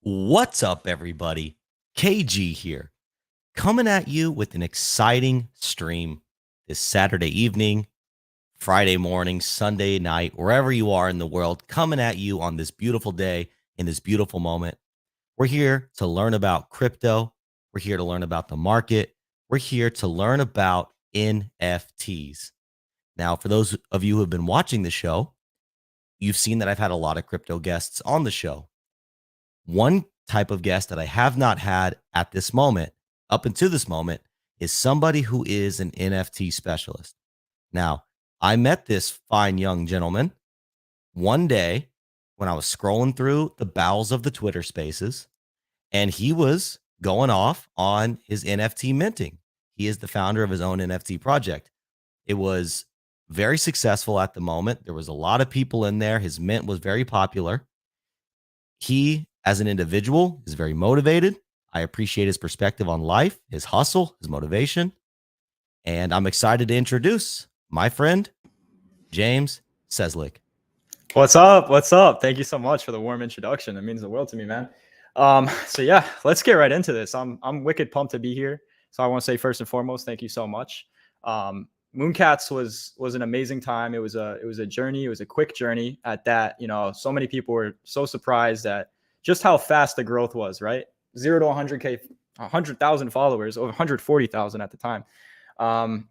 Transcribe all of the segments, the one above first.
What's up, everybody? KG here, coming at you with an exciting stream this Saturday evening, Friday morning, Sunday night, wherever you are in the world, coming at you on this beautiful day in this beautiful moment. We're here to learn about crypto. We're here to learn about the market. We're here to learn about NFTs. Now, for those of you who have been watching the show, you've seen that I've had a lot of crypto guests on the show. One type of guest that I have not had at this moment, up until this moment, is somebody who is an NFT specialist. Now, I met this fine young gentleman one day when I was scrolling through the bowels of the Twitter spaces, and he was going off on his NFT minting. He is the founder of his own NFT project. It was very successful at the moment. There was a lot of people in there. His mint was very popular. He, as an individual, is very motivated. I appreciate his perspective on life, his hustle, his motivation. And I'm excited to introduce my friend, James Ciesluk. What's up? What's up? Thank you so much for the warm introduction. It means the world to me, man. So yeah, let's get right into this. I'm wicked pumped to be here. So I want to say first and foremost, thank you so much. Mooncats was an amazing time. It was a journey. It was a quick journey at that. You know, so many people were so surprised at just how fast the growth was, right? 0 to 100K, 100,000 followers, over 140,000 at the time,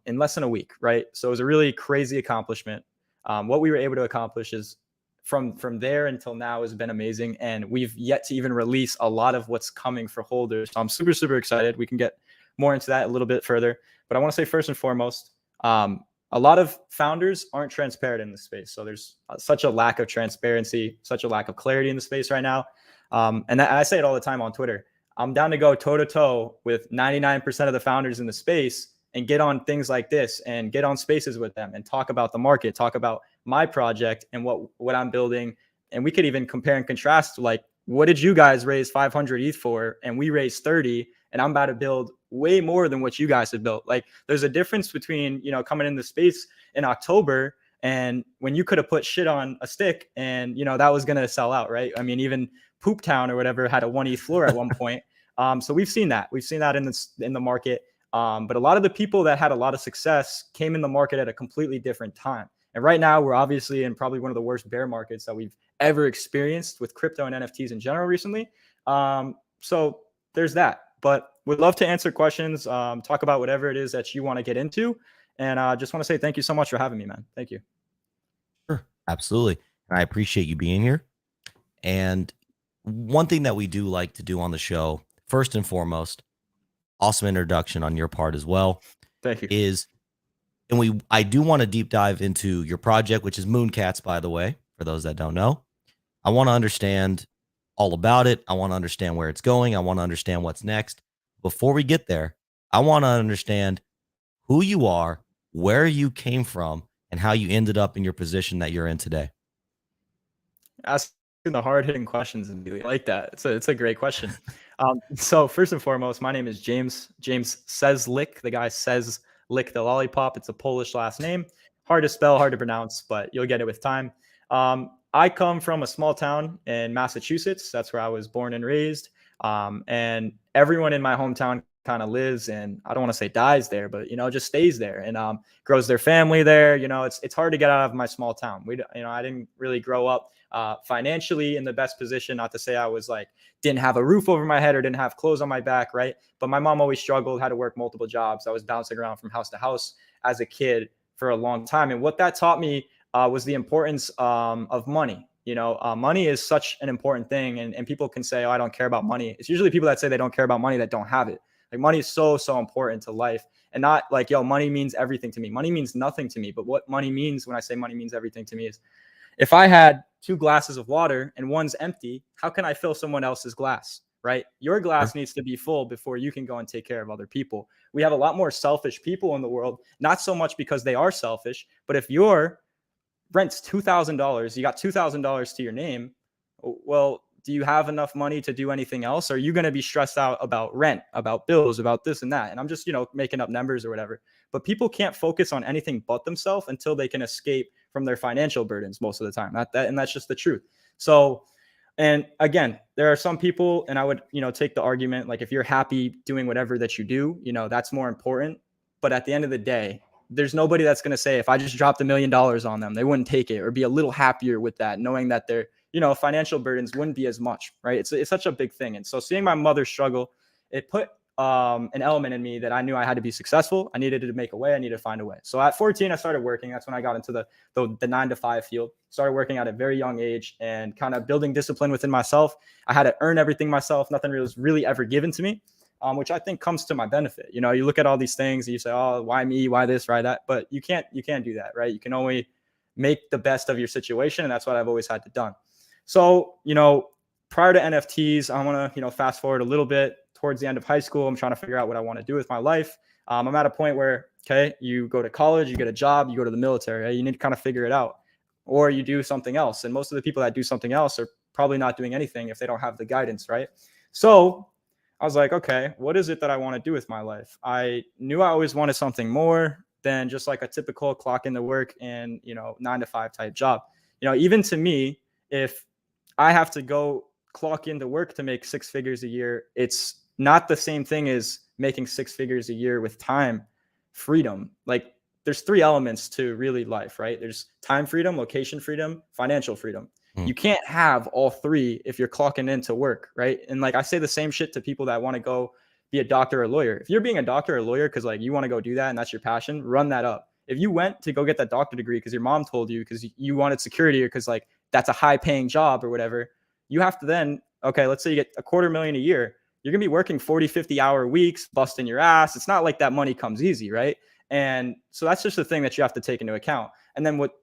in less than a week, right? So it was a really crazy accomplishment. What we were able to accomplish is from there until now has been amazing, and we've yet to even release a lot of what's coming for holders. So I'm super excited. We can get more into that a little bit further, but I want to say first and foremost, a lot of founders aren't transparent in the space. So there's such a lack of transparency, such a lack of clarity in the space right now. And I say it all the time on Twitter. I'm down to go toe to toe with 99% of the founders in the space and get on things like this and get on spaces with them and talk about the market, talk about my project and what I'm building. And we could even compare and contrast, like, what did you guys raise 500 ETH for? And we raised 30, and I'm about to build way more than what you guys have built. Like, there's a difference between, you know, coming in the space in October and when you could have put shit on a stick and, you know, that was going to sell out, right? I mean, even Poop Town or whatever had a 1 ETH floor at one point. So we've seen that in the market. But a lot of the people that had a lot of success came in the market at a completely different time. And right now we're obviously in probably one of the worst bear markets that we've ever experienced with crypto and NFTs in general recently. So there's that, but would love to answer questions, talk about whatever it is that you want to get into. And just want to say thank you so much for having me, man. Thank you. Sure, absolutely. And I appreciate you being here. And one thing that we do like to do on the show, first and foremost, awesome introduction on your part as well. Thank you. I do want to deep dive into your project, which is Mooncats, by the way, for those that don't know. I want to understand all about it. I want to understand where it's going. I want to understand what's next. Before we get there, I want to understand who you are, where you came from, and how you ended up in your position that you're in today. Asking the hard-hitting questions and be like that. It's a great question. So first and foremost, my name is James Ciesluk. The guy says lick the lollipop. It's a Polish last name. Hard to spell, hard to pronounce, but you'll get it with time. I come from a small town in Massachusetts. That's where I was born and raised. And everyone in my hometown kind of lives, and I don't want to say dies there, but, you know, just stays there and grows their family there. You know, it's hard to get out of my small town. I didn't really grow up financially in the best position. Not to say I was like, didn't have a roof over my head or didn't have clothes on my back, right? But my mom always struggled, had to work multiple jobs. I was bouncing around from house to house as a kid for a long time. And what that taught me was the importance of money. You know, money is such an important thing. And people can say, oh, I don't care about money. It's usually people that say they don't care about money that don't have it. Like, money is so important to life, and not like, yo, money means everything to me. Money means nothing to me. But what money means when I say money means everything to me is, if I had 2 glasses of water and one's empty, how can I fill someone else's glass, right? Your glass needs to be full before you can go and take care of other people. We have a lot more selfish people in the world, not so much because they are selfish, but if your rent's $2,000, you got $2,000 to your name, well, do you have enough money to do anything else? Or are you going to be stressed out about rent, about bills, about this and that? And I'm just, you know, making up numbers or whatever. But people can't focus on anything but themselves until they can escape from their financial burdens most of the time. And that's just the truth. So, and again, there are some people, and I would, take the argument, like if you're happy doing whatever that you do, that's more important. But at the end of the day, there's nobody that's going to say if I just dropped $1 million on them, they wouldn't take it or be a little happier with that, knowing that their, financial burdens wouldn't be as much, right? It's such a big thing. And so seeing my mother struggle, it put an element in me that I knew I had to be successful. I needed to make a way. I needed to find a way. So at 14, I started working. That's when I got into the 9-to-5 field. Started working at a very young age and kind of building discipline within myself. I had to earn everything myself. Nothing was really ever given to me, which I think comes to my benefit. You look at all these things and you say, oh, why me? Why this? Why that? But you can't do that, right? You can only make the best of your situation. And that's what I've always had to done. So, prior to NFTs, I want to, fast forward a little bit. Towards the end of high school, I'm trying to figure out what I want to do with my life. I'm at a point where, okay, you go to college, you get a job, you go to the military, right? You need to kind of figure it out, or you do something else. And most of the people that do something else are probably not doing anything if they don't have the guidance, right? So I was like, okay, what is it that I want to do with my life? I knew I always wanted something more than just like a typical clock into work and, 9-to-5 type job. Even to me, if I have to go clock into work to make 6 figures a year, it's not the same thing as making 6 figures a year with time freedom. Like there's 3 elements to really life, right? There's time freedom, location freedom, financial freedom. You can't have all 3 if you're clocking into work, right? And like I say the same shit to people that want to go be a doctor or a lawyer. If you're being a doctor or a lawyer because like you want to go do that and that's your passion, run that up. If you went to go get that doctor degree because your mom told you because you wanted security or because like that's a high paying job or whatever, you have to then, okay, let's say you get $250,000 a year. You're going to be working 40, 50-hour weeks, busting your ass. It's not like that money comes easy, right? And so that's just the thing that you have to take into account. And then what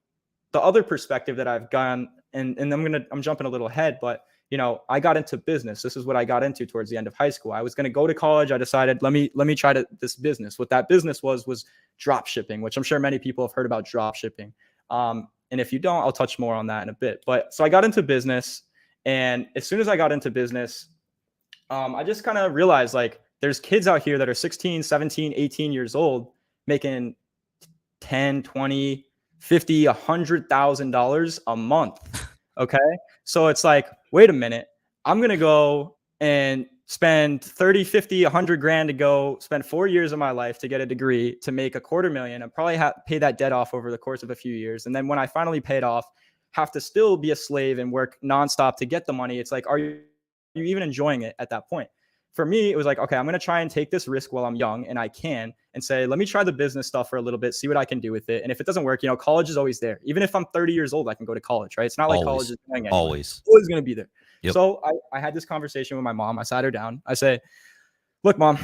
the other perspective that I've gone, and I'm jumping a little ahead, but I got into business. This is what I got into towards the end of high school. I was going to go to college. I decided, let me try this business. What that business was drop shipping, which I'm sure many people have heard about drop shipping. And if you don't, I'll touch more on that in a bit. But so I got into business, and as soon as I got into business, I just kind of realized like there's kids out here that are 16, 17, 18 years old making 10, 20, 50, $100,000 a month. Okay. So it's like, wait a minute, I'm going to go and spend 30, 50, 100 grand to go spend 4 years of my life to get a degree to make $250,000 and probably pay that debt off over the course of a few years. And then when I finally pay it off, have to still be a slave and work nonstop to get the money. It's like, are you even enjoying it at that point? For me, it was like, okay, I'm going to try and take this risk while I'm young and I can, and say, let me try the business stuff for a little bit, see what I can do with it. And if it doesn't work, college is always there. Even if I'm 30 years old, I can go to college, right? It's not like college is going anywhere. Always Always going to be there. Yep. So I had this conversation with my mom. I sat her down. I say, look, mom,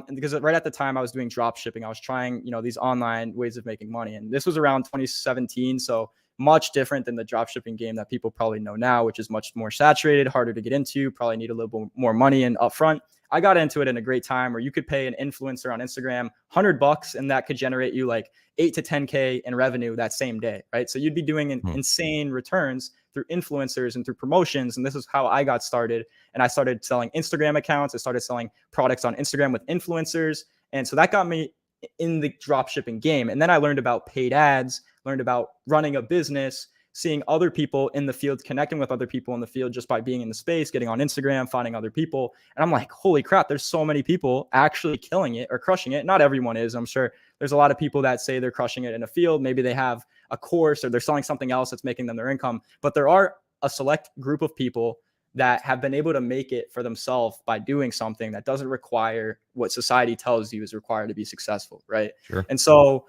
because right at the time I was doing drop shipping. I was trying, these online ways of making money. And this was around 2017. So much different than the drop shipping game that people probably know now, which is much more saturated, harder to get into, probably need a little bit more money and upfront. I got into it in a great time where you could pay an influencer on Instagram $100 and that could generate you like 8 to 10K in revenue that same day, right? So you'd be doing insane returns through influencers and through promotions. And this is how I got started. And I started selling Instagram accounts. I started selling products on Instagram with influencers. And so that got me in the drop shipping game. And then I learned about paid ads, learned about running a business, seeing other people in the field, connecting with other people in the field just by being in the space, getting on Instagram, finding other people. And I'm like, holy crap, there's so many people actually killing it or crushing it. Not everyone is. I'm sure there's a lot of people that say they're crushing it in a field. Maybe they have a course or they're selling something else that's making them their income. But there are a select group of people that have been able to make it for themselves by doing something that doesn't require what society tells you is required to be successful, right? Sure. And so,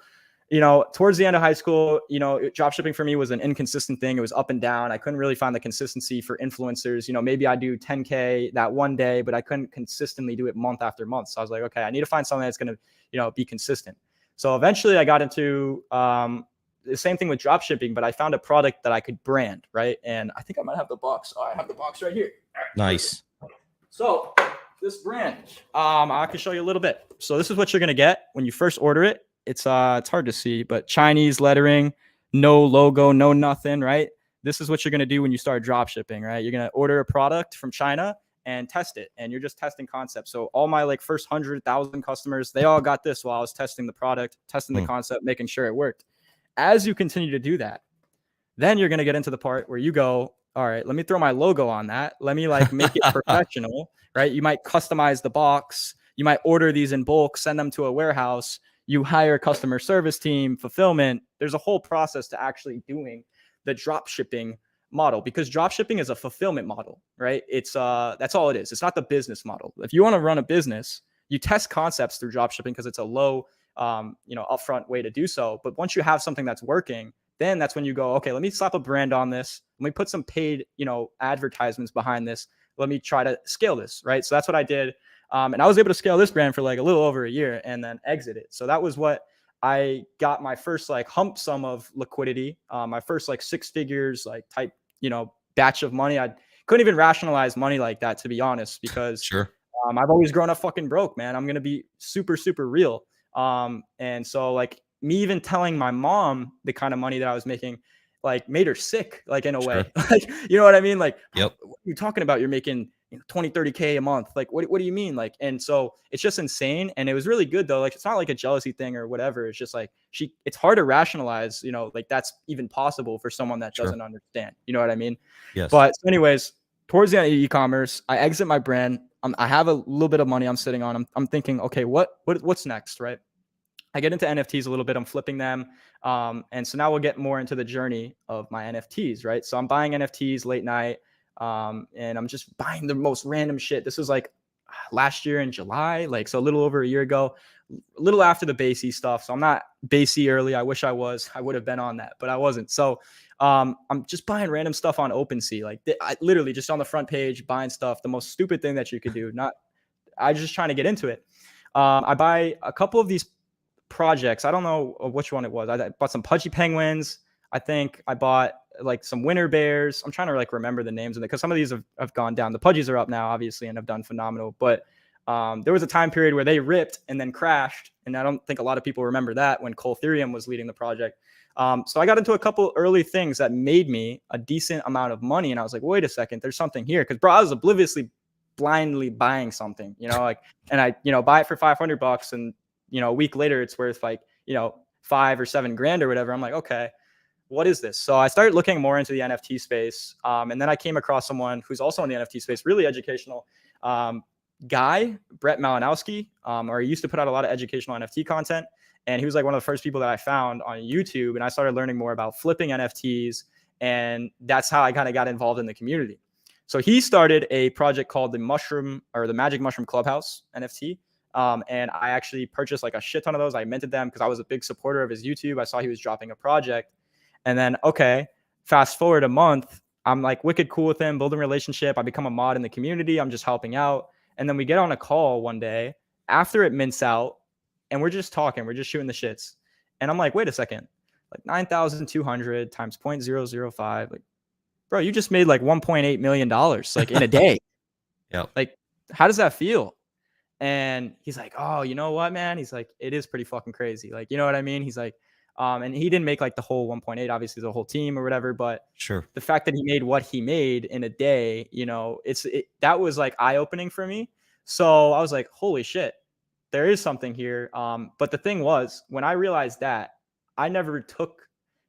towards the end of high school, drop shipping for me was an inconsistent thing. It was up and down. I couldn't really find the consistency for influencers. Maybe I do 10K that one day, but I couldn't consistently do it month after month. So I was like, okay, I need to find something that's going to, be consistent. So eventually I got into the same thing with drop shipping, but I found a product that I could brand, right? And I think I might have the box. Oh, I have the box right here. Nice. So this brand, I can show you a little bit. So this is what you're going to get when you first order it. It's hard to see, but Chinese lettering, no logo, no nothing, right? This is what you're going to do when you start drop shipping, right? You're going to order a product from China and test it. And you're just testing concepts. So all my like first 100,000 customers, they all got this while I was testing the product, testing the concept, making sure it worked. As you continue to do that, then you're going to get into the part where you go, all right, let me throw my logo on that. Let me like make it professional, right? You might customize the box. You might order these in bulk, send them to a warehouse. You hire a customer service team, fulfillment. There's a whole process to actually doing the drop shipping model, because drop shipping is a fulfillment model, right? It's that's all it is. It's not the business model. If you want to run a business, you test concepts through drop shipping because it's a low upfront way to do so. But once you have something that's working, then that's when you go, okay, let me slap a brand on this. Let me put some paid, advertisements behind this. Let me try to scale this, right? So that's what I did. And I was able to scale this brand for like a little over a year and then exit it. So that was what I got my first like hump sum of liquidity, my first like six figures, like type, batch of money. I couldn't even rationalize money like that, to be honest, because Sure. I've always grown up fucking broke, man. I'm going to be super, super real. And so like me even telling my mom the kind of money that I was making, like made her sick, like in a Sure. way, like, you know what I mean? Like, Yep. what are you talking about? You're making 20, 30K a month. Like, what do you mean? Like, and so it's just insane. And it was really good though. Like, it's not like a jealousy thing or whatever. It's just like, it's hard to rationalize, like that's even possible for someone that Sure. doesn't understand, you know what I mean? Yes. But so anyways, towards the end of e-commerce, I exit my brand. I have a little bit of money I'm sitting on. I'm thinking, okay, what's next, right? I get into NFTs a little bit. I'm flipping them. And so now we'll get more into the journey of my NFTs, right? So I'm buying NFTs late night, and I'm just buying the most random shit. This was like last year in July, like, so a little over a year ago, a little after the Basie stuff. So I'm not Basie early. I wish I was. I would have been on that, but I wasn't. So I'm just buying random stuff on OpenSea, like I literally just on the front page buying stuff. The most stupid thing that you could do. I just trying to get into it. I buy a couple of these projects. I don't know which one it was. I bought some pudgy penguins. I think I bought like some winter bears. I'm trying to like remember the names of it because some of these have gone down. The pudgies are up now, obviously, and have done phenomenal. But there was a time period where they ripped and then crashed. And I don't think a lot of people remember that when Cole Therium was leading the project. So I got into a couple early things that made me a decent amount of money. And I was like, wait a second, there's something here. Because bro, I was obliviously blindly buying something, and I, buy it for $500 and, a week later it's worth like, $5 or $7 grand or whatever. I'm like, okay, what is this? So I started looking more into the NFT space. And then I came across someone who's also in the NFT space, really educational, guy, Brett Malinowski, or he used to put out a lot of educational NFT content. And he was like one of the first people that I found on YouTube. And I started learning more about flipping NFTs. And that's how I kind of got involved in the community. So he started a project called the Magic Mushroom Clubhouse NFT. And I actually purchased like a shit ton of those. I minted them because I was a big supporter of his YouTube. I saw he was dropping a project. And then, okay, fast forward a month, I'm like wicked cool with him, building a relationship. I become a mod in the community. I'm just helping out. And then we get on a call one day after it mints out and we're just talking. We're just shooting the shits. And I'm like, wait a second, like 9,200 times 0.005. Like, bro, you just made like $1.8 million like in a day. Yeah. Like, how does that feel? And he's like, oh, you know what, man? He's like, it is pretty fucking crazy. Like, you know what I mean? He's like, and he didn't make like the whole 1.8, obviously the whole team or whatever, but Sure. the fact that he made what he made in a day, that was like eye-opening for me. So I was like, holy shit, there is something here. But the thing was, when I realized that, I never took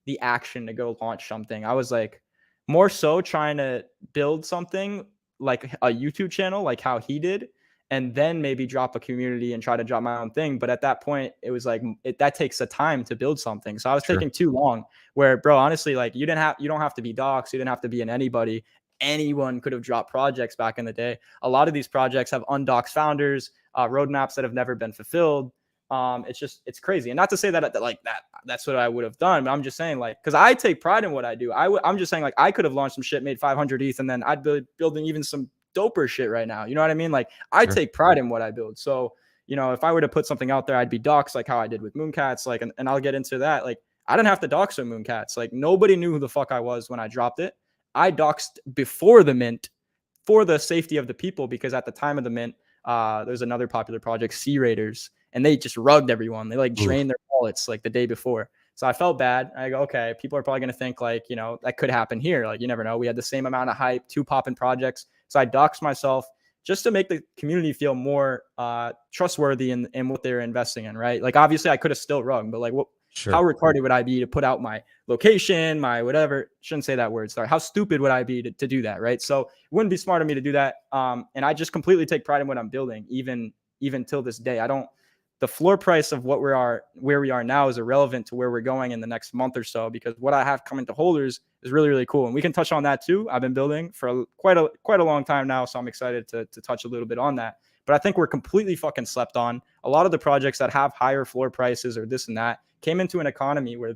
the action to go launch something. I was like more so trying to build something like a YouTube channel, like how he did, and then maybe drop a community and try to drop my own thing. But at that point, it was like that takes a time to build something. So I was taking too long. Where, bro, honestly, like you don't have to be docs, you didn't have to be in anybody. Anyone could have dropped projects back in the day. A lot of these projects have undoxed founders, roadmaps that have never been fulfilled. It's crazy. And not to say that's what I would have done, but I'm just saying, like, because I take pride in what I do. I'm just saying, like, I could have launched some shit, made 500 ETH, and then I'd be building even some doper shit right now. You know what I mean? Like, I take pride in what I build. So, if I were to put something out there, I'd be doxed like how I did with Mooncats. Like, and I'll get into that. Like, I didn't have to dox with Mooncats. Like, nobody knew who the fuck I was when I dropped it. I doxed before the mint for the safety of the people, because at the time of the mint, there's another popular project, Sea Raiders, and they just rugged everyone. They like drained their wallets like the day before. So I felt bad. I go, okay, people are probably going to think like, that could happen here. Like, you never know. We had the same amount of hype, 2 popping projects. So I doxed myself just to make the community feel more trustworthy in what they're investing in, right? Like, obviously I could have still rugged, but like, Sure. How retarded would I be to put out my location, my whatever? Shouldn't say that word. Sorry. How stupid would I be to do that? Right. So it wouldn't be smart of me to do that. And I just completely take pride in what I'm building, even till this day. I don't. The floor price of where we are now is irrelevant to where we're going in the next month or so, because what I have coming to holders is really, really cool. And we can touch on that too. I've been building for quite a long time now, so I'm excited to touch a little bit on that. But I think we're completely fucking slept on. A lot of the projects that have higher floor prices or this and that came into an economy where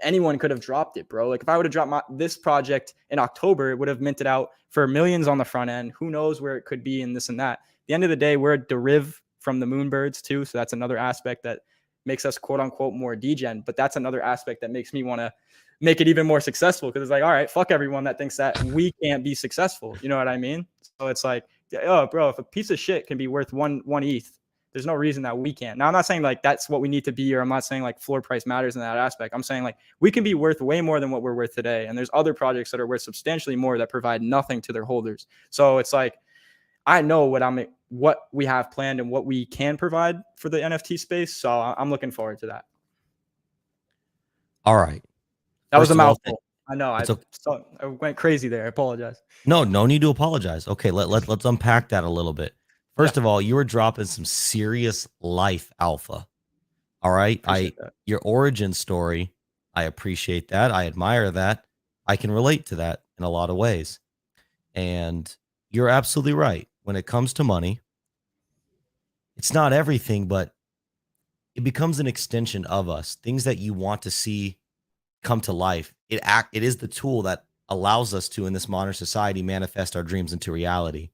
anyone could have dropped it, bro. Like if I would have dropped this project in October, it would have minted out for millions on the front end. Who knows where it could be and this and that. At the end of the day, we're a deriv from the Moonbirds too. So that's another aspect that makes us quote unquote more degen. But that's another aspect that makes me want to make it even more successful, because it's like, all right, fuck everyone that thinks that we can't be successful. You know what I mean? So it's like, oh, bro, if a piece of shit can be worth one ETH, there's no reason that we can't. Now, I'm not saying like that's what we need to be, or I'm not saying like floor price matters in that aspect. I'm saying like we can be worth way more than what we're worth today. And there's other projects that are worth substantially more that provide nothing to their holders. So it's like, I know what we have planned and what we can provide for the NFT space. So I'm looking forward to that. All right. That was First a of all, mouthful. I know. it's okay. I went crazy there. I apologize. No need to apologize. Okay, let's unpack that a little bit. First of all, you were dropping some serious life alpha. All right. Appreciate that. Your origin story, I appreciate that. I admire that. I can relate to that in a lot of ways. And you're absolutely right. When it comes to money, it's not everything, but it becomes an extension of us. Things that you want to see come to life. It is the tool that allows us to, in this modern society, manifest our dreams into reality.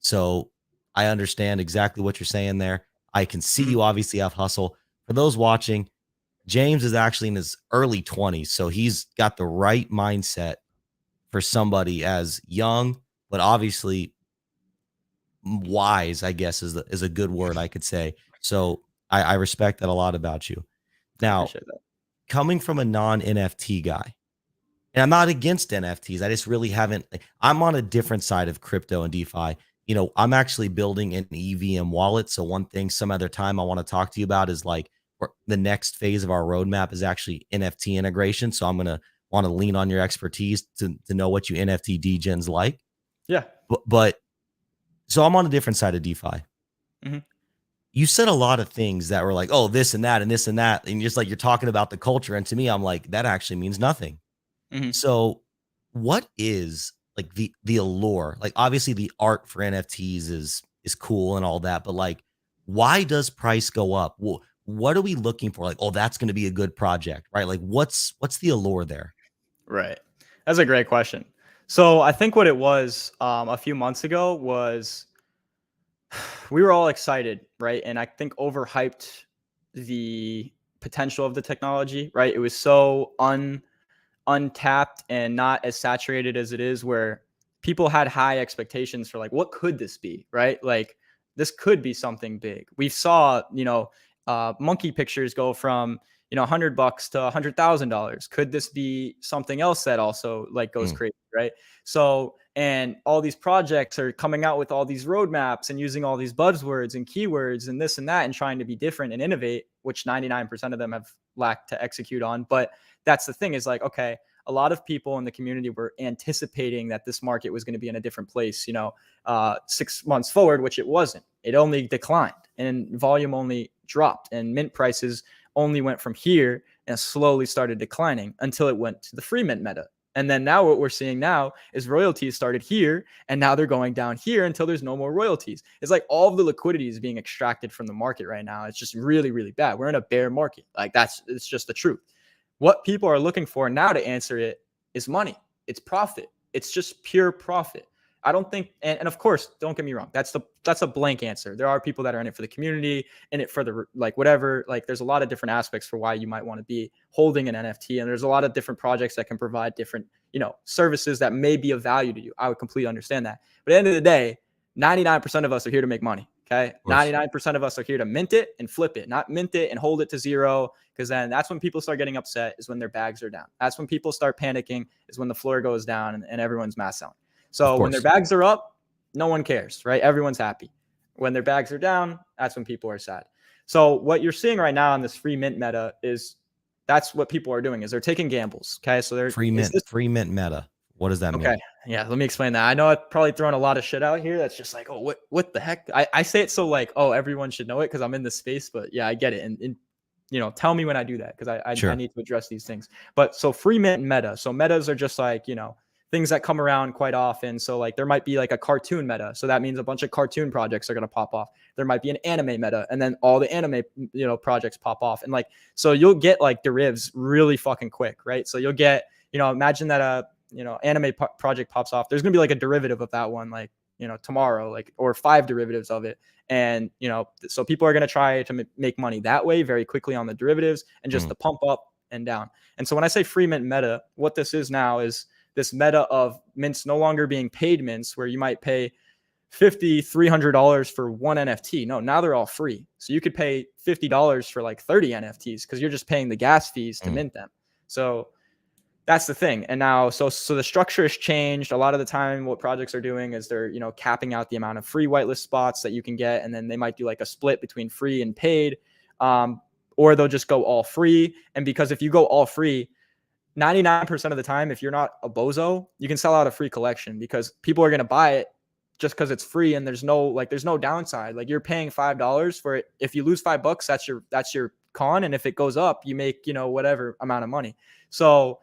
So I understand exactly what you're saying there. I can see you obviously have hustle. For those watching, James is actually in his early 20s, so he's got the right mindset for somebody as young, but obviously wise, I guess is a good word I could say. So I respect that a lot about you. Now, coming from a non-NFT guy, and I'm not against NFTs. I just really haven't. I'm on a different side of crypto and DeFi. You know, I'm actually building an EVM wallet. So one thing, some other time I want to talk to you about is like the next phase of our roadmap is actually NFT integration. So I'm going to want to lean on your expertise to know what you NFT degens like. Yeah. But so I'm on a different side of DeFi. You said a lot of things that were like, oh, this and that and this and that. And just like you're talking about the culture. And to me, I'm like, that actually means nothing. So what is like the allure? Like obviously the art for NFTs is cool and all that, but like, why does price go up? Well, what are we looking for? Like, oh, that's going to be a good project, right? Like what's the allure there? Right. That's a great question. So I think what it was a few months ago was we were all excited, right? And I think overhyped the potential of the technology, right? It was so untapped and not as saturated as it is, where people had high expectations for like, what could this be, right? Like this could be something big. We saw, monkey pictures go from, $100 to $100,000. Could this be something else that also like goes crazy, right? So, and all these projects are coming out with all these roadmaps and using all these buzzwords and keywords and this and that and trying to be different and innovate, which 99% of them have lacked to execute on. But that's the thing, is like, okay, a lot of people in the community were anticipating that this market was going to be in a different place, 6 months forward, which it wasn't. It only declined and volume only dropped, and mint prices only went from here and slowly started declining until it went to the free mint meta. And then now what we're seeing now is royalties started here, and now they're going down here until there's no more royalties. It's like all of the liquidity is being extracted from the market right now. It's just really, really bad. We're in a bear market. Like it's just the truth. What people are looking for now to answer it is money. It's profit. It's just pure profit. I don't think, and of course, don't get me wrong. That's a blank answer. There are people that are in it for the community, in it for the like whatever. Like there's a lot of different aspects for why you might want to be holding an NFT, and there's a lot of different projects that can provide different services that may be of value to you. I would completely understand that. But at the end of the day, 99% of us are here to make money. Okay. 99% of us are here to mint it and flip it, not mint it and hold it to zero. Because then that's when people start getting upset, is when their bags are down. That's when people start panicking, is when the floor goes down and everyone's mass selling. So when their bags are up, no one cares, right? Everyone's happy. When their bags are down, that's when people are sad. So what you're seeing right now in this free mint meta is that's what people are doing, is they're taking gambles. Okay. So they're Free mint meta. What does that mean? okay. Yeah. Let me explain that. I know I've probably thrown a lot of shit out here. That's just like, oh, what the heck? I say it so like, oh, everyone should know it because I'm in this space, but yeah, I get it. And tell me when I do that, because I Sure. need to address these things. But so free mint and meta. So metas are just like, things that come around quite often. So like there might be like a cartoon meta. So that means a bunch of cartoon projects are going to pop off. There might be an anime meta, and then all the anime, projects pop off. And like, so you'll get like derivatives really fucking quick, right? So you'll get, imagine that anime project pops off. There's going to be like a derivative of that one, like, tomorrow, like, or 5 derivatives of it. And, so people are going to try to make money that way very quickly on the derivatives and just the pump up and down. And so when I say free mint meta, what this is now is this meta of mints no longer being paid mints, where you might pay $300 for one NFT. No, now they're all free. So you could pay $50 for like 30 NFTs because you're just paying the gas fees to mint them. So that's the thing. And now, so the structure has changed. A lot of the time, what projects are doing is they're, capping out the amount of free whitelist spots that you can get. And then they might do like a split between free and paid, or they'll just go all free. And because if you go all free, 99% of the time, if you're not a bozo, you can sell out a free collection because people are going to buy it just because it's free. And there's no downside. Like, you're paying $5 for it. If you lose $5, that's your con. And if it goes up, you make, whatever amount of money. So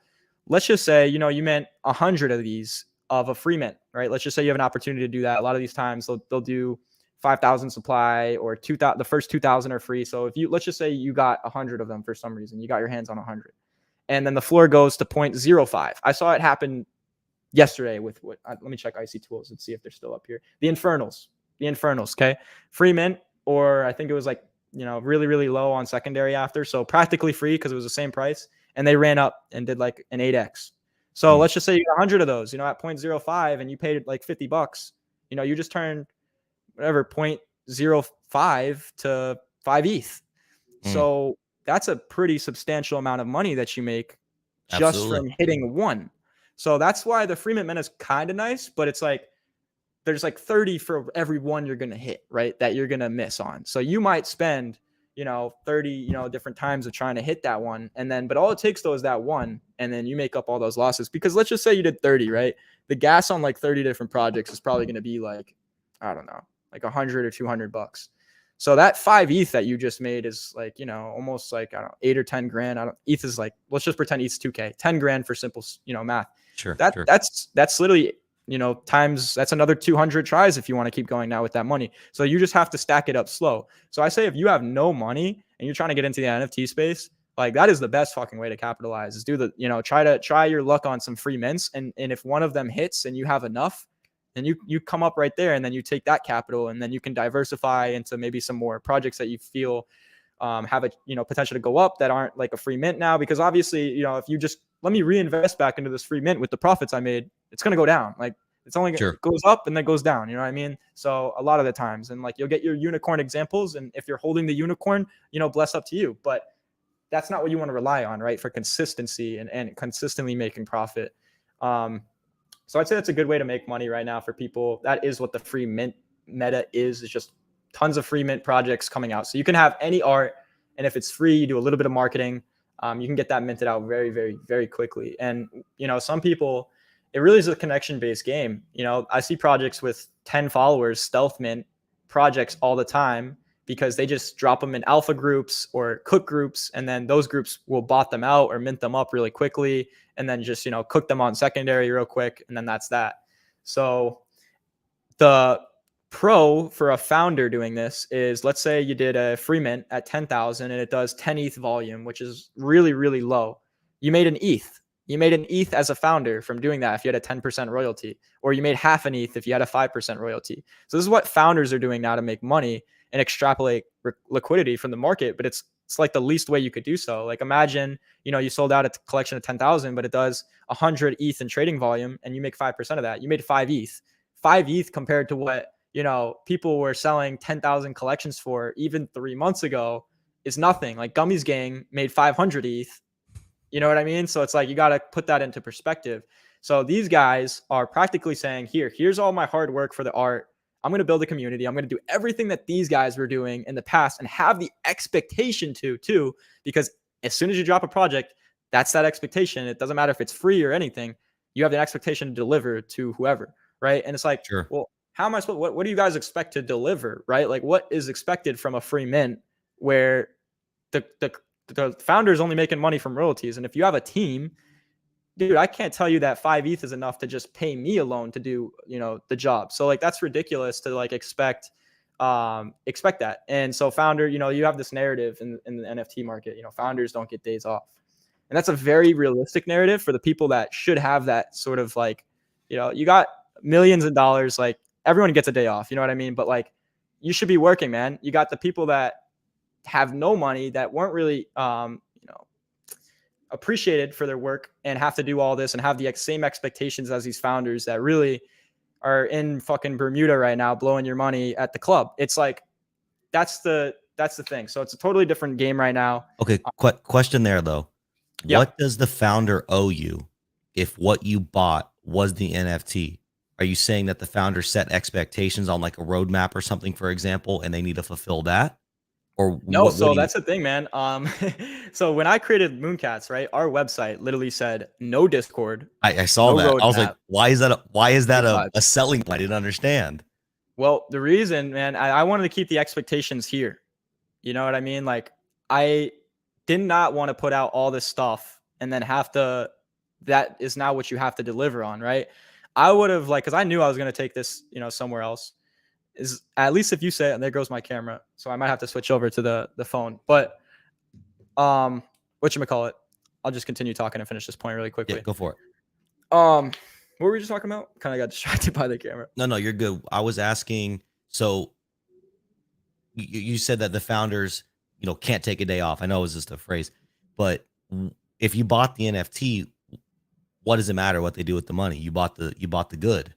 let's just say, you mint 100 of these of a free mint, right? Let's just say you have an opportunity to do that. A lot of these times they'll do 5,000 supply, or 2,000. The first 2,000 are free. So let's just say you got 100 of them for some reason, you got your hands on 100, and then the floor goes to 0.05. I saw it happen yesterday with let me check IC tools and see if they're still up here. The Infernals. Okay. Free mint, or I think it was like, really, really low on secondary after. So practically free because it was the same price. And they ran up and did like an 8x. So let's just say you got 100 of those, at 0.05, and you paid like $50. You just turned whatever 0.05 to 5 ETH. So that's a pretty substantial amount of money that you make just from hitting one. So that's why the free mint is kind of nice, but it's like there's like 30 for every one you're going to hit, right? That you're going to miss on. So you might spend 30, different times of trying to hit that one. And then, but all it takes though is that one, and then you make up all those losses. Because let's just say you did 30, right? The gas on like 30 different projects is probably going to be like, I don't know, like $100 or $200. So that 5 ETH that you just made is like, almost like, I don't know, 8 or 10 grand. ETH is like, let's just pretend ETH's 2K, 10 grand for simple, math. Sure. That's literally, times, that's another 200 tries if you want to keep going now with that money. So you just have to stack it up slow. So I say, if you have no money and you're trying to get into the NFT space, like, that is the best fucking way to capitalize, is do the, try your luck on some free mints. And if one of them hits and you have enough, then you come up right there, and then you take that capital, and then you can diversify into maybe some more projects that you feel have a potential to go up that aren't like a free mint now. Because obviously, if you just let me reinvest back into this free mint with the profits I made, it's going to go down. Like, it's only it goes up and then goes down. You know what I mean? So a lot of the times, and like, you'll get your unicorn examples, and if you're holding the unicorn, bless up to you. But that's not what you want to rely on, right? For consistency and consistently making profit. So I'd say that's a good way to make money right now for people. That is what the free mint meta is just tons of free mint projects coming out. So you can have any art, and if it's free, you do a little bit of marketing. You can get that minted out very, very, very quickly. And, some people, it really is a connection-based game. I see projects with 10 followers, stealth mint projects all the time, because they just drop them in alpha groups or cook groups, and then those groups will bot them out or mint them up really quickly, and then just, cook them on secondary real quick, and then that's that. So the pro for a founder doing this is, let's say you did a free mint at 10,000 and it does 10 ETH volume, which is really, really low. You made an ETH. You made an ETH as a founder from doing that if you had a 10% royalty, or you made half an ETH if you had a 5% royalty. So this is what founders are doing now to make money and extrapolate liquidity from the market. But it's like the least way you could do so. Like, imagine, you sold out a collection of 10,000, but it does 100 ETH in trading volume, and you make 5% of that. You made 5 ETH. 5 ETH compared to what, people were selling 10,000 collections for even 3 months ago is nothing. Like, Gummies Gang made 500 ETH. You know what I mean? So it's like, you got to put that into perspective. So these guys are practically saying, here's all my hard work for the art. I'm going to build a community. I'm going to do everything that these guys were doing in the past, and have the expectation to too, because as soon as you drop a project, that's that expectation. It doesn't matter if it's free or anything. You have the expectation to deliver to whoever, right? And it's like, Sure. well, how am I supposed? What do you guys expect to deliver, right? Like, what is expected from a free mint where the founder is only making money from royalties, and if you have a team, dude, I can't tell you that 5 ETH is enough to just pay me alone to do, the job. So like that's ridiculous to like expect that. And so founder, you have this narrative in the NFT market, founders don't get days off. And that's a very realistic narrative for the people that should have that sort of like, you got millions of dollars, like everyone gets a day off, you know what I mean? But like you should be working, man. You got the people that have no money that weren't really appreciated for their work and have to do all this and have the same expectations as these founders that really are in fucking Bermuda right now blowing your money at the club. It's like that's the thing. So it's a totally different game right now. Okay, question there though. Yeah. What does the founder owe you if what you bought was the NFT? Are you saying that the founder set expectations on like a roadmap or something, for example, and they need to fulfill that? Or No, what so do you that's the thing, man. So when I created Mooncats, right, our website literally said no Discord, I saw no that. I was like, roadmap, why is that gamified. a selling point? I didn't understand. Well, the reason, man, I wanted to keep the expectations here. You know what I mean? Like I did not want to put out all this stuff and then have to, that is now what you have to deliver on, right? I would have like, cause I knew I was going to take this, somewhere else. Is at least if you say it, and there goes my camera. So I might have to switch over to the phone. But whatchamacallit, I'll just continue talking and finish this point really quickly. Yeah, go for it. What were we just talking about? Kind of got distracted by the camera. No, you're good. I was asking, so you said that the founders, can't take a day off. I know it was just a phrase, but if you bought the NFT, what does it matter what they do with the money? You bought the good.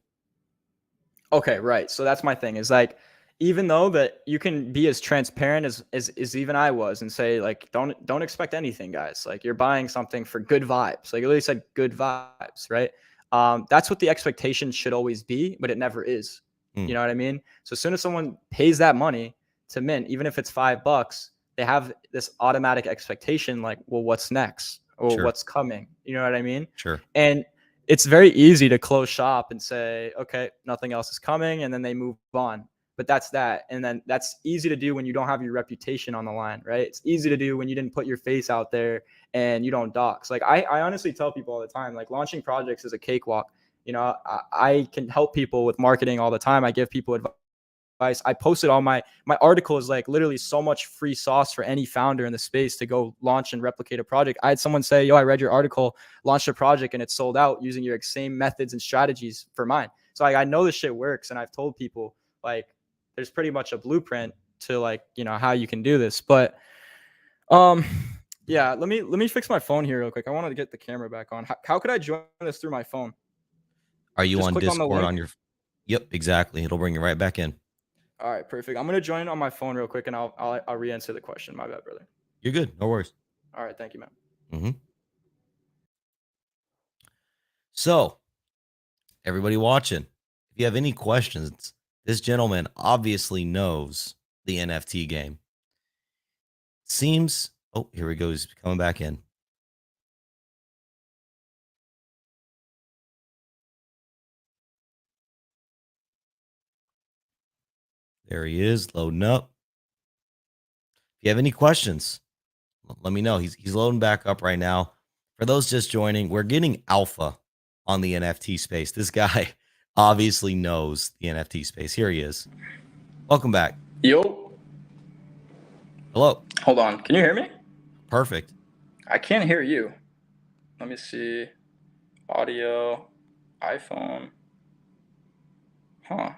Okay, right. So that's my thing is like, even though that you can be as transparent as even I was and say like, don't expect anything, guys. Like you're buying something for good vibes. Like at least said good vibes, right? That's what the expectation should always be, but it never is. You know what I mean? So as soon as someone pays that money to mint, even if it's $5, they have this automatic expectation like, well, what's next? Or Sure. what's coming? You know what I mean? Sure. And it's very easy to close shop and say, okay, nothing else is coming. And then they move on. But that's that. And then that's easy to do when you don't have your reputation on the line, right? It's easy to do when you didn't put your face out there and you don't dox. Like I honestly tell people all the time, like launching projects is a cakewalk. I can help people with marketing all the time. I give people advice. I posted all my article is like literally so much free sauce for any founder in the space to go launch and replicate a project. I had someone say, yo, I read your article, launched a project and it's sold out using your same methods and strategies for mine. So I know this shit works. And I've told people like, there's pretty much a blueprint to like, how you can do this. But yeah, let me fix my phone here real quick. I wanted to get the camera back on. How could I join this through my phone? Are you Just on click on the Discord link? on your? Yep, exactly. It'll bring you right back in. All right, perfect. I'm gonna join on my phone real quick, and I'll re-answer the question. My bad, brother. You're good. No worries. All right, thank you, man. Mm-hmm. So, everybody watching, if you have any questions, this gentleman obviously knows the NFT game. Seems. Oh, here he goes. Coming back in. There he is, loading up. If you have any questions, let me know. He's loading back up right now. For those just joining, we're getting alpha on the NFT space. This guy obviously knows the NFT space. Here he is. Welcome back. Yo. Hello. Hold on. Can you hear me? Perfect. I can't hear you. Let me see. Audio, iPhone. Huh.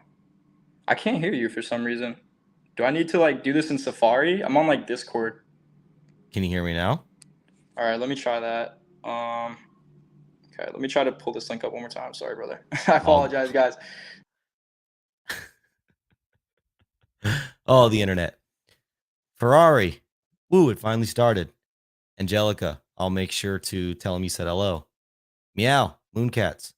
I can't hear you for some reason. Do I need to like do this in Safari? I'm on like Discord. Can you hear me now? All right, let me try that. Okay, let me try to pull this link up one more time. Sorry, brother. I apologize, guys. Oh, the internet. Ferrari. Woo, it finally started. Angelica, I'll make sure to tell him you said hello. Meow, Mooncats.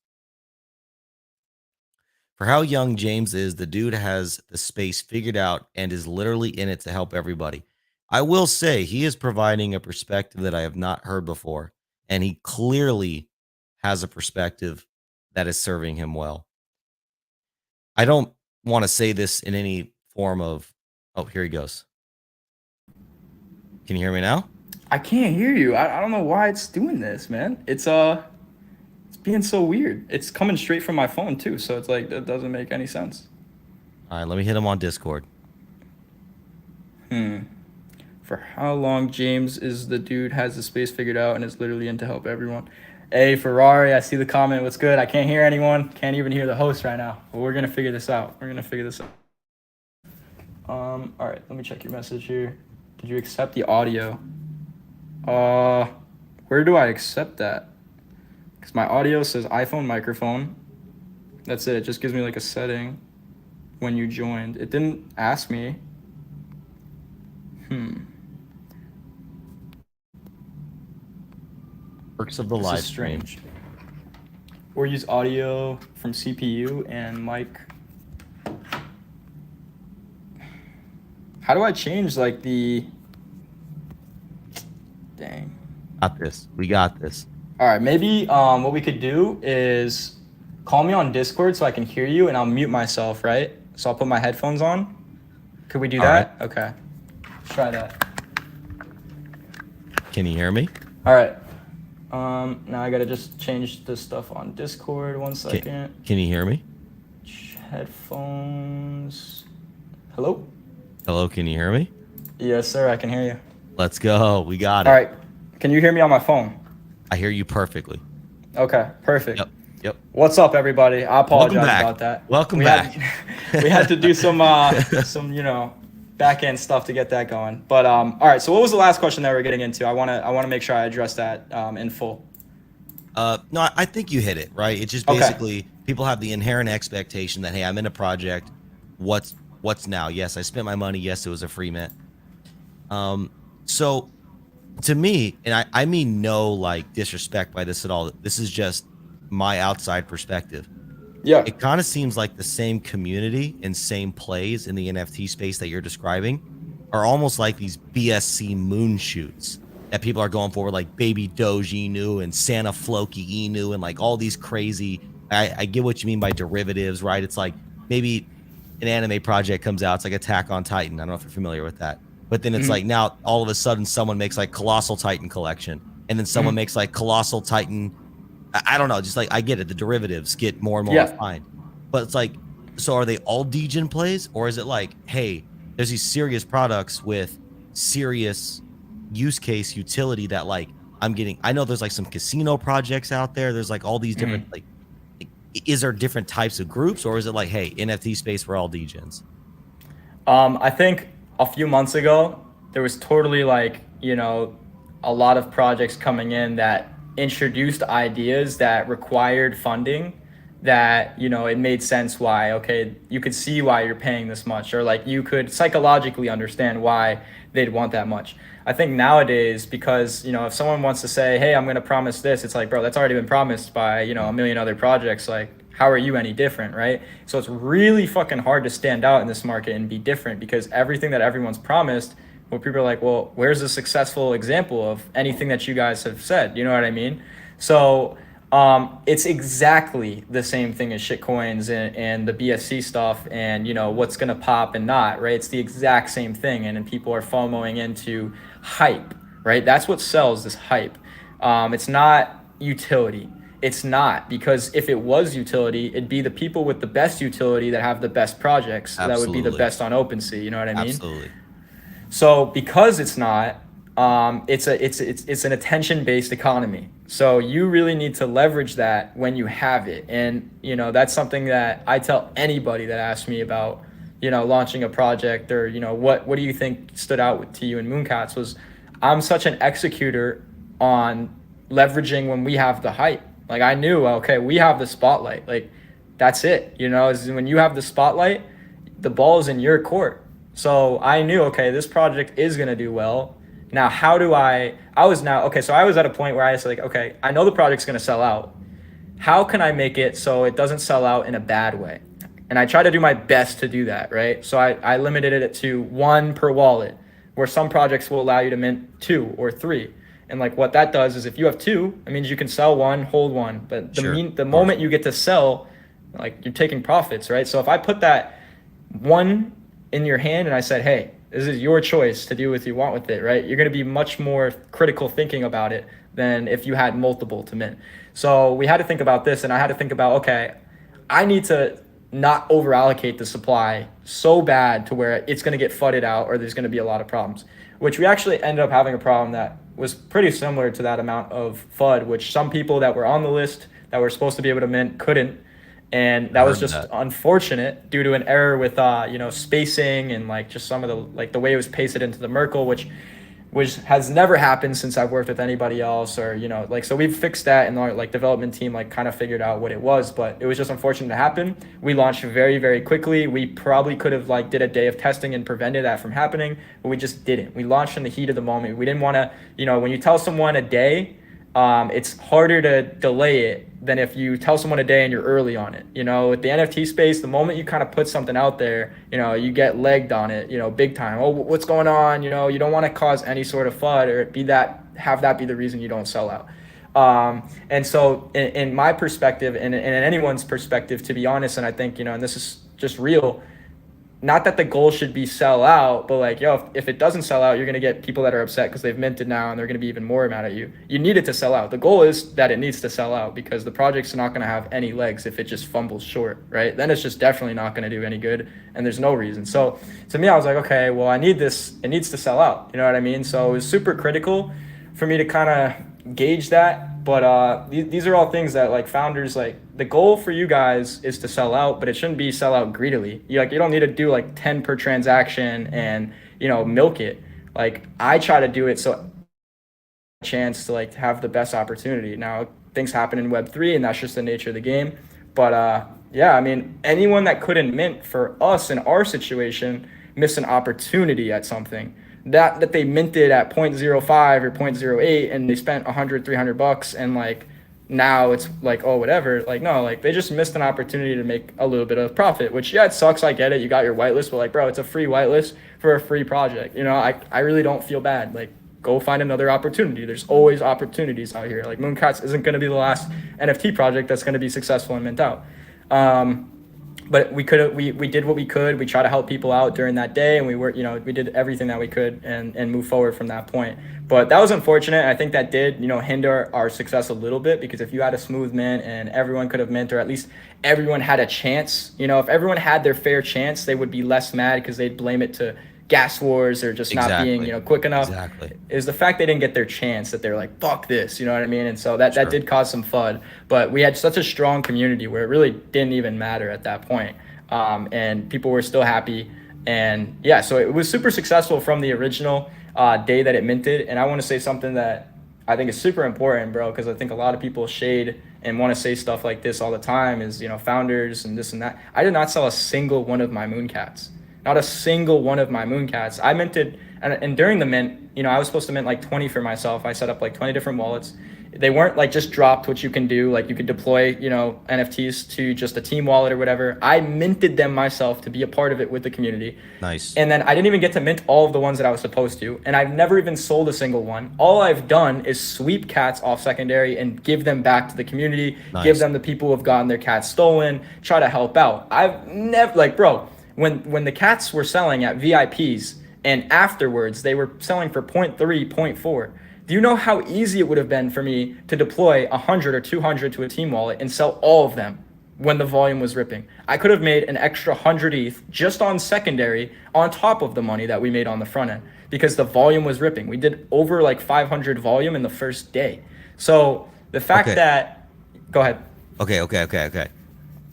For how young James is, the dude has the space figured out and is literally in it to help everybody. I will say he is providing a perspective that I have not heard before, and he clearly has a perspective that is serving him well. I don't want to say this in any form of, oh, here he goes. Can you hear me now? I can't hear you. I don't know why it's doing this, man. It's being so weird. It's coming straight from my phone too, so it's like that doesn't make any sense. All right, let me hit him on Discord. For how long James is the dude has the space figured out and is literally in to help everyone. Hey Ferrari, I see the comment. What's good? I can't hear anyone. Can't even hear the host right now. But we're gonna figure this out. All right, let me check your message here. Did you accept the audio? Where do I accept that? Because my audio says iPhone microphone. That's it. It just gives me like a setting when you joined. It didn't ask me. Perks of the This live is stream. strange. Or use audio from CPU and mic. How do I change like the? Dang. Got this. We got this. All right, maybe what we could do is call me on Discord so I can hear you, and I'll mute myself, right? So I'll put my headphones on. Could we do All that? Okay. Try that. Can you hear me? All right. Now I gotta just change this stuff on Discord. 1 second. Can you hear me? Headphones. Hello? Hello, can you hear me? Yes, sir. I can hear you. Let's go. We got it. All right. Can you hear me on my phone? I hear you perfectly. Okay. Perfect. Yep. What's up, everybody? I apologize back. about that. Welcome We back. we had to do some back end stuff to get that going. But all right. So what was the last question that we're getting into? I wanna make sure I address that in full. No, I think you hit it, right? It's just Okay. basically people have the inherent expectation that, hey, I'm in a project. What's now? Yes, I spent my money. Yes, it was a free mint. So to me, and I mean no like disrespect by this at all. This is just my outside perspective. Yeah. It kind of seems like the same community and same plays in the NFT space that you're describing are almost like these BSC moon shoots that people are going for, like Baby Doge Inu and Santa Floki Inu and like all these crazy. I get what you mean by derivatives, right? It's like maybe an anime project comes out. It's like Attack on Titan. I don't know if you're familiar with that. But then it's like now all of a sudden someone makes like Colossal Titan collection, and then someone makes like Colossal Titan. I don't know. Just like I get it. The derivatives get more and more refined. But it's like, so are they all degen plays, or is it like, hey, there's these serious products with serious use case utility that like I'm getting? I know there's like some casino projects out there. There's like all these different like, is there different types of groups, or is it like, hey, NFT space, we're all degens? I think a few months ago there was totally like a lot of projects coming in that introduced ideas that required funding that it made sense why you could see why you're paying this much, or like you could psychologically understand why they'd want that much. I think nowadays, because if someone wants to say, hey, I'm going to promise this, it's like, bro, that's already been promised by a million other projects. Like, how are you any different, right? So it's really fucking hard to stand out in this market and be different, because everything that everyone's promised, well, people are like, well, where's a successful example of anything that you guys have said? You know what I mean? So it's exactly the same thing as shitcoins and the BSC stuff and what's gonna pop and not, right? It's the exact same thing, and people are FOMOing into hype, right? That's what sells, this hype. It's not utility. It's not, because if it was utility, it'd be the people with the best utility that have the best projects. That would be the best on OpenSea. You know what I mean? Absolutely. So because it's not, it's an attention-based economy. So you really need to leverage that when you have it. And that's something that I tell anybody that asks me about launching a project, or what do you think stood out to you in Mooncats, was I'm such an executor on leveraging when we have the hype. Like, I knew, okay, we have the spotlight, like that's it, is when you have the spotlight, the ball's in your court. So I knew, okay, this project is going to do well. Now, how do I was at a point where I was like, okay, I know the project's going to sell out. How can I make it so it doesn't sell out in a bad way? And I try to do my best to do that, right? So I limited it to one per wallet, where some projects will allow you to mint 2 or 3. And like what that does is if you have 2, it means you can sell 1, hold 1. But the moment you get to sell, like you're taking profits, right? So if I put that 1 in your hand and I said, hey, this is your choice to do what you want with it, right? You're going to be much more critical thinking about it than if you had multiple to mint. So we had to think about this, and I had to think about, okay, I need to not over allocate the supply so bad to where it's going to get fudded out or there's going to be a lot of problems, which we actually ended up having a problem that was pretty similar to that amount of FUD, which some people that were on the list that were supposed to be able to mint couldn't. And that was just unfortunate due to an error with spacing and like just some of the way it was pasted into the Merkle, which has never happened since I've worked with anybody else, or so we've fixed that, and our development team kind of figured out what it was, but it was just unfortunate to happen. We launched very, very quickly. We probably could have did a day of testing and prevented that from happening, but we just didn't. We launched in the heat of the moment. We didn't want to, when you tell someone a day, it's harder to delay it than if you tell someone a day and you're early on it. With the NFT space, the moment you kind of put something out there, you get legged on it, big time. Oh, what's going on? You don't want to cause any sort of FUD or have that be the reason you don't sell out. And so in my perspective and in anyone's perspective, to be honest, and I think, and this is just real, not that the goal should be sell out, but if it doesn't sell out, you're going to get people that are upset because they've minted now and they're going to be even more mad at you. You need it to sell out. The goal is that it needs to sell out because the project's not going to have any legs if it just fumbles short, right? Then it's just definitely not going to do any good and there's no reason. So to me, I was like, okay, well, I need this. It needs to sell out. You know what I mean? So it was super critical for me to kind of gauge that. But these are all things that founders, the goal for you guys is to sell out, but it shouldn't be sell out greedily. You don't need to do 10 per transaction and milk it. I try to do it so chance to have the best opportunity. Now things happen in Web3 and that's just the nature of the game. But yeah, I mean, anyone that couldn't mint for us in our situation missed an opportunity at something. That they minted at 0.05 or 0.08 and they spent $100-$300 and now it's oh whatever, no, they just missed an opportunity to make a little bit of profit, which it sucks. I get it, you got your whitelist, but bro, it's a free whitelist for a free project. I really don't feel bad. Go find another opportunity. There's always opportunities out here. Mooncats isn't going to be the last NFT project that's going to be successful and mint out. But we did what we could. We tried to help people out during that day, and we did everything that we could and move forward from that point. But that was unfortunate. I think that did, hinder our success a little bit, because if you had a smooth mint and everyone could have mint, or at least everyone had a chance, if everyone had their fair chance, they would be less mad because they'd blame it to gas wars or just not being, quick enough. Exactly. Is the fact they didn't get their chance, that they're fuck this, you know what I mean? And so that did cause some FUD, but we had such a strong community where it really didn't even matter at that point. And people were still happy. And yeah, so it was super successful from the original day that it minted. And I want to say something that I think is super important, bro, because I think a lot of people shade and want to say stuff like this all the time is, founders and this and that. I did not sell a single one of my Mooncats. Not a single one of my Mooncats. I minted, and during the mint, I was supposed to mint 20 for myself. I set up 20 different wallets. They weren't just dropped, which you can do. You could deploy, NFTs to just a team wallet or whatever. I minted them myself to be a part of it with the community. Nice. And then I didn't even get to mint all of the ones that I was supposed to. And I've never even sold a single one. All I've done is sweep cats off secondary and give them back to the community. Nice. Give them the people who have gotten their cats stolen, try to help out. I've never, bro, when the cats were selling at VIPs and afterwards they were selling for 0.3, 0.4, do you know how easy it would have been for me to deploy 100 or 200 to a team wallet and sell all of them when the volume was ripping? I could have made an extra 100 ETH just on secondary on top of the money that we made on the front end because the volume was ripping. We did over 500 volume in the first day. So the fact that, go ahead. Okay.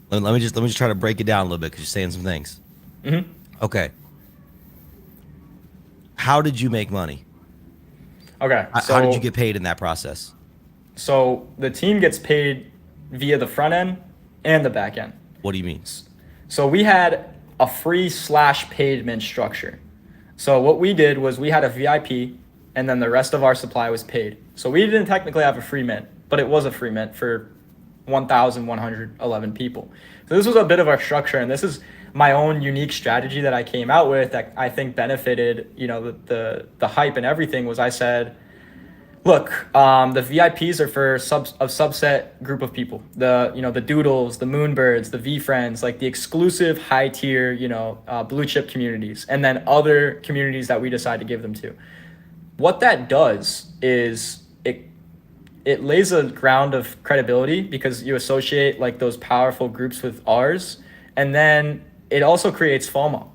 Let me just try to break it down a little bit because you're saying some things. Mm-hmm. Okay. How did you make money? Okay. How did you get paid in that process? So the team gets paid via the front end and the back end. What do you mean? So we had a free/paid mint structure. So what we did was we had a VIP and then the rest of our supply was paid. So we didn't technically have a free mint, but it was a free mint for 1,111 people. So this was a bit of our structure, and this is my own unique strategy that I came out with that I think benefited, you know, the hype and everything was I said, look, the VIPs are for a subset group of people. The, you know, the Doodles, the Moonbirds, the V Friends, like the exclusive high tier, you know, blue chip communities, and then other communities that we decide to give them to. What that does is it lays a ground of credibility because you associate like those powerful groups with ours, and then it also creates FOMO,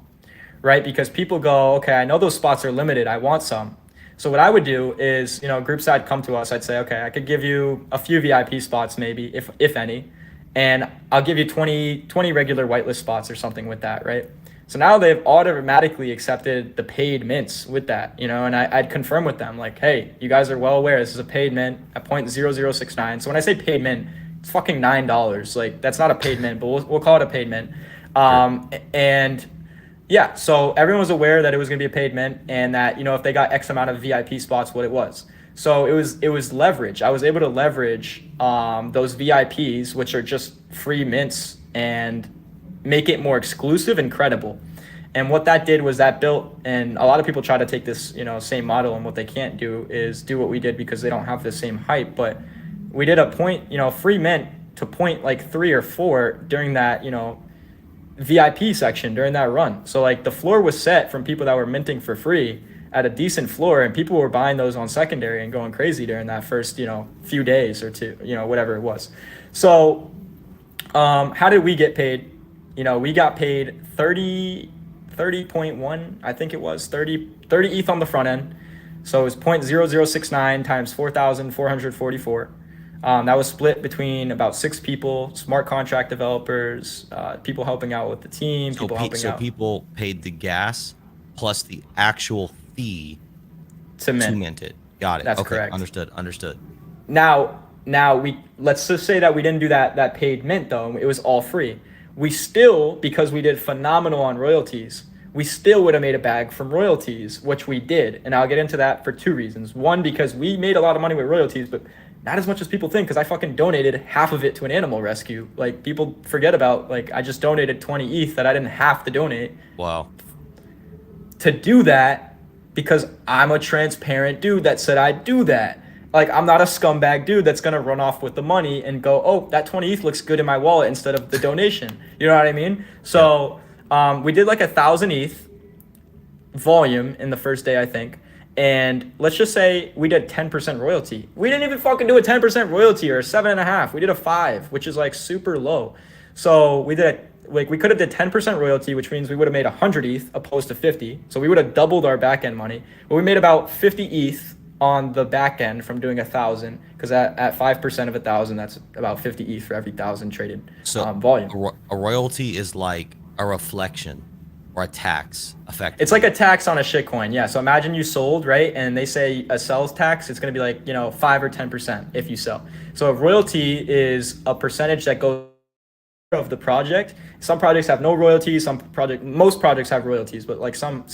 right? Because people go, okay, I know those spots are limited, I want some. So what I would do is, you know, groups that come to us, I'd say, okay, I could give you a few VIP spots maybe, if any, and I'll give you 20 regular whitelist spots or something with that, right? So now they've automatically accepted the paid mints with that, you know, and I'd confirm with them like, hey, you guys are well aware this is a paid mint at 0.0069. So when I say paid mint, it's fucking $9. Like that's not a paid mint, but we'll call it a paid mint. And yeah, so everyone was aware that it was going to be a paid mint and that, you know, if they got X amount of VIP spots, what it was. So it was leverage. I was able to leverage those VIPs, which are just free mints, and make it more exclusive and credible. And what that did was that built, and a lot of people try to take this, you know, same model, and what they can't do is do what we did because they don't have the same hype. But we did a point, you know, free mint to point like 3 or 4 during that, you know, VIP section during that run. So like the floor was set from people that were minting for free at a decent floor, and people were buying those on secondary and going crazy during that first, you know, few days or two, you know, whatever it was. So how did we get paid? You know, we got paid 30.1, I think it was 30 ETH on the front end. So it was 0.0069 times 4,444. That was split between about 6 people, smart contract developers, people helping out with the team, So people paid the gas plus the actual fee to mint. mint it. Got it. That's okay, correct. Understood. Now let's just say that we didn't do that paid mint though. It was all free. We still, because we did phenomenal on royalties, we still would have made a bag from royalties, which we did. And I'll get into that for 2 reasons. One, because we made a lot of money with royalties, but not as much as people think, because I fucking donated half of it to an animal rescue. Like people forget about, like I just donated 20 ETH that I didn't have to donate. Wow. To do that because I'm a transparent dude that said I'd do that. Like I'm not a scumbag dude that's gonna run off with the money and go, oh, that 20 ETH looks good in my wallet instead of the donation. You know what I mean? So we did like 1,000 ETH volume in the first day, I think. And let's just say we did 10% royalty. We didn't even fucking do a 10% royalty or a 7.5. We did a 5, which is like super low. So we could have did 10% royalty, which means we would have made 100 ETH opposed to 50. So we would have doubled our back end money. But we made about 50 ETH on the back end from doing 1,000, because at 5% of 1,000, that's about 50 ETH for every 1,000 traded volume. A royalty is like a reflection or a tax, effectively. It's like a tax on a shitcoin, yeah. So imagine you sold, right? And they say a sales tax, it's going to be like, 5 or 10% if you sell. So a royalty is a percentage that goes of the project. Some projects have no royalties, most projects have royalties, but like some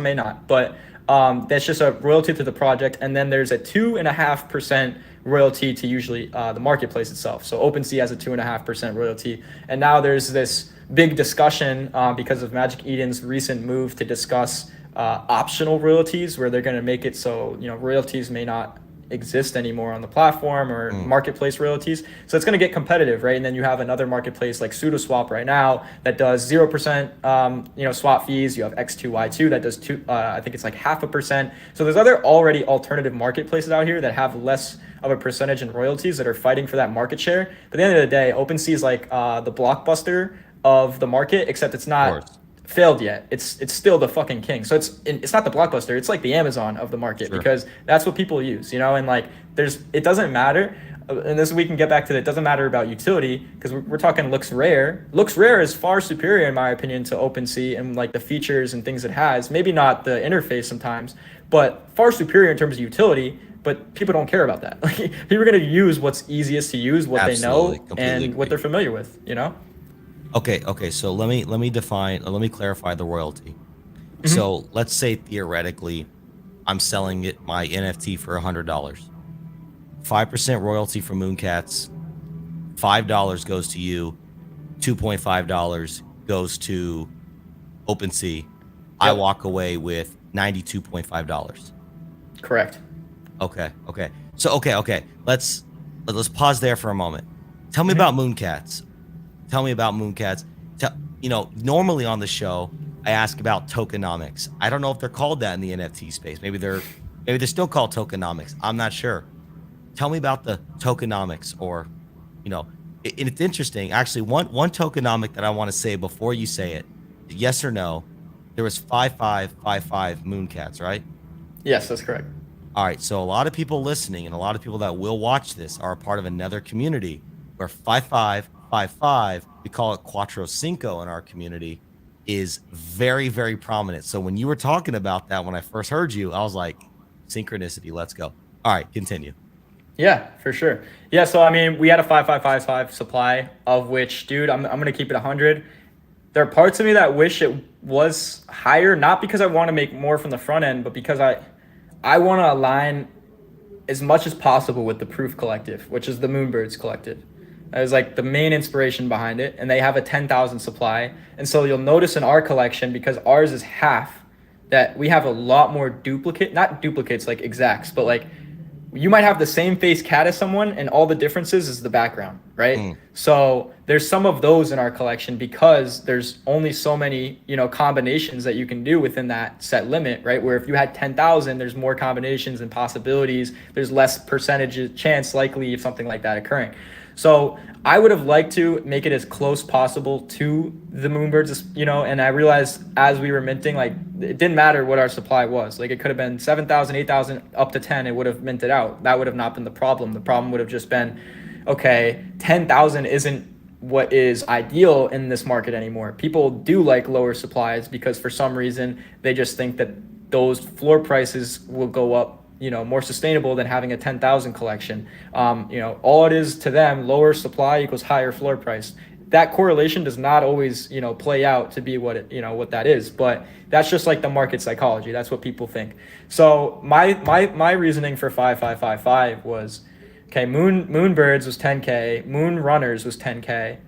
may not. But that's just a royalty to the project, and then there's a 2.5% royalty to usually the marketplace itself. So OpenSea has a 2.5% royalty, and now there's this big discussion because of Magic Eden's recent move to discuss optional royalties, where they're going to make it so royalties may not exist anymore on the platform, or marketplace royalties. So it's going to get competitive, right? And then you have another marketplace like SudoSwap right now that does 0% swap fees. You have X2Y2 that does I think it's like 0.5%. So there's other already alternative marketplaces out here that have less of a percentage in royalties that are fighting for that market share. But at the end of the day, OpenSea is like the blockbuster of the market, except it's not failed yet. It's still the fucking king. So it's not the blockbuster, it's like the Amazon of the market, because that's what people use, and like it doesn't matter, and this we can get back to it doesn't matter about utility, because we're talking looks rare is far superior in my opinion to OpenSea, and like the features and things it has, maybe not the interface sometimes, but far superior in terms of utility. But people don't care about that. Like people are going to use what's easiest to use, what they know, and what they're familiar with, Okay. So let me clarify the royalty. So let's say theoretically, I'm selling my NFT for $100. 5% royalty from Mooncats. $5 goes to you. $2.5 goes to OpenSea, I Yep. walk away with $92.5. Correct. Okay. So okay. Let's pause there for a moment. Tell me about Mooncats. Normally on the show, I ask about tokenomics. I don't know if they're called that in the NFT space. Maybe they're still called tokenomics. I'm not sure. Tell me about the tokenomics, or, and it's interesting. Actually, one tokenomic that I want to say before you say it, yes or no, there was 5555 Mooncats, right? Yes, that's correct. All right, so a lot of people listening and a lot of people that will watch this are a part of another community where 5555, we call it Cuatro Cinco in our community, is very, very prominent. So when you were talking about that, when I first heard you, I was like, synchronicity, let's go. All right, continue. Yeah, for sure. Yeah, so I mean, we had a 5555 supply, of which, dude, I'm going to keep it 100. There are parts of me that wish it was higher, not because I want to make more from the front end, but because I want to align as much as possible with the Proof Collective, which is the Moonbirds Collective. That is like the main inspiration behind it, and they have a 10,000 supply. And so you'll notice in our collection, because ours is half, that we have a lot more not duplicates like exacts, but like you might have the same face cat as someone, and all the differences is the background, right? So there's some of those in our collection because there's only so many, combinations that you can do within that set limit, right? Where if you had 10,000, there's more combinations and possibilities. There's less percentage chance likely of something like that occurring. So I would have liked to make it as close possible to the Moonbirds, and I realized as we were minting, like, it didn't matter what our supply was. Like, it could have been 7,000, 8,000, up to 10, it would have minted out. That would have not been the problem. The problem would have just been, okay, 10,000 isn't what is ideal in this market anymore. People do like lower supplies because for some reason they just think that those floor prices will go up, more sustainable than having a 10,000 collection. All it is to them, lower supply equals higher floor price. That correlation does not always, play out to be what what that is, but that's just like the market psychology. That's what people think. So my reasoning for 5555 was, okay, Moonbirds was 10K, Moon Runners was 10K.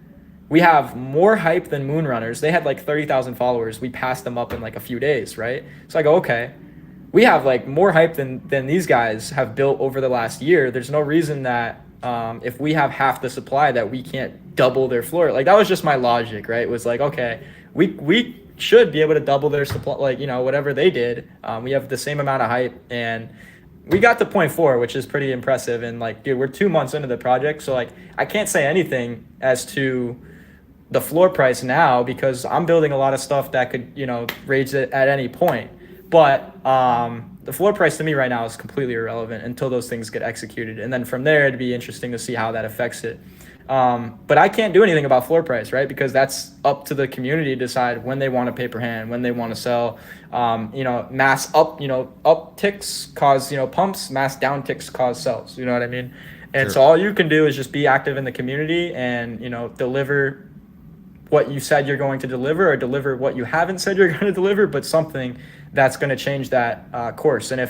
We have more hype than Moon Runners. They had like 30,000 followers. We passed them up in like a few days, right? So I go, okay, we have like more hype than these guys have built over the last year. There's no reason that if we have half the supply that we can't double their floor. Like, that was just my logic, right? It was like, okay, we should be able to double their supply, like, whatever they did. We have the same amount of hype, and we got to 0.4, which is pretty impressive. And like, dude, we're 2 months into the project, so like, I can't say anything as to the floor price now because I'm building a lot of stuff that could, raise it at any point. But the floor price to me right now is completely irrelevant until those things get executed. And then from there, it'd be interesting to see how that affects it. But I can't do anything about floor price, right? Because that's up to the community to decide when they want to pay per hand, when they want to sell. Mass up ticks cause, pumps, mass down ticks cause sells. You know what I mean? And Sure. So all you can do is just be active in the community and, deliver what you said you're going to deliver, or deliver what you haven't said you're going to deliver, but something that's going to change that course. And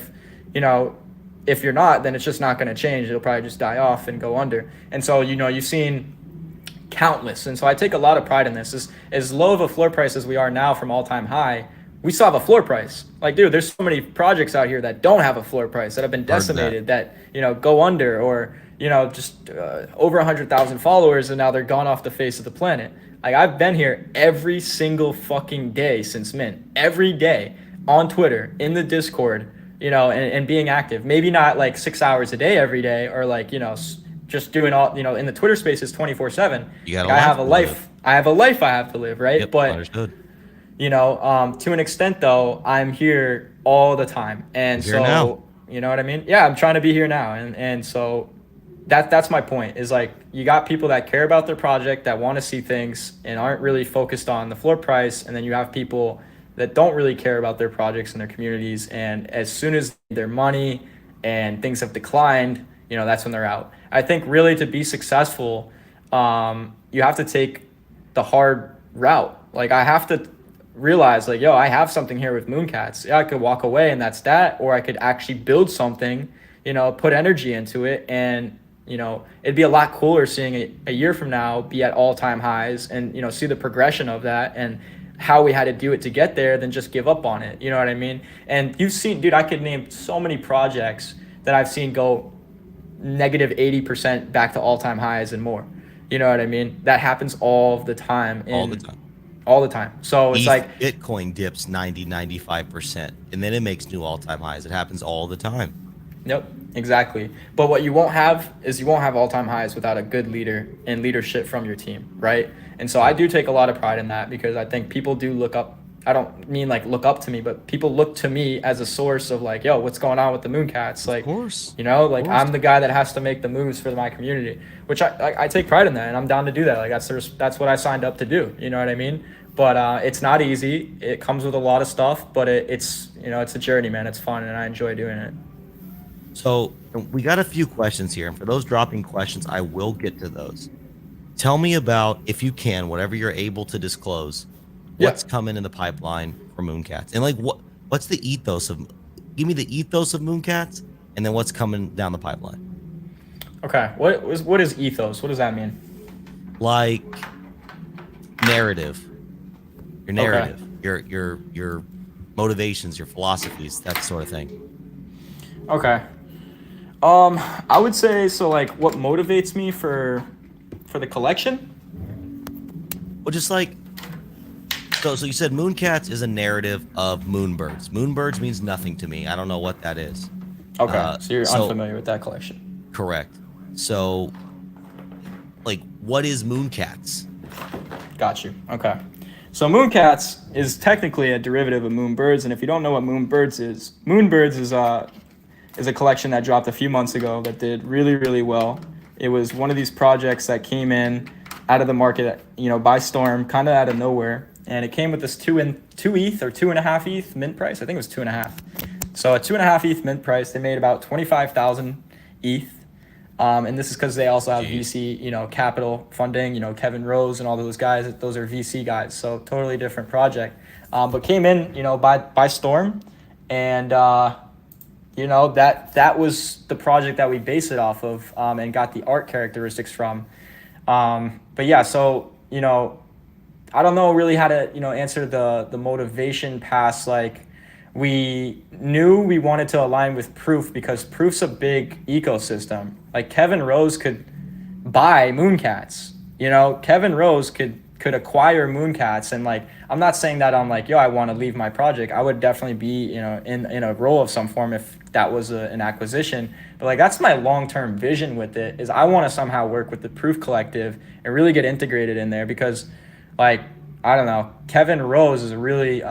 if you're not, then it's just not going to change. It'll probably just die off and go under. And so, you've seen countless. And so I take a lot of pride in this. As low of a floor price as we are now from all-time high, we still have a floor price. Like, dude, there's so many projects out here that don't have a floor price, that have been decimated, that go under, or just over 100,000 followers, and now they're gone off the face of the planet. Like, I've been here every single fucking day since mint, every day on Twitter, in the Discord, and being active. Maybe not like 6 hours a day every day, or like, just doing all, in the Twitter spaces 24/7. You got I have a life. I have a life I have to live, right? Yep, but understood. To an extent though, I'm here all the time. And You're here now. You know what I mean? Yeah, I'm trying to be here now. And so that's my point, is like, you got people that care about their project, that want to see things and aren't really focused on the floor price. And then you have people that don't really care about their projects and their communities. And as soon as their money and things have declined, that's when they're out. I think really to be successful, you have to take the hard route. Like, I have to realize, like, I have something here with Mooncats. Yeah, I could walk away and that's that, or I could actually build something, put energy into it and it'd be a lot cooler seeing it a year from now be at all-time highs and, see the progression of that and how we had to do it to get there than just give up on it. You know what I mean? And you've seen, dude, I could name so many projects that I've seen go negative 80% back to all-time highs and more. You know what I mean? That happens all the time. All the time. All the time. So it's like Bitcoin dips 95%, and then it makes new all-time highs. It happens all the time. Yep, exactly. But what you won't have is you won't have all-time highs without a good leader and leadership from your team, right? And so I do take a lot of pride in that because I think people do look up. I don't mean like look up to me, but people look to me as a source of like, yo, what's going on with the Mooncats? Like, of course. I'm the guy that has to make the moves for my community, which I take pride in that, and I'm down to do that. Like that's what I signed up to do. You know what I mean? But it's not easy. It comes with a lot of stuff, but it's a journey, man. It's fun, and I enjoy doing it. So we got a few questions here, and for those dropping questions, I will get to those. Tell me about, if you can, whatever you're able to disclose, what's coming in the pipeline for Mooncats, and like what's the ethos of? Give me the ethos of Mooncats, and then what's coming down the pipeline. Okay, what is ethos? What does that mean? Like narrative, your narrative, your motivations, your philosophies, that sort of thing. Okay. I would say so. Like, what motivates me for the collection? Well, just like so you said Mooncats is a narrative of moonbirds. Moonbirds means nothing to me. I don't know what that is. Okay, so you're unfamiliar with that collection. Correct. So, like, what is Mooncats? Got you. Okay. So Mooncats is technically a derivative of Moonbirds, and if you don't know what Moonbirds is a collection that dropped a few months ago that did really, really well. It was one of these projects that came in out of the market, by storm, kind of out of nowhere, and it came with this 2 ETH or 2.5 ETH mint price. I think it was 2.5. So a 2.5 ETH mint price. They made about 25,000 ETH. And this is because they also have VC, capital funding, Kevin Rose and all those guys. Those are VC guys. So totally different project. But came in, by storm. And, that was the project that we based it off of and got the art characteristics from. But yeah, so, I don't know really how to, answer the motivation past, like, we knew we wanted to align with Proof because Proof's a big ecosystem. Like, Kevin Rose could buy Mooncats. Kevin Rose could acquire Mooncats, and like, I'm not saying that I'm like, yo, I want to leave my project. I would definitely be, in a role of some form if that was an acquisition. But like, that's my long-term vision with it, is I want to somehow work with the Proof Collective and really get integrated in there because, like, I don't know, Kevin Rose is a really,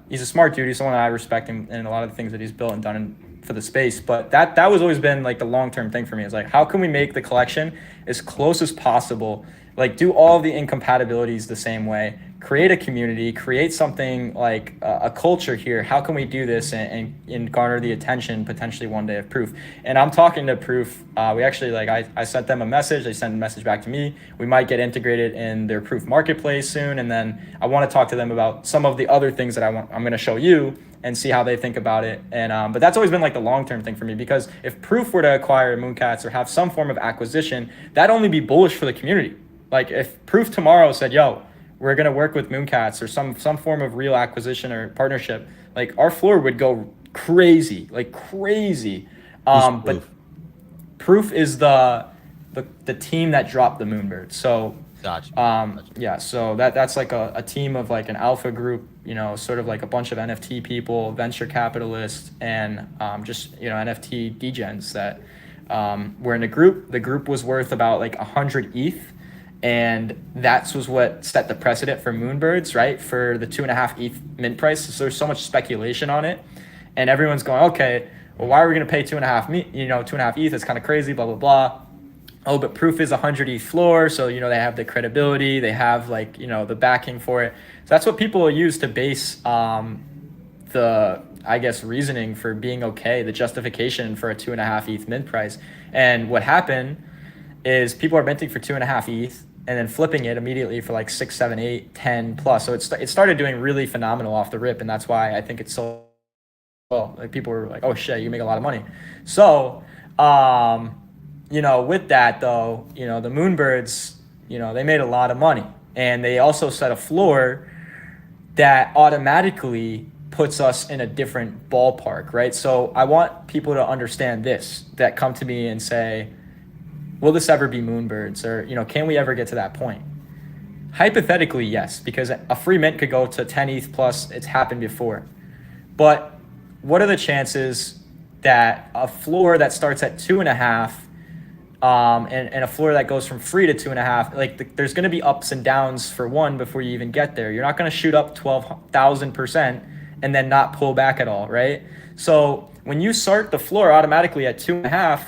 he's a smart dude. He's someone that I respect in a lot of the things that he's built and done for the space. But that was always been like the long-term thing for me. It's like, how can we make the collection as close as possible? Like, do all of the incompatibilities the same way, create a community, create something like a culture here. How can we do this and garner the attention potentially one day of Proof? And I'm talking to Proof. We actually, like, I sent them a message. They sent a message back to me. We might get integrated in their Proof marketplace soon. And then I want to talk to them about some of the other things that I'm going to show you and see how they think about it. And but that's always been like the long-term thing for me, because if Proof were to acquire Mooncats or have some form of acquisition, that'd only be bullish for the community. Like, if Proof tomorrow said, yo, we're going to work with Mooncats or some form of real acquisition or partnership, like, our floor would go crazy, like crazy. But Proof is the team that dropped the Moonbirds. So, Gotcha. yeah, so that's like a team of like an alpha group, sort of like a bunch of NFT people, venture capitalists, and just, NFT degens that were in a group. The group was worth about like 100 ETH. And that was what set the precedent for Moonbirds, right? For the 2.5 ETH mint price. So there's so much speculation on it, and everyone's going, okay, well, why are we going to pay 2.5 ETH? It's kind of crazy, blah, blah, blah. Oh, but Proof is 100 ETH floor. So, they have the credibility, they have like, the backing for it. So that's what people use to base the, I guess, reasoning for being okay, the justification for a 2.5 ETH mint price. And what happened is people are minting for 2.5 ETH and then flipping it immediately for like 6, 7, 8, 10 plus. So it started doing really phenomenal off the rip. And that's why I think it's so well. Like, people were like, oh shit, you make a lot of money. So with that though, the Moonbirds, they made a lot of money, and they also set a floor that automatically puts us in a different ballpark, right? So I want people to understand this, that come to me and say, will this ever be Moonbirds? Or, can we ever get to that point? Hypothetically, yes, because a free mint could go to 10 ETH plus. It's happened before. But what are the chances that a floor that starts at 2.5 and a floor that goes from free to 2.5, like there's going to be ups and downs for one before you even get there. You're not going to shoot up 12,000% and then not pull back at all, right? So when you start the floor automatically at 2.5,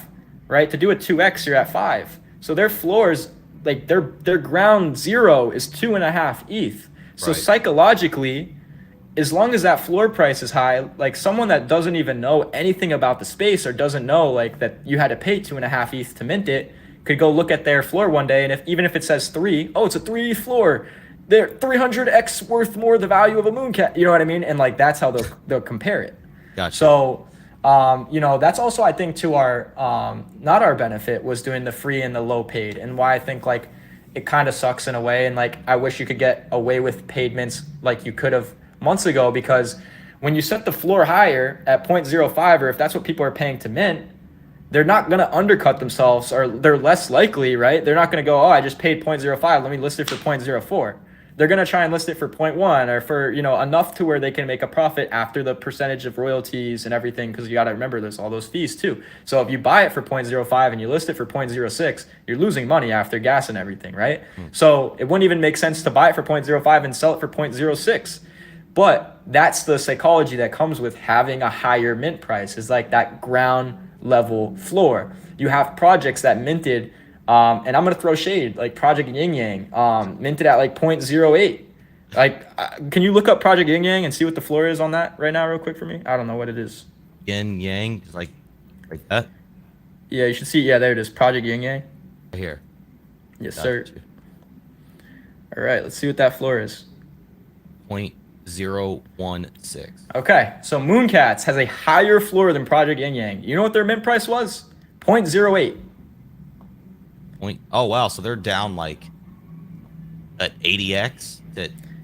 right, to do a 2x, you're at 5. So their floors, like their ground zero is 2.5 ETH. So Right. Psychologically, as long as that floor price is high, like someone that doesn't even know anything about the space or doesn't know like that you had to pay 2.5 ETH to mint it, could go look at their floor one day, and even if it says 3, oh, it's a 3 ETH floor, they're 300x worth more the value of a Mooncat. You know what I mean? And like that's how they'll compare it. Gotcha. So that's also, I think, to our not our benefit, was doing the free and the low paid, and why I think like it kind of sucks in a way, and like I wish you could get away with paid mints like you could have months ago, because when you set the floor higher at 0.05, or if that's what people are paying to mint, they're not going to undercut themselves, or they're less likely, right? They're not going to go, oh, I just paid 0.05, let me list it for 0.04. They're going to try and list it for 0.1, or for, enough to where they can make a profit after the percentage of royalties and everything, because you got to remember there's all those fees too. So if you buy it for 0.05 and you list it for 0.06, you're losing money after gas and everything, right? So it wouldn't even make sense to buy it for 0.05 and sell it for 0.06. But that's the psychology that comes with having a higher mint price, is like that ground level floor. You have projects that minted, and I'm going to throw shade, like Project Yin Yang, minted at like 0.08. Like, can you look up Project Yin Yang and see what the floor is on that right now real quick for me? I don't know what it is. Yin Yang, like that. Yeah, you should see. Yeah, there it is. Project Yin Yang. Right here. Yes, Got sir. you. All right, let's see what that floor is. 0.016. Okay, so Mooncats has a higher floor than Project Yin Yang. You know what their mint price was? 0.08. Oh wow, so they're down like at 80x.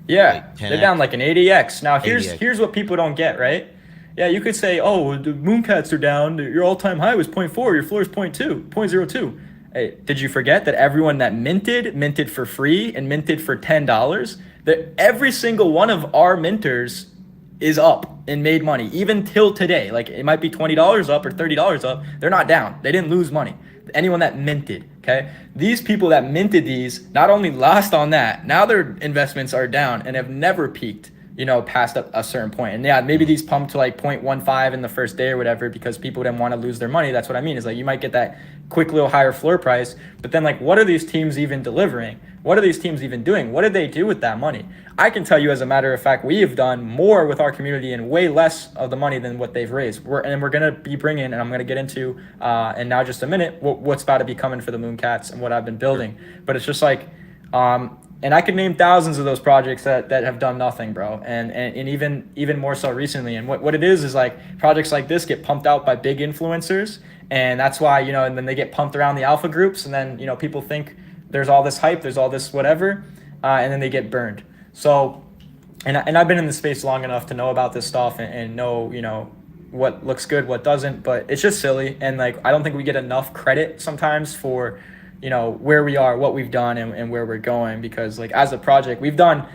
Yeah, like they're down like an 80x. Now 80x. here's what people don't get, right? Yeah, you could say, oh, the Mooncats are down. Your all-time high was 0.4. Your floor is 0.2, 0.02. Hey, did you forget that everyone that minted for free and minted for $10? That every single one of our minters is up and made money, even till today. Like it might be $20 up or $30 up. They're not down. They didn't lose money. Anyone that minted, okay? These people that minted these not only lost on that, now their investments are down and have never peaked, past a certain point. And yeah, maybe these pumped to like 0.15 in the first day or whatever, because people didn't want to lose their money. That's what I mean, is like you might get that quick little higher floor price, but then like, what are these teams even delivering? What are these teams even doing? What did they do with that money? I can tell you, as a matter of fact, we have done more with our community and way less of the money than what they've raised. We're going to be bringing, and I'm going to get into in now just a minute, what's about to be coming for the Mooncats and what I've been building. But it's just like, and I could name thousands of those projects that have done nothing, bro. And even more so recently. And what it is like projects like this get pumped out by big influencers. And that's why, and then they get pumped around the alpha groups. And then, people think there's all this hype, there's all this whatever. And then they get burned. So, and I've been in the space long enough to know about this stuff and know, what looks good, what doesn't. But it's just silly. And like, I don't think we get enough credit sometimes for, where we are, what we've done, and where we're going, because like as a project, we've done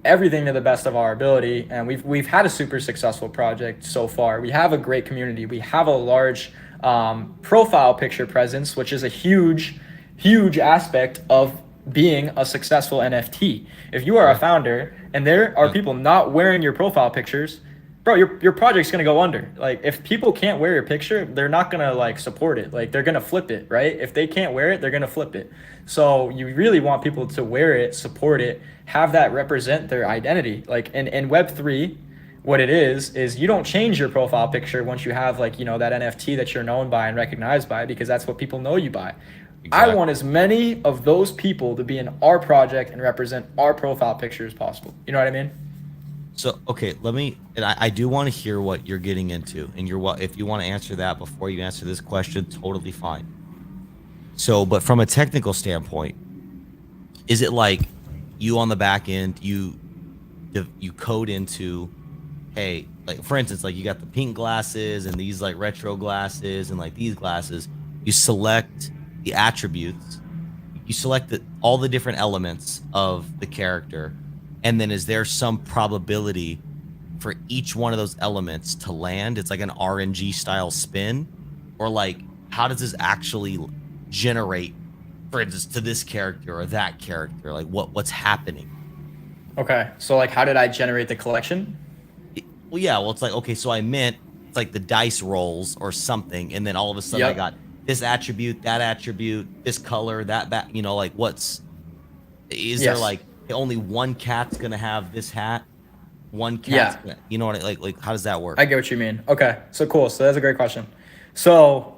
everything to the best of our ability, and we've had a super successful project so far. We have a great community. We have a large profile picture presence, which is a huge aspect of being a successful NFT. If you are a founder and there are people not wearing your profile pictures, bro, your project's gonna go under. Like if people can't wear your picture, they're not gonna like support it. Like they're gonna flip it, right? If they can't wear it, they're gonna flip it. So you really want people to wear it, support it, have that represent their identity. Like in Web3, what it is you don't change your profile picture once you have like, that NFT that you're known by and recognized by, because that's what people know you by. Exactly. I want as many of those people to be in our project and represent our profile picture as possible. You know what I mean? So, okay, and I do want to hear what you're getting into, and if you want to answer that before you answer this question, totally fine. So, but from a technical standpoint, is it like you on the back end, you code into, hey, like for instance, like you got the pink glasses and these like retro glasses and like these glasses, you select the attributes, you select all the different elements of the character, and then is there some probability for each one of those elements to land? It's like an RNG style spin, or like how does this actually generate, for instance, to this character or that character? Like what's happening? Okay, so like, how did I generate the collection? Well, yeah, well, it's like, okay, so I meant it's like the dice rolls or something, and then all of a sudden I Yep. got this attribute, that attribute, this color, that, you know, like is there Yes. like only one cat's gonna have this hat? One cat's Yeah. gonna, you know what like how does that work? I get what you mean. Okay, so cool. So that's a great question. So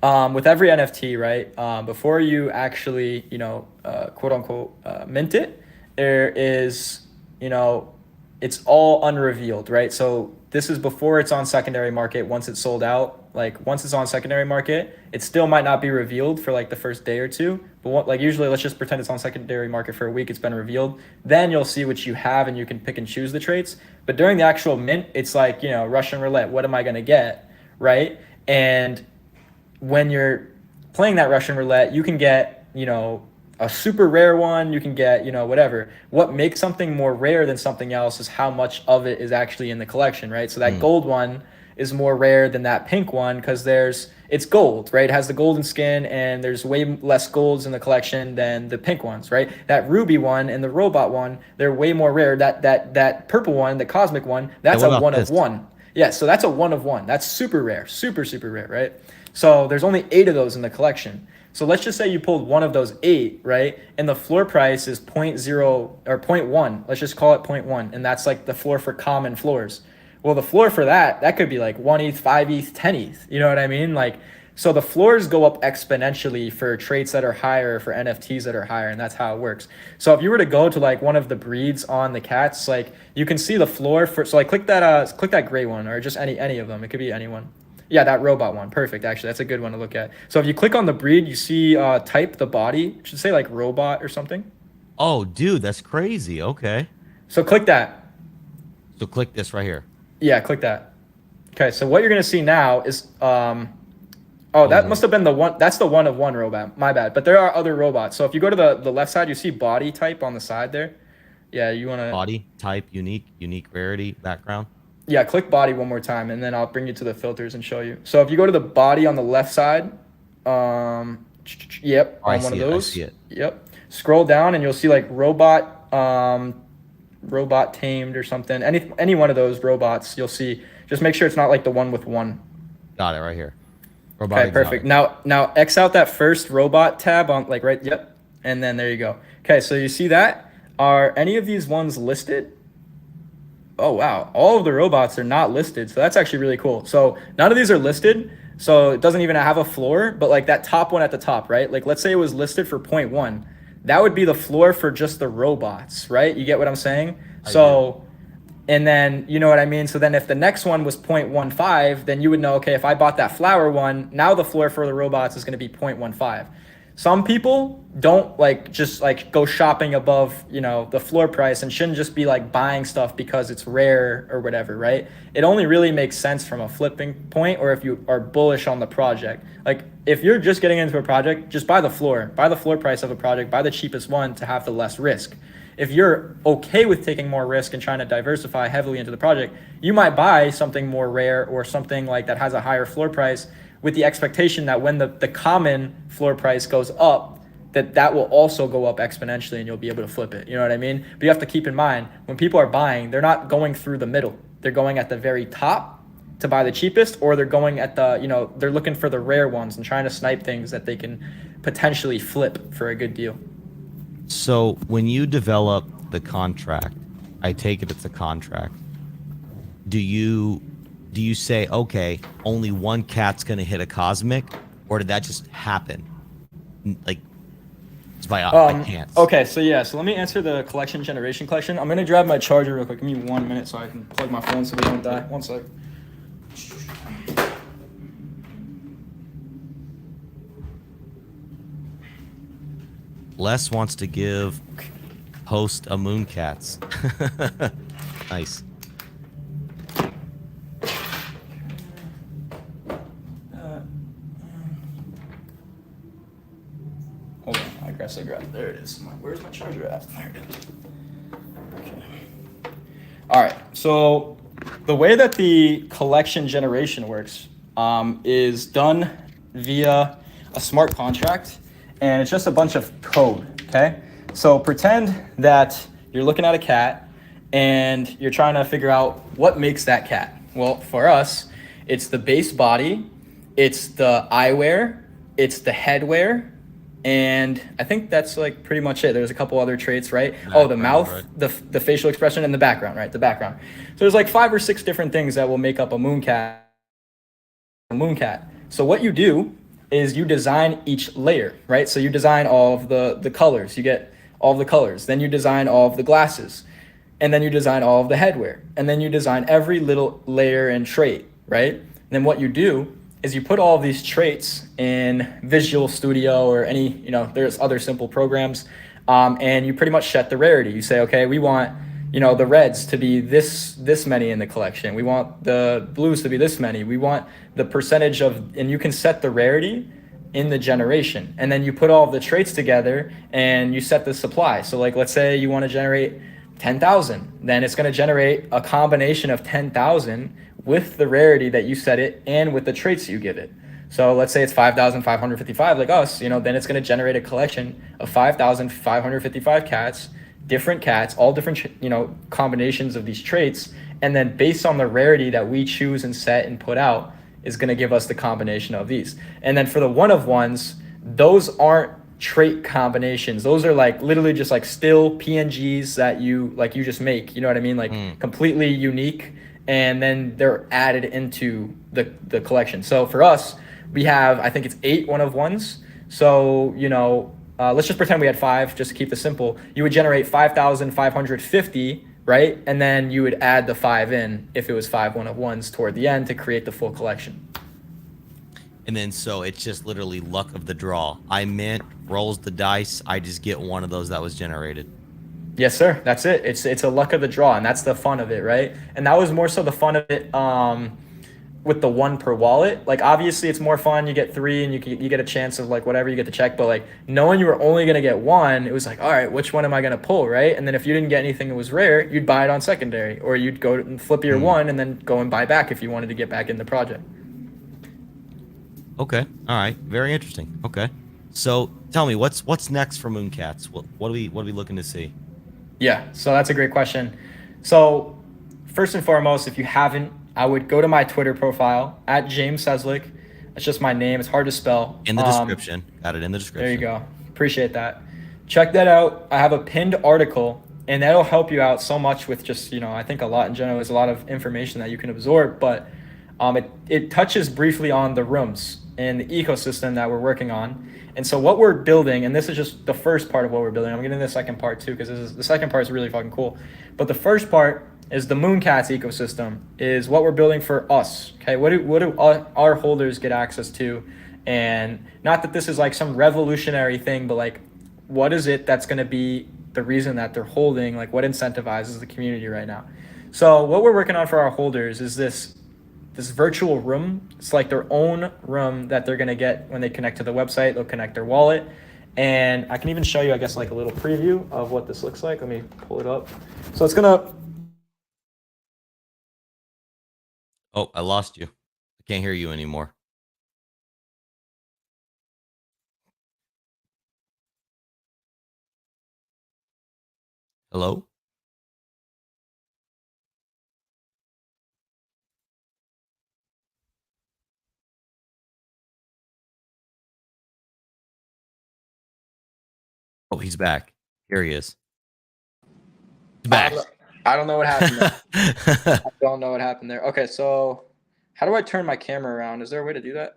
with every NFT, right, before you actually, quote unquote, mint it, there is, it's all unrevealed, right? So this is before it's on secondary market. Once it's sold out, like once it's on secondary market, it still might not be revealed for like the first day or two. But like usually, let's just pretend it's on secondary market for a week. It's been revealed. Then you'll see what you have, and you can pick and choose the traits. But during the actual mint, it's like, Russian roulette. What am I gonna get, right? And when you're playing that Russian roulette, you can get, a super rare one, you can get, whatever. What makes something more rare than something else is how much of it is actually in the collection, right? So that gold one is more rare than that pink one because it's gold, right? It has the golden skin, and there's way less golds in the collection than the pink ones, right? That ruby one and the robot one, they're way more rare. That purple one, the cosmic one, that's what a about one this? of one. Yeah, so that's a one of one. That's super rare, super, super rare, right? So there's only 8 of those in the collection. So let's just say you pulled one of those 8, right? And the floor price is 0.0 or 0.1. Let's just call it 0.1. And that's like the floor for common floors. Well, the floor for that could be like 1 ETH, 5 ETH, 10 ETH. You know what I mean? Like, so the floors go up exponentially for traits that are higher, for NFTs that are higher, and that's how it works. So if you were to go to like one of the breeds on the cats, like you can see the floor for, so like click that gray one, or just any of them. It could be anyone. Yeah, that robot one. Perfect. Actually, that's a good one to look at. So if you click on the breed, you see type, the body. It should say like robot or something. Oh, dude, that's crazy. Okay, So click that. so click this right here. Yeah, click that. Okay, so what you're gonna see now is that must have been the one. That's the one of one robot. My bad. But there are other robots. So if you go to the left side, you see body type on the side there. Yeah, you wanna. Body type, unique rarity, background. Yeah, click body one more time, and then I'll bring you to the filters and show you. So if you go to the body on the left side, yep, Oh, on one of those. I see it. Yep. Scroll down, and you'll see like robot tamed or something. Any one of those robots, you'll see. Just make sure it's not like the one with one. Got it right here. Okay, perfect. Now X out that first robot tab on like right. Yep, and then there you go. Okay, so you see that? Are any of these ones listed? Oh, wow. All of the robots are not listed. So that's actually really cool. So none of these are listed. So it doesn't even have a floor, but like that top one at the top, right? Like let's say it was listed for 0.1. That would be the floor for just the robots, right? You get what I'm saying? And then, you know what I mean? So then if the next one was 0.15, then you would know, okay, if I bought that flower one, now the floor for the robots is going to be 0.15. Some people don't just go shopping above, the floor price, and shouldn't just be like buying stuff because it's rare or whatever, right? It only really makes sense from a flipping point, or if you are bullish on the project. Like if you're just getting into a project, just buy the floor price of a project, buy the cheapest one to have the less risk. If you're okay with taking more risk and trying to diversify heavily into the project, you might buy something more rare or something like that has a higher floor price, with the expectation that when the common floor price goes up, that will also go up exponentially and you'll be able to flip it. You know what I mean? But you have to keep in mind, when people are buying, they're not going through the middle. They're going at the very top to buy the cheapest, or they're going at they're looking for the rare ones and trying to snipe things that they can potentially flip for a good deal. So when you develop the contract, I take it's a contract. Do you say, okay, only one cat's gonna hit a cosmic, or did that just happen? Like it's by chance? Okay, so let me answer the collection generation question. I'm gonna grab my charger real quick. Give me 1 minute so I can plug my phone so we don't die. 1 sec. Les wants to give host a Mooncats. Nice. Hold on, I guess I grabbed. There it is. Where's my charger at? There it is. Okay. All right. So the way that the collection generation works is done via a smart contract, and it's just a bunch of code. Okay. So pretend that you're looking at a cat and you're trying to figure out what makes that cat. Well, for us, it's the base body, it's the eyewear, it's the headwear, and I think that's like pretty much it. There's a couple other traits, right? The mouth, right. the facial expression, and the background, right? The background. So there's like 5 or 6 different things that will make up a Mooncat. So what you do is you design each layer, right? So you design all of the colors. You get all of the colors. Then you design all of the glasses. And then you design all of the headwear. And then you design every little layer and trait, right? And then what you do is you put all of these traits in Visual Studio or any, there's other simple programs, and you pretty much set the rarity. You say, okay, we want, the reds to be this many in the collection. We want the blues to be this many. We want the percentage of, and you can set the rarity in the generation. And then you put all of the traits together and you set the supply. So like, let's say you want to generate 10,000, then it's going to generate a combination of 10,000 with the rarity that you set it and with the traits you give it. So let's say it's 5,555 like us, then it's going to generate a collection of 5,555 cats, different cats, all different, combinations of these traits. And then based on the rarity that we choose and set and put out is going to give us the combination of these. And then for the one of ones, those aren't trait combinations. Those are like literally just like still PNGs that you just make, you know what I mean? Like completely unique. And then they're added into the collection. So for us, we have, I think it's 8 one of ones. So, let's just pretend we had 5, just to keep this simple. You would generate 5,550, right? And then you would add the 5 in if it was 5 one of ones toward the end to create the full collection. And then so it's just literally luck of the draw. I mint, rolls the dice. I just get one of those that was generated. Yes, sir. That's it. It's a luck of the draw, and that's the fun of it, right? And that was more so the fun of it with the 1 per wallet. Like obviously it's more fun. You get 3 and you get a chance of like whatever you get to check. But like knowing you were only gonna get 1, it was like, all right, which one am I gonna pull, right? And then if you didn't get anything that was rare, you'd buy it on secondary, or you'd go and flip your 1 and then go and buy back if you wanted to get back in the project. Okay. All right. Very interesting. Okay. So tell me, what's next for Mooncats? What are we looking to see? Yeah, so that's a great question. So first and foremost, if you haven't, I would go to my Twitter profile at James Ciesluk. That's just my name. It's hard to spell. In the description. Got it in the description. There you go. Appreciate that. Check that out. I have a pinned article, and that'll help you out so much with just, I think a lot in general. There's a lot of information that you can absorb, but it touches briefly on the rooms and the ecosystem that we're working on. And so what we're building, and this is just the first part of what we're building. I'm getting to the second part too, because the second part is really fucking cool. But the first part is the Mooncats ecosystem, is what we're building for us. Okay, what do our holders get access to? And not that this is like some revolutionary thing, but like, what is it that's going to be the reason that they're holding? Like, what incentivizes the community right now? So what we're working on for our holders is this virtual room. It's like their own room that they're going to get when they connect to the website. They'll connect their wallet. And I can even show you, I guess, like a little preview of what this looks like. Let me pull it up. So it's going to... Oh, I lost you. I can't hear you anymore. Hello? Oh, he's back. Here he is. He's back. I don't know what happened there. I don't know what happened there. Okay, so how do I turn my camera around? Is there a way to do that?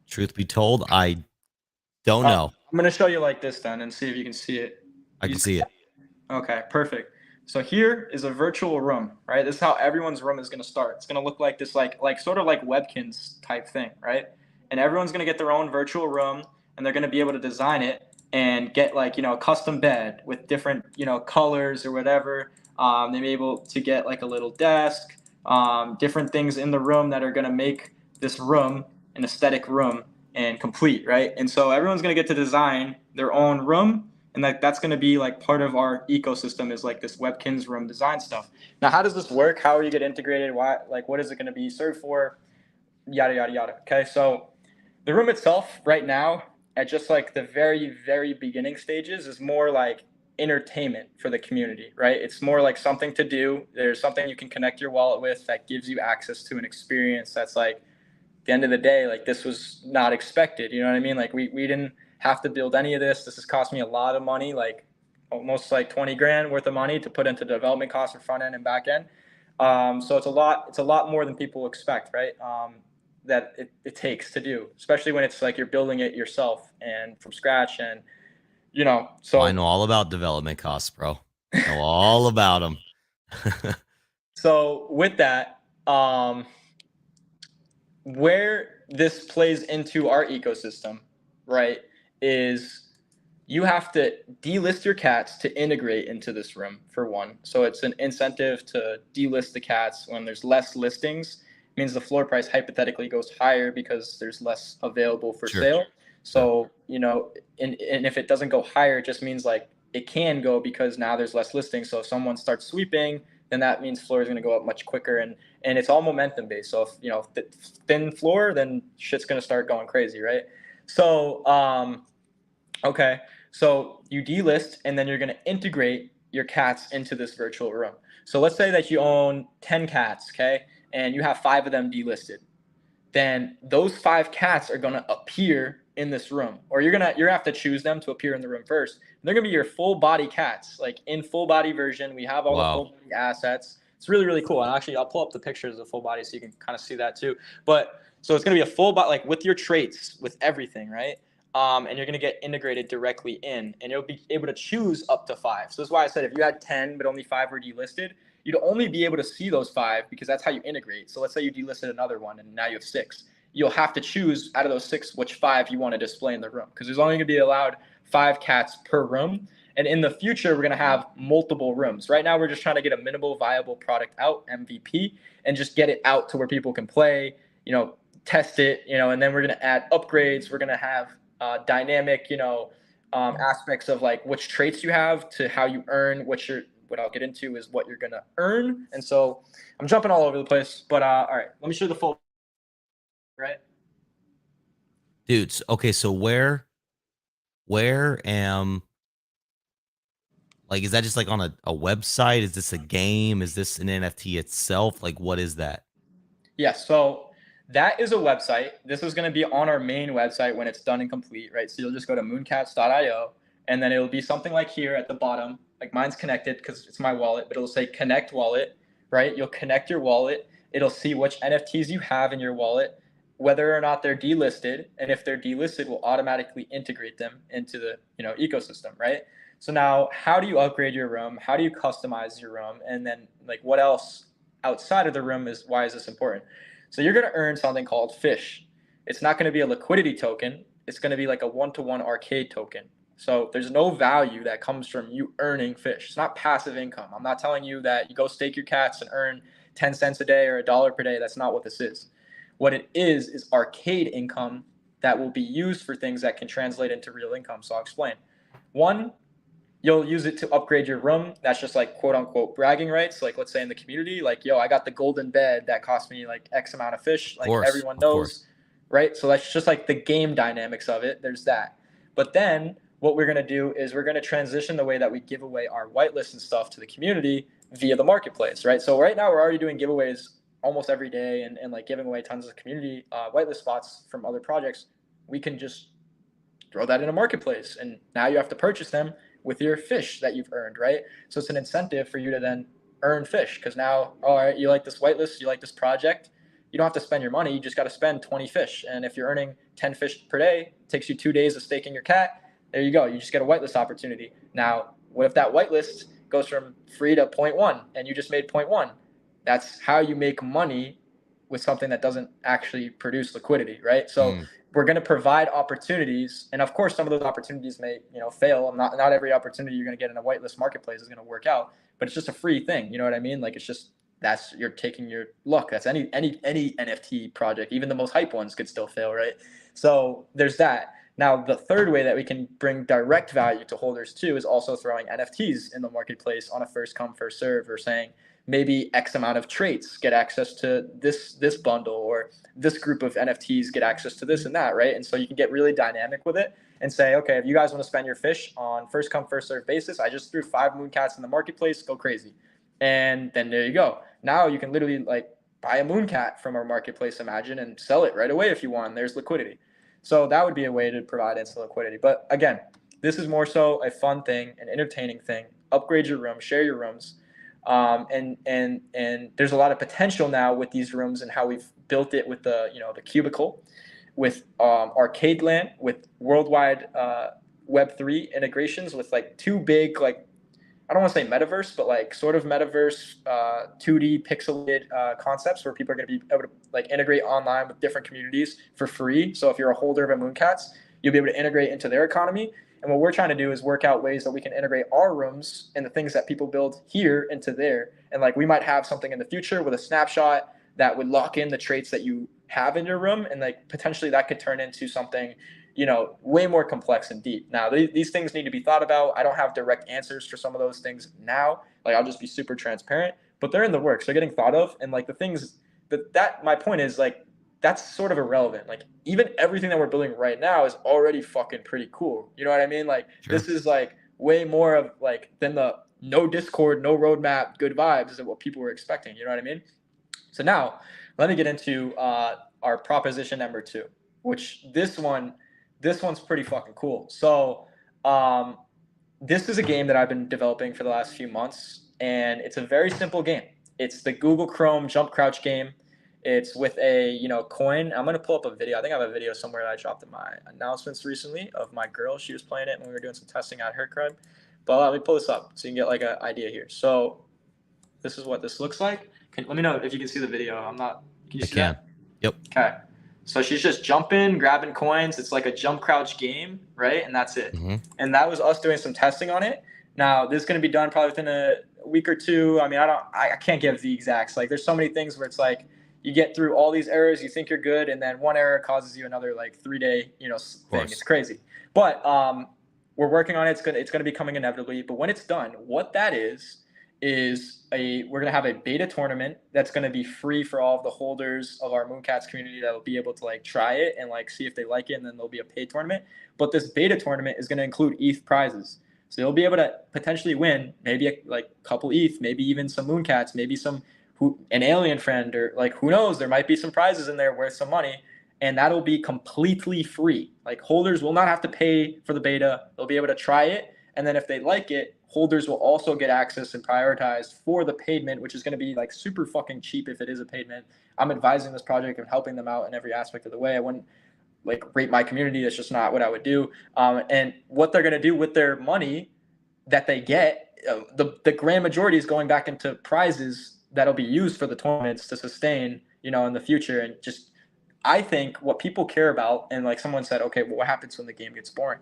Truth be told, I don't know. I'm going to show you like this then and see if you can see it. I can see it. Okay, perfect. So here is a virtual room, right? This is how everyone's room is going to start. It's going to look like this, like sort of like Webkins type thing, right? And everyone's going to get their own virtual room, and they're going to be able to design it and get like, a custom bed with different, colors or whatever. They may be able to get like a little desk, different things in the room that are going to make this room an aesthetic room and complete, right? And so everyone's going to get to design their own room, and that's going to be like part of our ecosystem, is like this Webkins room design stuff. Now, how does this work? How are you get integrated? Why, like, what is it going to be served for? Yada, yada, yada. Okay, so the room itself right now, at just like the very, very beginning stages, is more like entertainment for the community, right? It's more like something to do. There's something you can connect your wallet with that gives you access to an experience that's like, at the end of the day, like, this was not expected. You know what I mean? Like, we didn't have to build any of this. This has cost me a lot of money, like almost like 20 grand worth of money to put into development costs for front end and back end. So it's a lot more than people expect, right? That it takes to do, especially when it's like you're building it yourself and from scratch. And, so I know all about development costs, bro. I know all about them. So with that, where this plays into our ecosystem, right, is you have to delist your cats to integrate into this room, for one. So it's an incentive to delist the cats. When there's less listings, it means the floor price hypothetically goes higher because there's less available for Sure. sale. So, and if it doesn't go higher, it just means like it can go because now there's less listings. So if someone starts sweeping, then that means floor is going to go up much quicker. And it's all momentum based. So if thin floor, then shit's going to start going crazy, right? So, okay. So you delist, and then you're going to integrate your cats into this virtual room. So let's say that you own 10 cats, okay, and you have 5 of them delisted. Then those 5 cats are going to appear in this room, or you're gonna have to choose them to appear in the room first. They're going to be your full body cats, like in full body version. We have all the full body assets. It's really, really cool. And actually, I'll pull up the pictures of full body so you can kind of see that too. But so it's going to be a full body, like with your traits, with everything, right? And you're going to get integrated directly in, and you'll be able to choose up to 5. So that's why I said if you had 10 but only 5 were delisted, you'd only be able to see those 5 because that's how you integrate. So let's say you delisted another one and now you have 6. You'll have to choose out of those 6 which 5 you want to display in the room, because there's only going to be allowed 5 cats per room. And in the future, we're going to have multiple rooms. Right now, we're just trying to get a minimal viable product out, MVP, and just get it out to where people can play, test it, and then we're going to add upgrades. We're going to have dynamic, aspects of like which traits you have to how you earn what I'll get into is what you're going to earn. And so I'm jumping all over the place, but all right, let me show you the full, right? Dudes, okay, so where like, is that just like on a website? Is this a game? Is this an NFT itself? Like, what is that? Yeah, so that is a website. This is going to be on our main website when it's done and complete, right? So you'll just go to mooncats.io, and then it'll be something like here at the bottom. Like, mine's connected because it's my wallet, but it'll say connect wallet, right? You'll connect your wallet. It'll see which NFTs you have in your wallet, whether or not they're delisted. And if they're delisted, we'll automatically integrate them into the ecosystem, right? So now, how do you upgrade your room? How do you customize your room? And then, like, what else outside of the room why is this important? So you're going to earn something called fish. It's not going to be a liquidity token. It's going to be like a one-to-one arcade token. So there's no value that comes from you earning fish. It's not passive income. I'm not telling you that you go stake your cats and earn 10 cents a day or $1 per day. That's not what this is. What it is arcade income that will be used for things that can translate into real income. So I'll explain. One, you'll use it to upgrade your room. That's just like quote unquote bragging rights. Like, let's say in the community, like, yo, I got the golden bed that cost me like X amount of fish. Like, everyone knows, right? So that's just like the game dynamics of it. There's that. But then what we're going to do is we're going to transition the way that we give away our whitelist and stuff to the community via the marketplace, right? So right now we're already doing giveaways almost every day and like giving away tons of community whitelist spots from other projects. We can just throw that in a marketplace, and now you have to purchase them with your fish that you've earned, right? So it's an incentive for you to then earn fish, because now, all right, you like this whitelist, you like this project, you don't have to spend your money, you just got to spend 20 fish. And if you're earning 10 fish per day, it takes you 2 days of staking your cat, there you go, you just get a whitelist opportunity. Now, what if that whitelist goes from free to 0.1 and you just made 0.1? That's how you make money with something that doesn't actually produce liquidity, right? So we're going to provide opportunities, and of course some of those opportunities may, you know, fail. Not every opportunity you're going to get in a whitelist marketplace is going to work out, but it's just a free thing, you know what I mean? Like, it's just, that's, you're taking your luck. That's any NFT project, even the most hype ones could still fail, right? So there's that. Now, the third way that we can bring direct value to holders too is also throwing NFTs in the marketplace on a first come, first serve, or saying maybe X amount of traits get access to this bundle, or this group of NFTs get access to this and that, right? And so you can get really dynamic with it and say, okay, if you guys want to spend your fish on first come, first serve basis, I just threw 5 Mooncats in the marketplace, go crazy. And then there you go. Now you can literally like buy a Mooncat from our marketplace, imagine, and sell it right away if you want. And there's liquidity. So that would be a way to provide instant liquidity. But again, this is more so a fun thing, an entertaining thing. Upgrade your room, share your rooms. And there's a lot of potential now with these rooms and how we've built it with the, you know, the cubicle, with Arcade Land, with worldwide Web3 integrations, with like 2 big, like, I don't want to say metaverse, but like sort of metaverse 2D pixelated concepts where people are going to be able to like integrate online with different communities for free. So if you're a holder of a Mooncats, you'll be able to integrate into their economy. And what we're trying to do is work out ways that we can integrate our rooms and the things that people build here into there. And like, we might have something in the future with a snapshot that would lock in the traits that you have in your room. And like, potentially that could turn into something, you know, way more complex and deep. Now, these things need to be thought about. I don't have direct answers for some of those things now. Like, I'll just be super transparent, but they're in the works. They're getting thought of. And like, the things that my point is, like, that's sort of irrelevant. Like, even everything that we're building right now is already fucking pretty cool. You know what I mean? Like, sure. This is like way more of like than the no Discord, no roadmap, good vibes is what people were expecting. You know what I mean? So now let me get into our proposition number 2, which this one's pretty fucking cool. So this is a game that I've been developing for the last few months, and it's a very simple game. It's the Google Chrome jump crouch game. It's with a, you know, coin. I'm going to pull up a video. I think I have a video somewhere that I dropped in my announcements recently of my girl. She was playing it when we were doing some testing at her crib. But let me pull this up so you can get like an idea here. So this is what this looks like. Let me know if you can see the video. Can you see that? Yep. Okay. So she's just jumping, grabbing coins. It's like a jump crouch game, right? And that's it. Mm-hmm. And that was us doing some testing on it. Now, this is going to be done probably within a week or 2. I mean, I can't give the exacts. Like, there's so many things where it's like you get through all these errors, you think you're good, and then one error causes you another like 3-day, you know, thing. It's crazy. But we're working on it. It's gonna be coming inevitably. But when it's done, what that is we're gonna have a beta tournament that's gonna be free for all of the holders of our Mooncats community that will be able to like try it and like see if they like it, and then there'll be a paid tournament. But this beta tournament is gonna include ETH prizes. So you'll be able to potentially win maybe a couple ETH, maybe even some Mooncats, maybe an alien friend, or like, who knows, there might be some prizes in there worth some money, and that'll be completely free. Like, holders will not have to pay for the beta. They'll be able to try it, and then if they like it, holders will also get access and prioritized for the paid mint, which is going to be like super fucking cheap if it is a paid mint. I'm advising this project and helping them out in every aspect of the way. I wouldn't like rate my community. That's just not what I would do. And what they're going to do with their money that they get, the grand majority is going back into prizes that'll be used for the tournaments to sustain, you know, in the future. And just, I think what people care about, and like someone said, okay, well, what happens when the game gets boring?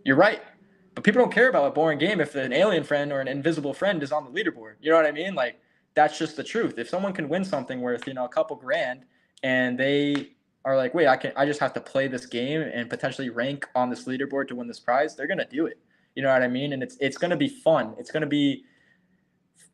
You're right. But people don't care about a boring game if an alien friend or an invisible friend is on the leaderboard. You know what I mean? Like, that's just the truth. If someone can win something worth, you know, a couple grand, and they are like, wait, I just have to play this game and potentially rank on this leaderboard to win this prize, they're going to do it. You know what I mean? And it's going to be fun. It's going to be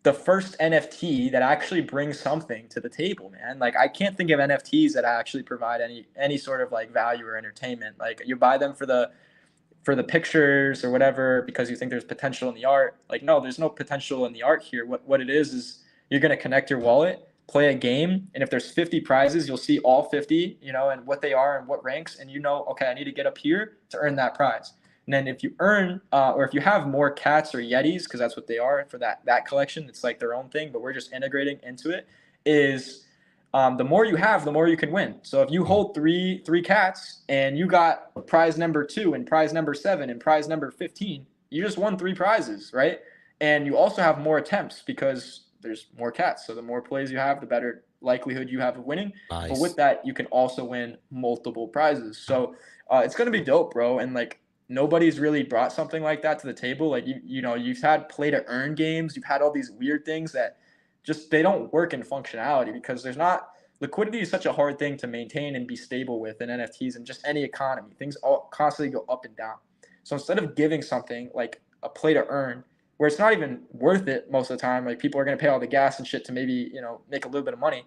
the first NFT that actually brings something to the table, man. Like, I can't think of NFTs that actually provide any sort of like value or entertainment. Like, you buy them for the pictures or whatever because you think there's potential in the art. Like, no, there's no potential in the art here. What it is you're going to connect your wallet, play a game, and if there's 50 prizes, you'll see all 50, you know, and what they are and what ranks, and you know, okay, I need to get up here to earn that prize. And then if you earn, or if you have more cats or yetis, because that's what they are for that collection, it's like their own thing, but we're just integrating into it, is the more you have, the more you can win. So if you hold three cats and you got prize number 2 and prize number 7 and prize number 15, you just won 3 prizes, right? And you also have more attempts because there's more cats. So the more plays you have, the better likelihood you have of winning. Nice. But with that, you can also win multiple prizes. So it's gonna be dope, bro. And like nobody's really brought something like that to the table. Like you've had play to earn games, you've had all these weird things that just they don't work in functionality because there's not liquidity is such a hard thing to maintain and be stable with in NFTs and just any economy. Things all constantly go up and down. So instead of giving something like a play to earn, where it's not even worth it most of the time, like people are going to pay all the gas and shit to maybe, make a little bit of money,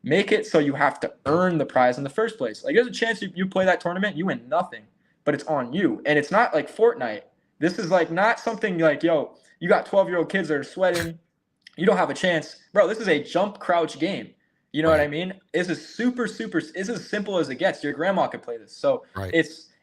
make it so you have to earn the prize in the first place. Like there's a chance you play that tournament, you win nothing, but it's on you. And it's not like Fortnite. This is like not something like, yo, you got 12-year-old kids that are sweating. You don't have a chance. Bro, this is a jump crouch game. You know what I mean? This is it's as simple as it gets. Your grandma could play this. So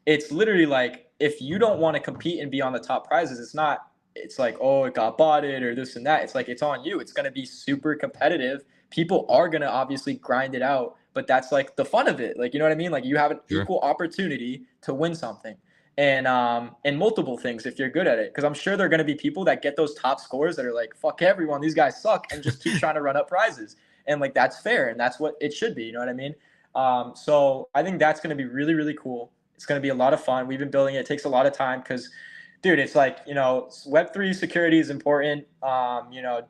it's literally like if you don't want to compete and be on the top prizes, it's like, oh, it got botted or this and that. It's like it's on you. It's gonna be super competitive. People are gonna obviously grind it out, but that's like the fun of it. Like, you know what I mean? Like you have an equal opportunity to win something. And multiple things if you're good at it. Because I'm sure there are gonna be people that get those top scores that are like, fuck everyone, these guys suck, and just keep trying to run up prizes. And like that's fair, and that's what it should be. You know what I mean? So I think that's going to be really, really cool. It's going to be a lot of fun. We've been building it. It takes a lot of time because, dude, it's like Web3 security is important.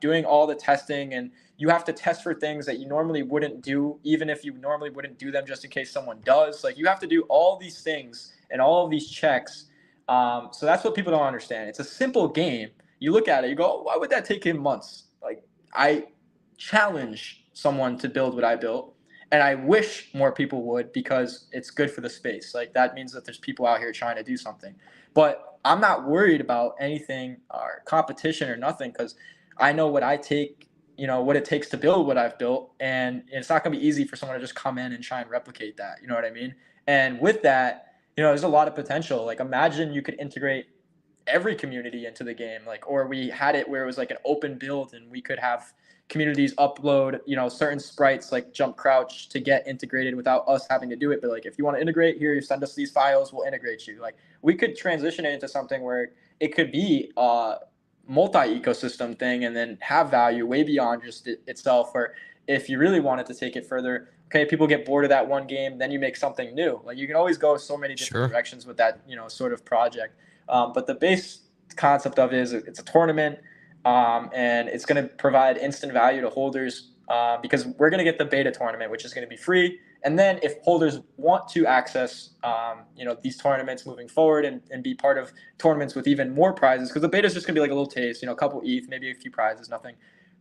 Doing all the testing, and you have to test for things that you normally wouldn't do, even if you normally wouldn't do them, just in case someone does. Like you have to do all these things and all of these checks. So that's what people don't understand. It's a simple game. You look at it, you go, why would that take him months? Like I challenge someone to build what I built, and I wish more people would because it's good for the space. Like that means that there's people out here trying to do something. But I'm not worried about anything or competition or nothing because I know what I take, what it takes to build what I've built, and it's not going to be easy for someone to just come in and try and replicate that. You know what I mean? And with that, there's a lot of potential. Like imagine you could integrate every community into the game, or we had it where it was like an open build and we could have communities upload, certain sprites like jump crouch to get integrated without us having to do it. But like, if you want to integrate here, you send us these files, we'll integrate you. Like we could transition it into something where it could be a multi-ecosystem thing and then have value way beyond just itself. Or if you really wanted to take it further, okay, people get bored of that one game, then you make something new. Like you can always go so many different directions with that, sort of project. But the base concept of it is it's a tournament. And it's going to provide instant value to holders because we're going to get the beta tournament, which is going to be free. And then if holders want to access, these tournaments moving forward and be part of tournaments with even more prizes, because the beta is just going to be like a little taste, a couple ETH, maybe a few prizes, nothing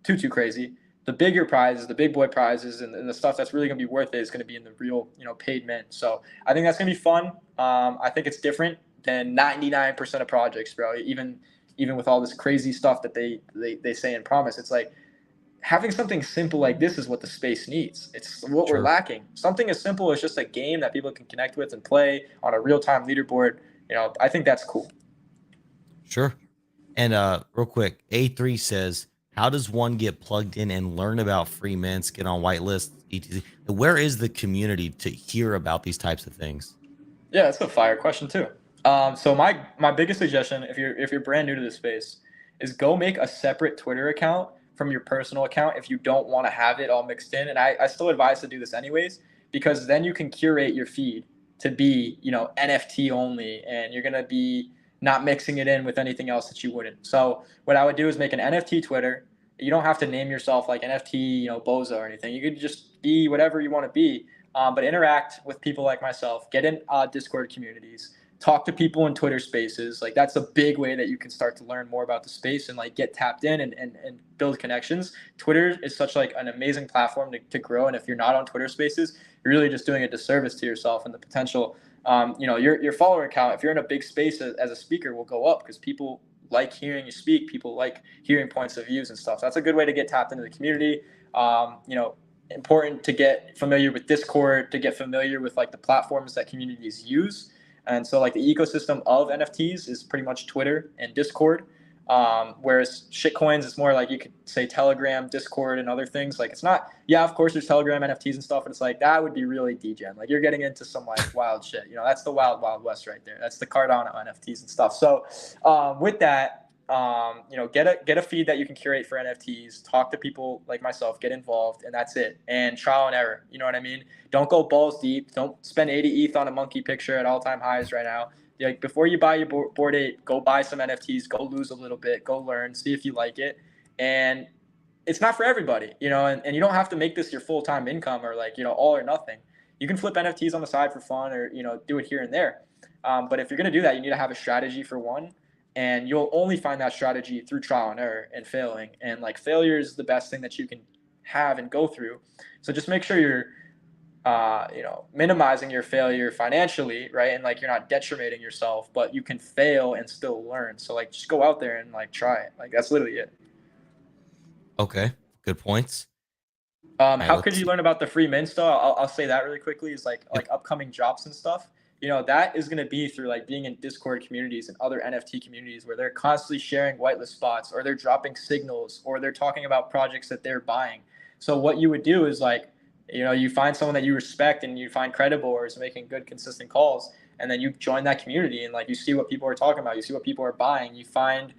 too crazy. The bigger prizes, the big boy prizes, and the stuff that's really going to be worth it is going to be in the real, paid mint. So I think that's going to be fun. I think it's different than 99% of projects, bro. Even with all this crazy stuff that they say and promise, it's like having something simple like this is what the space needs. It's what we're lacking. Something as simple as just a game that people can connect with and play on a real-time leaderboard. I think that's cool. Sure. And real quick, A3 says, how does one get plugged in and learn about free mints, get on whitelists, etc.? Where is the community to hear about these types of things? Yeah, that's a fire question too. So my biggest suggestion, if you're brand new to this space, is go make a separate Twitter account from your personal account if you don't want to have it all mixed in. And I still advise to do this anyways, because then you can curate your feed to be, NFT only, and you're gonna be not mixing it in with anything else that you wouldn't. So what I would do is make an NFT Twitter. You don't have to name yourself like NFT, Bozo or anything. You could just be whatever you want to be, but interact with people like myself. Get in Discord communities. Talk to people in Twitter spaces. Like that's a big way that you can start to learn more about the space and like get tapped in and build connections. Twitter is such like an amazing platform to grow. And if you're not on Twitter spaces, you're really just doing a disservice to yourself and the potential. Your follower count, if you're in a big space as a speaker, will go up because people like hearing you speak. People like hearing points of views and stuff. So that's a good way to get tapped into the community. Important to get familiar with Discord, to get familiar with like the platforms that communities use. And so like the ecosystem of NFTs is pretty much Twitter and Discord. Whereas shitcoins is more like you could say Telegram, Discord, and other things. Like it's not, of course there's Telegram NFTs and stuff, but it's like that would be really degen. Like you're getting into some like wild shit. That's the wild, wild west right there. That's the Cardano NFTs and stuff. So with that, Get a feed that you can curate for NFTs, talk to people like myself, get involved, and that's it. And trial and error, you know what I mean? Don't go balls deep. Don't spend 80 ETH on a monkey picture at all-time highs right now. Like, before you buy your Bored Ape, go buy some NFTs, go lose a little bit, go learn, see if you like it. And it's not for everybody, and you don't have to make this your full-time income, or like, all or nothing. You can flip NFTs on the side for fun, or, do it here and there. But if you're going to do that, you need to have a strategy for one. And you'll only find that strategy through trial and error and failing. And like, failure is the best thing that you can have and go through. So just make sure you're, minimizing your failure financially, right? And like, you're not detrimenting yourself, but you can fail and still learn. So like, just go out there and like try it. Like, that's literally it. Okay, good points. How could you learn about the free mints though? I'll say that really quickly, is like upcoming drops and stuff. That is going to be through like being in Discord communities and other NFT communities where they're constantly sharing whitelist spots, or they're dropping signals, or they're talking about projects that they're buying. So what you would do is like, you find someone that you respect and you find credible or is making good, consistent calls, and then you join that community and like, you see what people are talking about, you see what people are buying, you find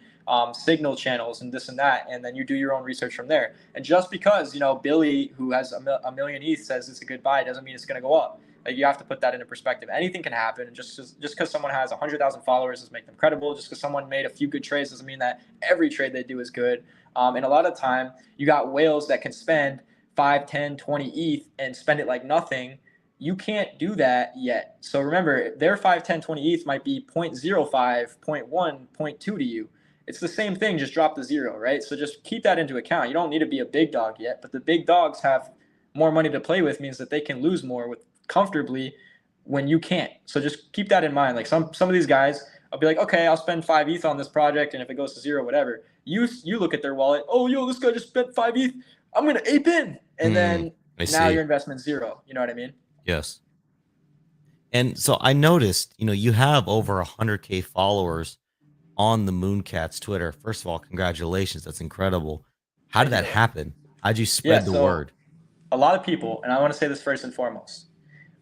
signal channels and this and that, and then you do your own research from there. And just because Billy, who has a million ETH, says it's a good buy, doesn't mean it's going to go up. Like, you have to put that into perspective. Anything can happen. And just because someone has 100,000 followers doesn't make them credible. Just because someone made a few good trades doesn't mean that every trade they do is good. And a lot of time, you got whales that can spend 5, 10, 20 ETH and spend it like nothing. You can't do that yet. So remember, their 5, 10, 20 ETH might be 0.05, 0.1, 0.2 to you. It's the same thing, just drop the zero, right? So just keep that into account. You don't need to be a big dog yet, but the big dogs have more money to play with, means that they can lose more comfortably when you can't. So just keep that in mind. Like, some of these guys, I'll be like, okay, I'll spend 5 ETH on this project, and if it goes to zero, whatever. You look at their wallet. Oh, yo, this guy just spent 5 ETH. I'm gonna ape in, and then now your investment's zero. You know what I mean? Yes. And so I noticed, you have over 100K followers on the Mooncats Twitter. First of all, congratulations. That's incredible. How did that happen? How'd you spread the word? A lot of people, and I want to say this first and foremost,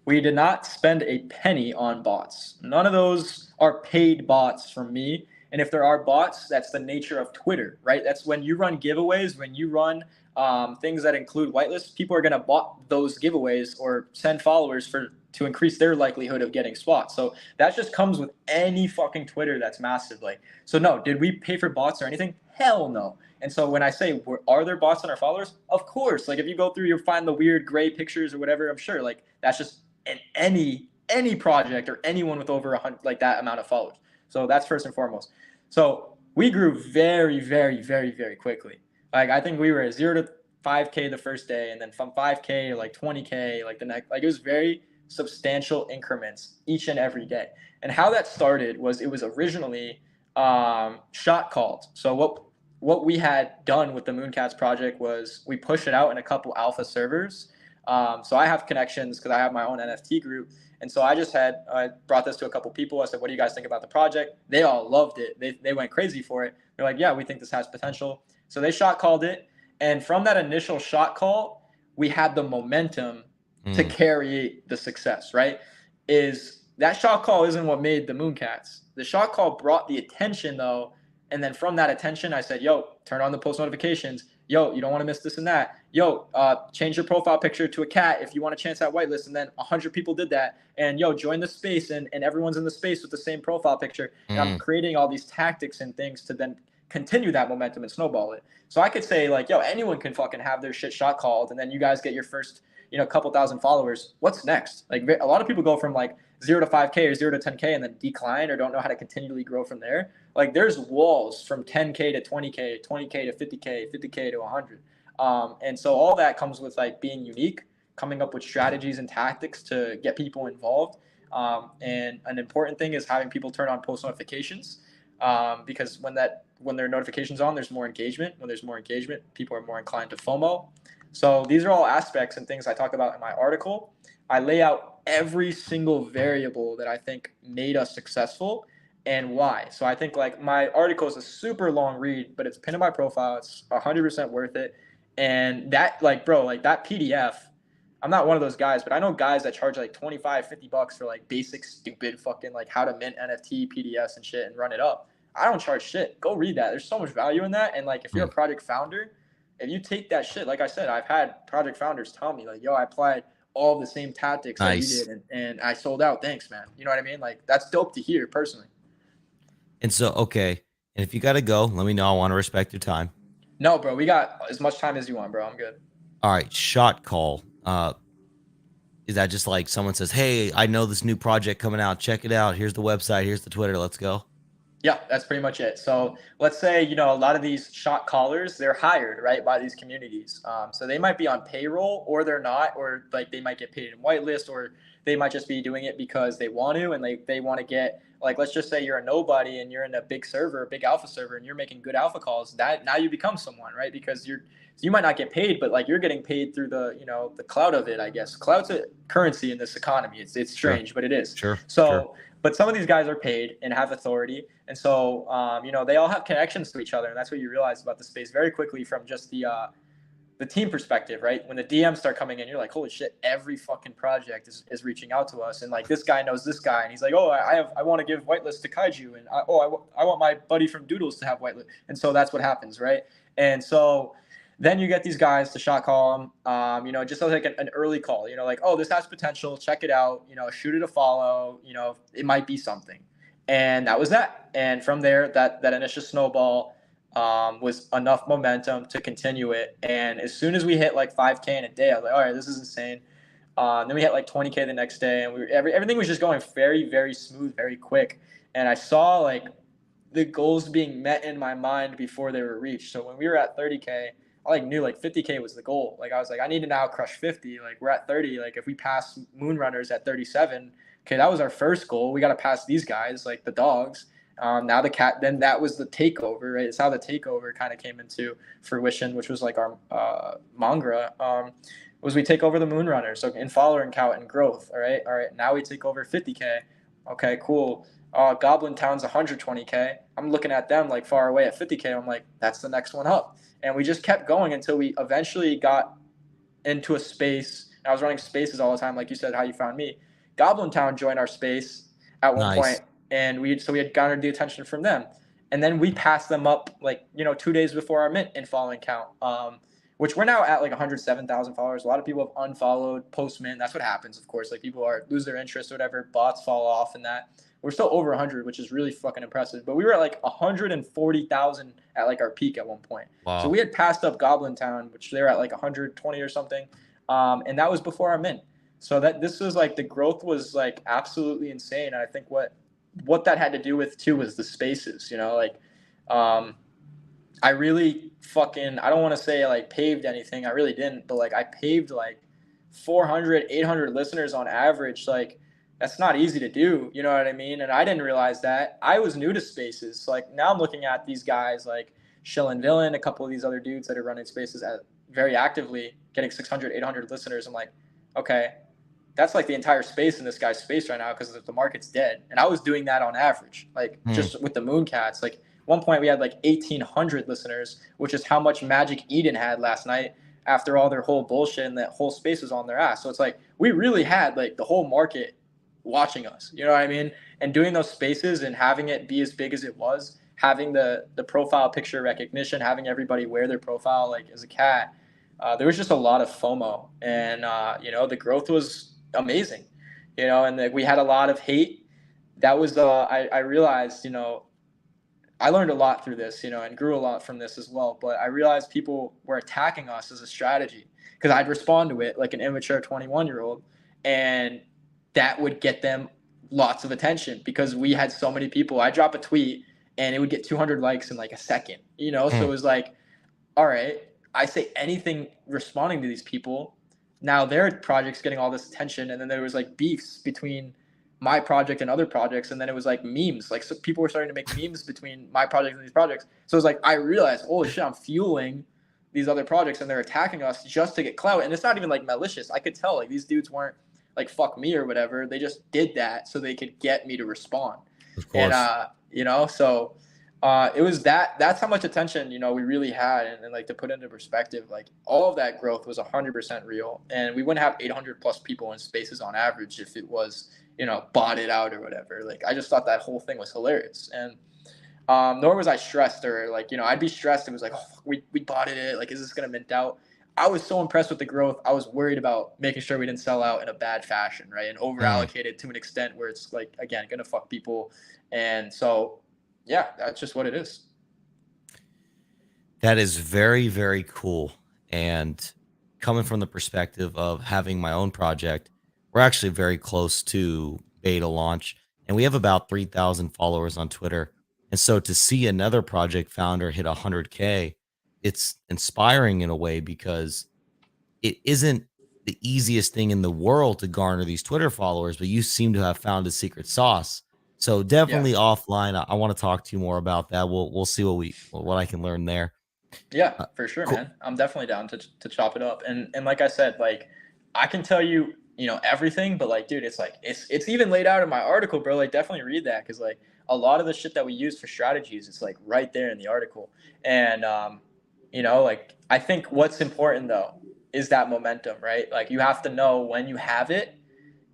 we did not spend a penny on bots. None of those are paid bots from me. And if there are bots, that's the nature of Twitter, right? That's when you run giveaways, when you run things that include whitelists, people are going to bot those giveaways or send followers to increase their likelihood of getting spots. So that just comes with any fucking Twitter that's massive. Like, so no, did we pay for bots or anything? Hell no. And so when I say, are there bots on our followers? Of course. Like, if you go through, you'll find the weird gray pictures or whatever. I'm sure like that's just in any project or anyone with over 100, like that amount of followers. So that's first and foremost. So we grew very, very, very, very quickly. Like, I think we were at 0 to 5K the first day, and then from 5K to like 20K, like the next, like it was very substantial increments each and every day. And how that started was, it was originally shot called. So what we had done with the Mooncats project was we pushed it out in a couple alpha servers. So I have connections because I have my own NFT group. And so I brought this to a couple people. I said, what do you guys think about the project? They all loved it. They went crazy for it. They're like, yeah, we think this has potential. So they shot called it. And from that initial shot call, we had the momentum to carry the success, right? Is that shot call isn't what made the Mooncats. The shot call brought the attention though. And then from that attention, I said, yo, turn on the post notifications. Yo, you don't want to miss this and that. Yo, change your profile picture to a cat if you want a chance at whitelist. And then 100 people did that. And yo, join the space, and everyone's in the space with the same profile picture. And I'm creating all these tactics and things to then continue that momentum and snowball it. So I could say like, yo, anyone can fucking have their shit shot called, and then you guys get your first, couple thousand followers. What's next? Like, a lot of people go from like 0 to 5K or 0 to 10K and then decline or don't know how to continually grow from there. Like, there's walls from 10K to 20K, 20K to 50K, 50K to 100. And so all that comes with like being unique, coming up with strategies and tactics to get people involved. And an important thing is having people turn on post notifications, because when their notifications on, there's more engagement. When there's more engagement, people are more inclined to FOMO. So these are all aspects and things I talk about in my article. I lay out every single variable that I think made us successful and why. So I think like my article is a super long read, but it's pinned in my profile. It's 100% worth it. And that, like, bro, like that PDF, I'm not one of those guys, but I know guys that charge like 25, $50 for like basic, stupid fucking like how to mint NFT PDFs and shit and run it up. I don't charge shit. Go read that. There's so much value in that. And like, if you're a project founder, if you take that shit, like I said, I've had project founders tell me like, yo, I applied all the same tactics that you Nice. did and I sold out. Thanks, man. You know what I mean? Like, that's dope to hear personally. And so, okay. And if you got to go, let me know. I want to respect your time. No, bro, we got as much time as you want, bro. I'm good. All right. Shot call. Is that just like someone says, hey, I know this new project coming out. Check it out. Here's the website. Here's the Twitter. Let's go. Yeah, that's pretty much it. So let's say, you know, a lot of these shot callers, they're hired, right, by these communities. So they might be on payroll or they're not, or like they might get paid in whitelist, or they might just be doing it because they want to, and they want to get, like, let's just say you're a nobody and you're in a big server, a big alpha server, and you're making good alpha calls. That now you become someone, right? Because you might not get paid, but like you're getting paid through the, you know, the clout of it, I guess. Clout's a currency in this economy. It's strange, but it is. Sure. So, but some of these guys are paid and have authority. And so, you know, they all have connections to each other. And that's what you realize about the space very quickly from just the team perspective, right? When the DMs start coming in, you're like, holy shit, every fucking project is reaching out to us. And like, this guy knows this guy. And he's like, oh, I want to give whitelist to Kaiju. And I want my buddy from Doodles to have whitelist. And so that's what happens, right? And so then you get these guys to shot call them, you know, just like an early call, you know, like, oh, this has potential, check it out, you know, shoot it a follow, you know, it might be something. And that was that. And from there, that initial snowball was enough momentum to continue it. And as soon as we hit like 5K in a day, I was like, all right, this is insane. Then we hit like 20K the next day, and everything was just going very, very smooth, very quick. And I saw like the goals being met in my mind before they were reached. So when we were at 30K, I like knew like 50K was the goal. Like I was like, I need to now crush 50. Like we're at 30. Like if we pass Moonrunners at 37, okay, that was our first goal. We got to pass these guys, like the dogs. Now the cat. Then that was the takeover, right? It's how the takeover kind of came into fruition, which was like our Mangra. Was we take over the Moonrunners, so in follower count and growth. All right. Now we take over 50K. Okay, cool. Goblin Town's 120K. I'm looking at them like far away at 50K. I'm like, that's the next one up. And we just kept going until we eventually got into a space. I was running spaces all the time, like you said, how you found me. Goblin Town joined our space at one point, and we had garnered the attention from them. And then we passed them up like, you know, 2 days before our mint in following count, which we're now at like 107,000 followers. A lot of people have unfollowed post mint. That's what happens, of course. Like people lose their interest or whatever, bots fall off and that. We're still over 100, which is really fucking impressive. But we were at like 140,000 at like our peak at one point. Wow. So we had passed up Goblin Town, which they were at like 120 or something. And that was before our mint. So that this was like the growth was like absolutely insane. And I think what that had to do with too was the spaces, you know, like I really fucking, I don't want to say like paved anything. I really didn't, but like I paved like 400, 800 listeners on average. Like that's not easy to do. You know what I mean? And I didn't realize that. I was new to spaces. So like now I'm looking at these guys like Shill and Villain, a couple of these other dudes that are running spaces very actively, getting 600, 800 listeners. I'm like, okay, that's like the entire space in this guy's space right now because the market's dead. And I was doing that on average, like just with the Mooncats. Like one point we had like 1,800 listeners, which is how much Magic Eden had last night after all their whole bullshit and that whole space was on their ass. So it's like we really had like the whole market watching us, you know what I mean? And doing those spaces and having it be as big as it was, having the profile picture recognition, having everybody wear their profile like as a cat, there was just a lot of FOMO. And, you know, the growth was amazing, you know, and we had a lot of hate. That was, I realized, you know, I learned a lot through this, you know, and grew a lot from this as well. But I realized people were attacking us as a strategy because I'd respond to it like an immature 21-year-old. And that would get them lots of attention because we had so many people. I drop a tweet and it would get 200 likes in like a second, you know? So it was like, all right, I say anything responding to these people. Now their project's getting all this attention. And then there was like beefs between my project and other projects. And then it was like memes. Like so people were starting to make memes between my project and these projects. So it was like, I realized, holy shit, I'm fueling these other projects and they're attacking us just to get clout. And it's not even like malicious. I could tell like these dudes weren't like fuck me or whatever. They just did that so they could get me to respond. Of course. And you know, so it was that's how much attention, you know, we really had. And like to put into perspective, like all of that growth was 100% real. And we wouldn't have 800 plus people in spaces on average if it was, you know, botted out or whatever. Like I just thought that whole thing was hilarious. And Nor was I stressed or like, I'd be stressed. It was like, oh, fuck, we bought it. Like, is this going to mint out? I was so impressed with the growth. I was worried about making sure we didn't sell out in a bad fashion, right? And over Mm. allocated to an extent where it's like, again, going to fuck people. And so, yeah, that's just what it is. That is very, very cool. And coming from the perspective of having my own project, we're actually very close to beta launch, and we have about 3,000 followers on Twitter. And so to see another project founder hit 100K, it's inspiring in a way because it isn't the easiest thing in the world to garner these Twitter followers, but you seem to have found a secret sauce. So Yeah. definitely offline, I want to talk to you more about that. We'll see what I can learn there. Yeah, Uh, for sure, cool. man. I'm definitely down to chop it up. And like I said, like I can tell you, everything, but like, dude, it's like it's even laid out in my article, bro. Like, definitely read that because like a lot of the shit that we use for strategies, it's like right there in the article. And like I think what's important though is that momentum, right? Like you have to know when you have it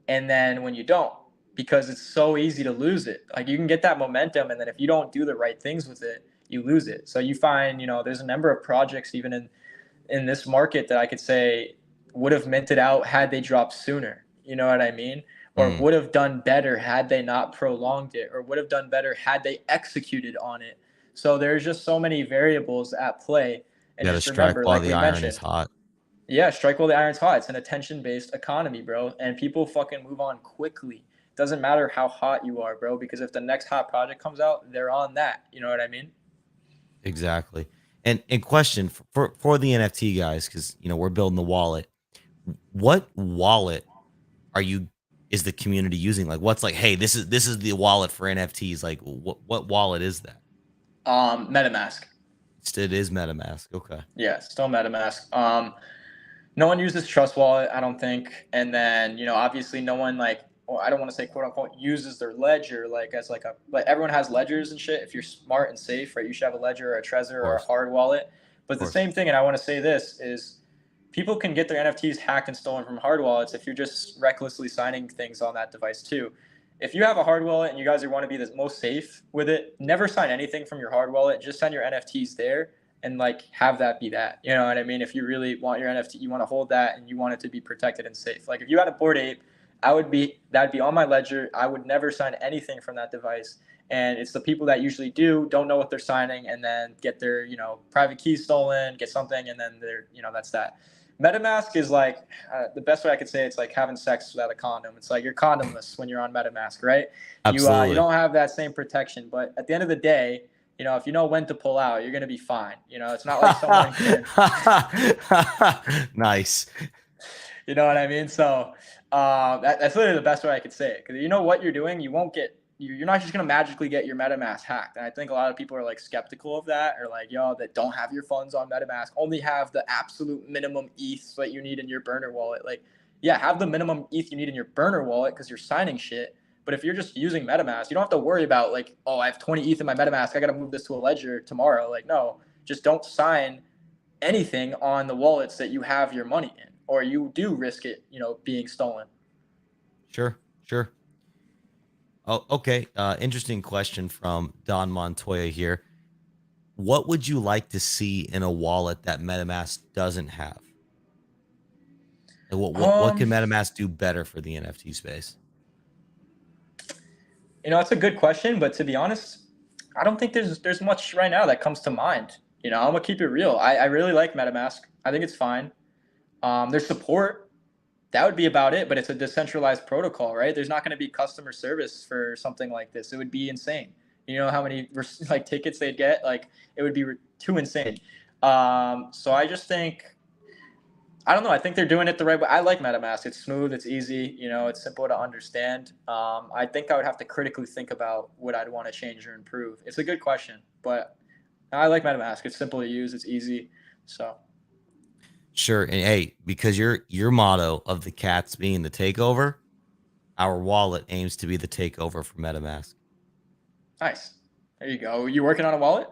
and then when you don't, because it's so easy to lose it. Like you can get that momentum, and then if you don't do the right things with it, you lose it. So you find, there's a number of projects even in this market that I could say would have minted out had they dropped sooner. You know what I mean? Or Mm. would have done better had they not prolonged it, or would have done better had they executed on it. So there's just so many variables at play. And Got to just strike remember, while like the we iron is mentioned, hot. yeah, strike while the iron's hot. It's an attention-based economy, bro. And people fucking move on quickly. Doesn't matter how hot you are, bro, because if the next hot project comes out, they're on that. You know what I mean? Exactly. And question for the NFT guys, because we're building the wallet. What wallet are you is the community using? Like, what's like, hey, this is the wallet for NFTs. Like, what wallet is that? MetaMask. It is MetaMask. Okay. Yeah, still MetaMask. No one uses Trust Wallet, I don't think. And then, obviously no one like, well, I don't want to say quote unquote uses their ledger like as like everyone has ledgers and shit. If you're smart and safe, right, you should have a ledger or a Trezor Of or a course. hard wallet. But Of the course. same thing, and I want to say this is people can get their NFTs hacked and stolen from hard wallets if you're just recklessly signing things on that device too. If you have a hard wallet and you guys want to be the most safe with it, never sign anything from your hard wallet. Just send your NFTs there and like have that be that. You know what I mean? If you really want your NFT, you want to hold that and you want it to be protected and safe. Like if you had a Bored Ape, that'd be on my ledger. I would never sign anything from that device. And it's the people that usually don't know what they're signing, and then get their private key stolen, get something, and then they're that's that. MetaMask is like the best way I could say it's like having sex without a condom. It's like you're condomless when you're on MetaMask, right? You Absolutely. don't have that same protection, but at the end of the day, if you know when to pull out, you're gonna be fine. It's not like someone can. Nice. You know what I mean? So that's literally the best way I could say it. Because you know what you're doing, you won't get. You're not just gonna magically get your MetaMask hacked. And I think a lot of people are like skeptical of that, or like, that don't have your funds on MetaMask, only have the absolute minimum ETH that you need in your burner wallet. Like, yeah, have the minimum ETH you need in your burner wallet because you're signing shit. But if you're just using MetaMask, you don't have to worry about like, oh, I have 20 ETH in my MetaMask. I got to move this to a ledger tomorrow. Like, no, just don't sign anything on the wallets that you have your money in, or you do risk it, being stolen. Sure. Sure. Oh, okay. Interesting question from Don Montoya here. What would you like to see in a wallet that MetaMask doesn't have? Like what can MetaMask do better for the NFT space? It's a good question, but to be honest, I don't think there's much right now that comes to mind. I'm gonna keep it real. I really like MetaMask. I think it's fine. There's support. That would be about it, but it's a decentralized protocol, right? There's not going to be customer service for something like this. It would be insane. You know how many like tickets they'd get? Like it would be too insane. So I just think, I don't know. I think they're doing it the right way. I like MetaMask. It's smooth. It's easy. It's simple to understand. I think I would have to critically think about what I'd want to change or improve. It's a good question, but I like MetaMask. It's simple to use. It's easy. So. Sure. And hey, because your motto of the cats being the takeover, our wallet aims to be the takeover for MetaMask. Nice. There you go. You working on a wallet?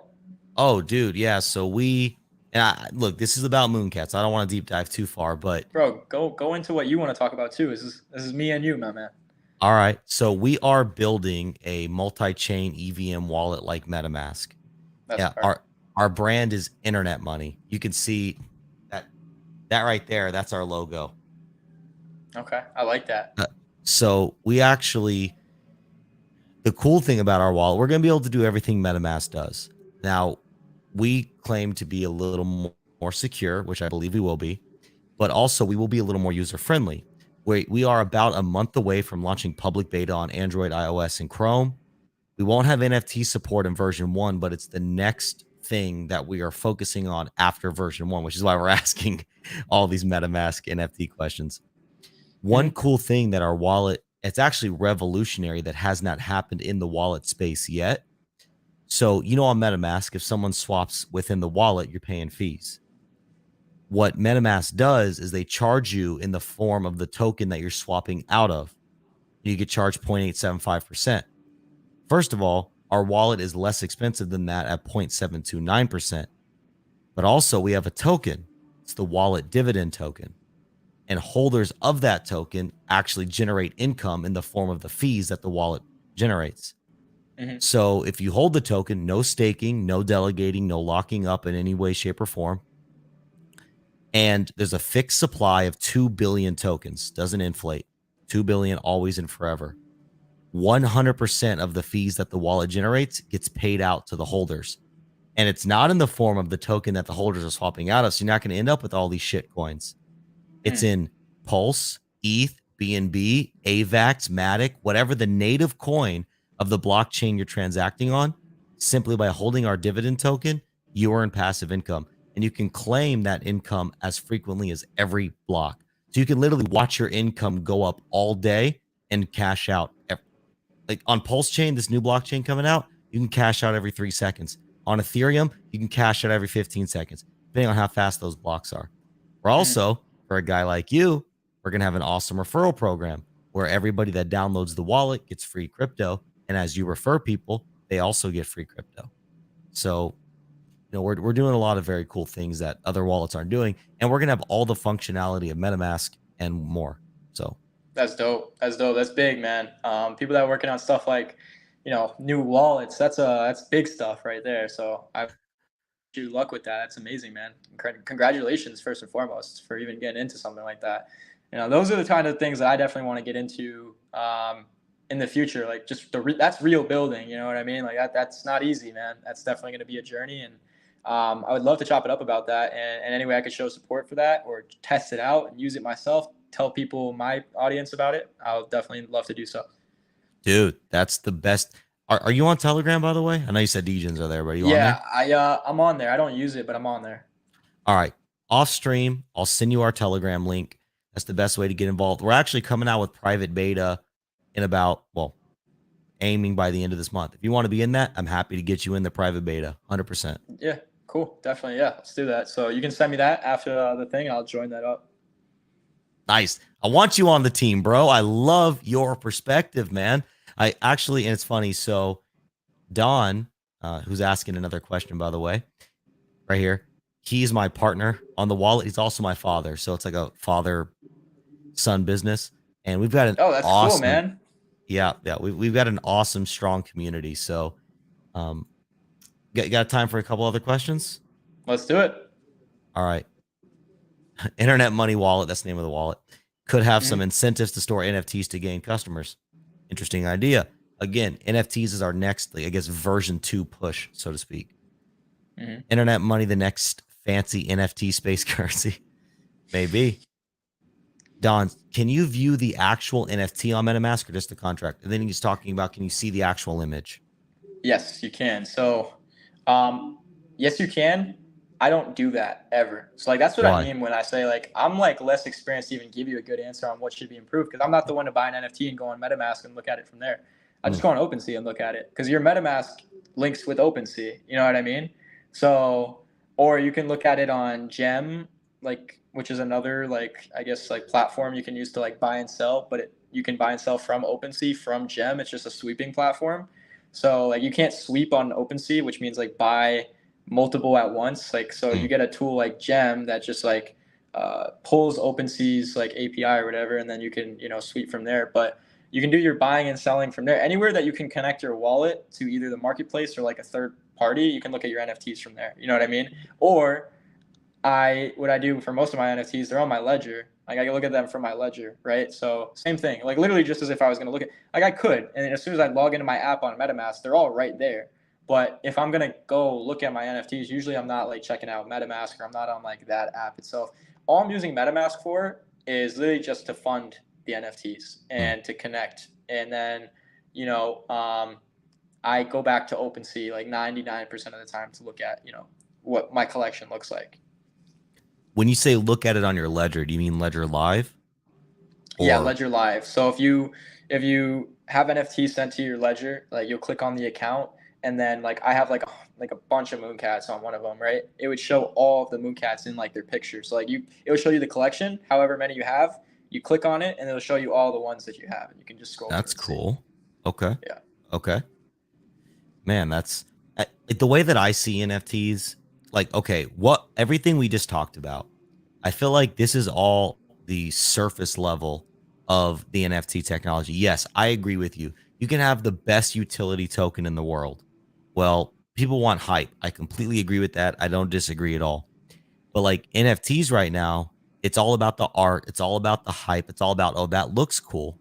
Oh, dude, yeah. So look, this is about Mooncats. I don't want to deep dive too far, but Bro, go into what you want to talk about too. This is me and you, my man. All right. So we are building a multi-chain EVM wallet like MetaMask. That's Yeah, perfect. our brand is Internet Money. You can see that right there. That's our logo. Okay, I like that. So we actually, the cool thing about our wallet, we're going to be able to do everything MetaMask does. Now, we claim to be a little more secure, which I believe we will be, but also we will be a little more user friendly. We are about a month away from launching public beta on Android, iOS, and Chrome. We won't have NFT support in version 1, but it's the next thing that we are focusing on after version 1, which is why we're asking all these MetaMask NFT questions. One Mhm. cool thing that our wallet, it's actually revolutionary that has not happened in the wallet space yet. So, on MetaMask, if someone swaps within the wallet, you're paying fees. What MetaMask does is they charge you in the form of the token that you're swapping out of. You get charged 0.875%. First of all, our wallet is less expensive than that at 0.729%. But also, we have a token. It's the wallet dividend token. And holders of that token actually generate income in the form of the fees that the wallet generates. Mhm. So if you hold the token, no staking, no delegating, no locking up in any way, shape, or form. And there's a fixed supply of 2 billion tokens, doesn't inflate. 2 billion always and forever. 100% of the fees that the wallet generates gets paid out to the holders. And it's not in the form of the token that the holders are swapping out of. So you're not going to end up with all these shit coins. It's Mm. in Pulse, ETH, BNB, AVAX, Matic, whatever the native coin of the blockchain you're transacting on. Simply by holding our dividend token, you earn passive income. And you can claim that income as frequently as every block. So you can literally watch your income go up all day and cash out. Like on Pulse Chain, this new blockchain coming out, you can cash out every 3 seconds. On Ethereum, you can cash out every 15 seconds, depending on how fast those blocks are. We're Mhm. also, for a guy like you, we're going to have an awesome referral program where everybody that downloads the wallet gets free crypto. And as you refer people, they also get free crypto. So, we're doing a lot of very cool things that other wallets aren't doing. And we're going to have all the functionality of MetaMask and more. So, That's dope. That's dope. That's big, man. People that are working on stuff like, new wallets. That's big stuff right there. So I wish you luck with that. That's amazing, man. Congratulations, first and foremost, for even getting into something like that. Those are the kind of things that I definitely want to get into in the future. Like just that's real building. You know what I mean? Like that's not easy, man. That's definitely going to be a journey, and I would love to chop it up about that. And any way I could show support for that or test it out and use it myself, tell people my audience about it, I'll definitely love to do so. dude, that's the best. Are you on Telegram, by the way? I know you said DJs are there, but are you on there? Yeah, I'm on there. I don't use it, but I'm on there. All right. Off stream, I'll send you our Telegram link. That's the best way to get involved. We're actually coming out with private beta in about, aiming by the end of this month. If you want to be in that, I'm happy to get you in the private beta, 100%. Yeah, cool. Definitely. Yeah, let's do that. So you can send me that after the thing. I'll join that up. Nice. I want you on the team, bro. I love your perspective, man. I actually, and it's funny. So, Don, who's asking another question, by the way, right here, he's my partner on the wallet. He's also my father. So it's like a father son business. And we've got an Oh, that's cool, awesome, man. yeah, we've got an awesome, strong community. So, um, got time for a couple other questions? Let's do it. All right. Internet Money Wallet, that's the name of the wallet, could have some Mhm. incentives to store NFTs to gain customers. Interesting idea. Again, NFTs is our next, I guess, version 2 push, so to speak. Mhm. Internet Money, the next fancy NFT space currency. Maybe. Don, can you view the actual NFT on MetaMask or just the contract? And then he's talking about, can you see the actual image? Yes, you can. So, yes, you can. I don't do that ever. So, like, that's what I Why? mean when I say, like, I'm like less experienced to even give you a good answer on what should be improved because I'm not the one to buy an NFT and go on MetaMask and look at it from there. I just Mm. go on OpenSea and look at it because your MetaMask links with OpenSea. You know what I mean? So, or you can look at it on Gem, like, which is another, like, I guess, like, platform you can use to, like, buy and sell, but you can buy and sell from OpenSea from Gem. It's just a sweeping platform. So like you can't sweep on OpenSea, which means like buy multiple at once. Like so you Mm. get a tool like Gem that just pulls OpenSea's like API or whatever, and then you can sweep from there. But You can do your buying and selling from there. Anywhere that you can connect your wallet to either the marketplace or like a third party, you can look at your NFTs from there. You know what I mean? Or what I do for most of my NFTs, they're on my ledger. Like I can look at them from my ledger, right? So same thing, like literally just as if I was gonna look at, like I could, and as soon as I log into my app on MetaMask, they're all right there. But if I'm gonna go look at my NFTs, usually I'm not like checking out MetaMask or I'm not on like that app itself. All I'm using MetaMask for is literally just to fund the NFTs and to connect. And then, you know, I go back to OpenSea like 99% of the time to look at, you know, what my collection looks like. When you say look at it on your ledger, do you mean Ledger Live? Yeah, Ledger Live. So if you have NFT sent to your ledger, like you'll click on the account, and then like I have like a bunch of Mooncats on one of them, right? It would show all of the Mooncats in like their pictures. So like it would show you the collection, however many you have. You click on it, and it'll show you all the ones that you have, and you can just scroll. That's cool. Okay. Yeah. Okay. Man, that's the way that I see NFTs. Like, okay, everything we just talked about, I feel like this is all the surface level of the NFT technology. Yes, I agree with you. You can have the best utility token in the world. Well, people want hype. I completely agree with that. I don't disagree at all. But like NFTs right now, it's all about the art. It's all about the hype. It's all about, oh, that looks cool.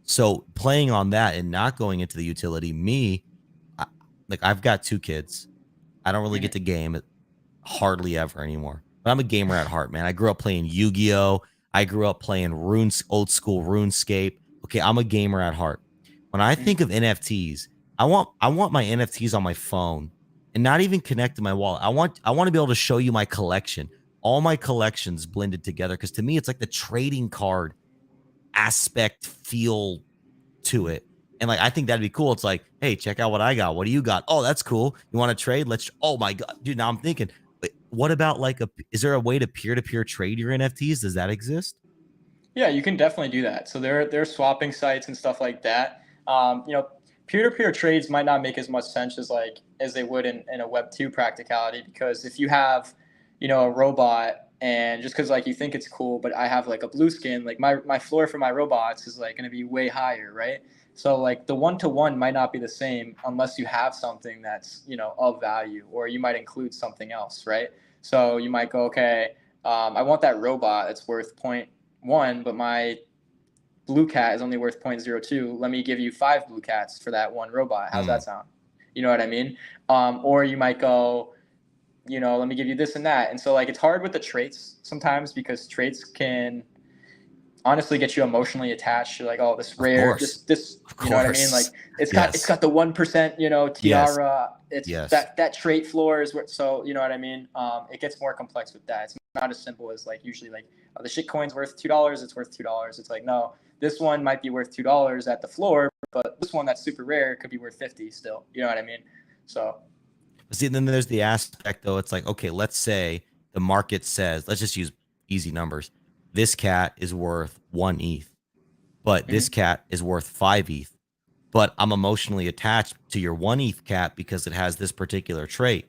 So playing on that and not going into the utility, like I've got 2 kids. I don't really get to game hardly ever anymore. But I'm a gamer at heart, man. I grew up playing Yu-Gi-Oh. I grew up playing old school RuneScape. Okay, I'm a gamer at heart. When I think of NFTs, I want my NFTs on my phone and not even connect to my wallet. I want to be able to show you my collection, all my collections blended together. Because to me, it's like the trading card aspect feel to it. And like, I think that'd be cool. It's like, hey, check out what I got. What do you got? Oh, that's cool. You want to trade? Oh my God, dude. Now I'm thinking, what about like is there a way to peer-to-peer trade your NFTs? Does that exist? Yeah, you can definitely do that. So there are swapping sites and stuff like that. You know, peer-to-peer trades might not make as much sense as they would in a Web2 practicality, because if you have, you know, a robot, and just because like you think it's cool, but I have like a blue skin, like my floor for my robots is like going to be way higher, right? So like the one-to-one might not be the same unless you have something that's, you know, of value, or you might include something else, right? So you might go, okay, I want that robot that's worth 0.1, but my blue cat is only worth 0.02. Let me give you 5 blue cats for that one robot. How's that sound? You know what I mean? Or you might go, you know, let me give you this and that. And so like it's hard with the traits sometimes, because traits can honestly get you emotionally attached. You're like, oh, this rare, this, you know what I mean? Like it's got the 1%, you know, tiara. It's that trait floor is where, so you know what I mean? It gets more complex with that. It's not as simple as like usually like, oh, the shit coin's worth $2. It's worth $2. It's like, no, this one might be worth $2 at the floor, but this one that's super rare could be worth 50 still. You know what I mean? So. See, then there's the aspect though. It's like, okay, let's say the market says, let's just use easy numbers. This cat is worth 1 ETH, but this cat is worth 5 ETH. But I'm emotionally attached to your 1 ETH cat because it has this particular trait.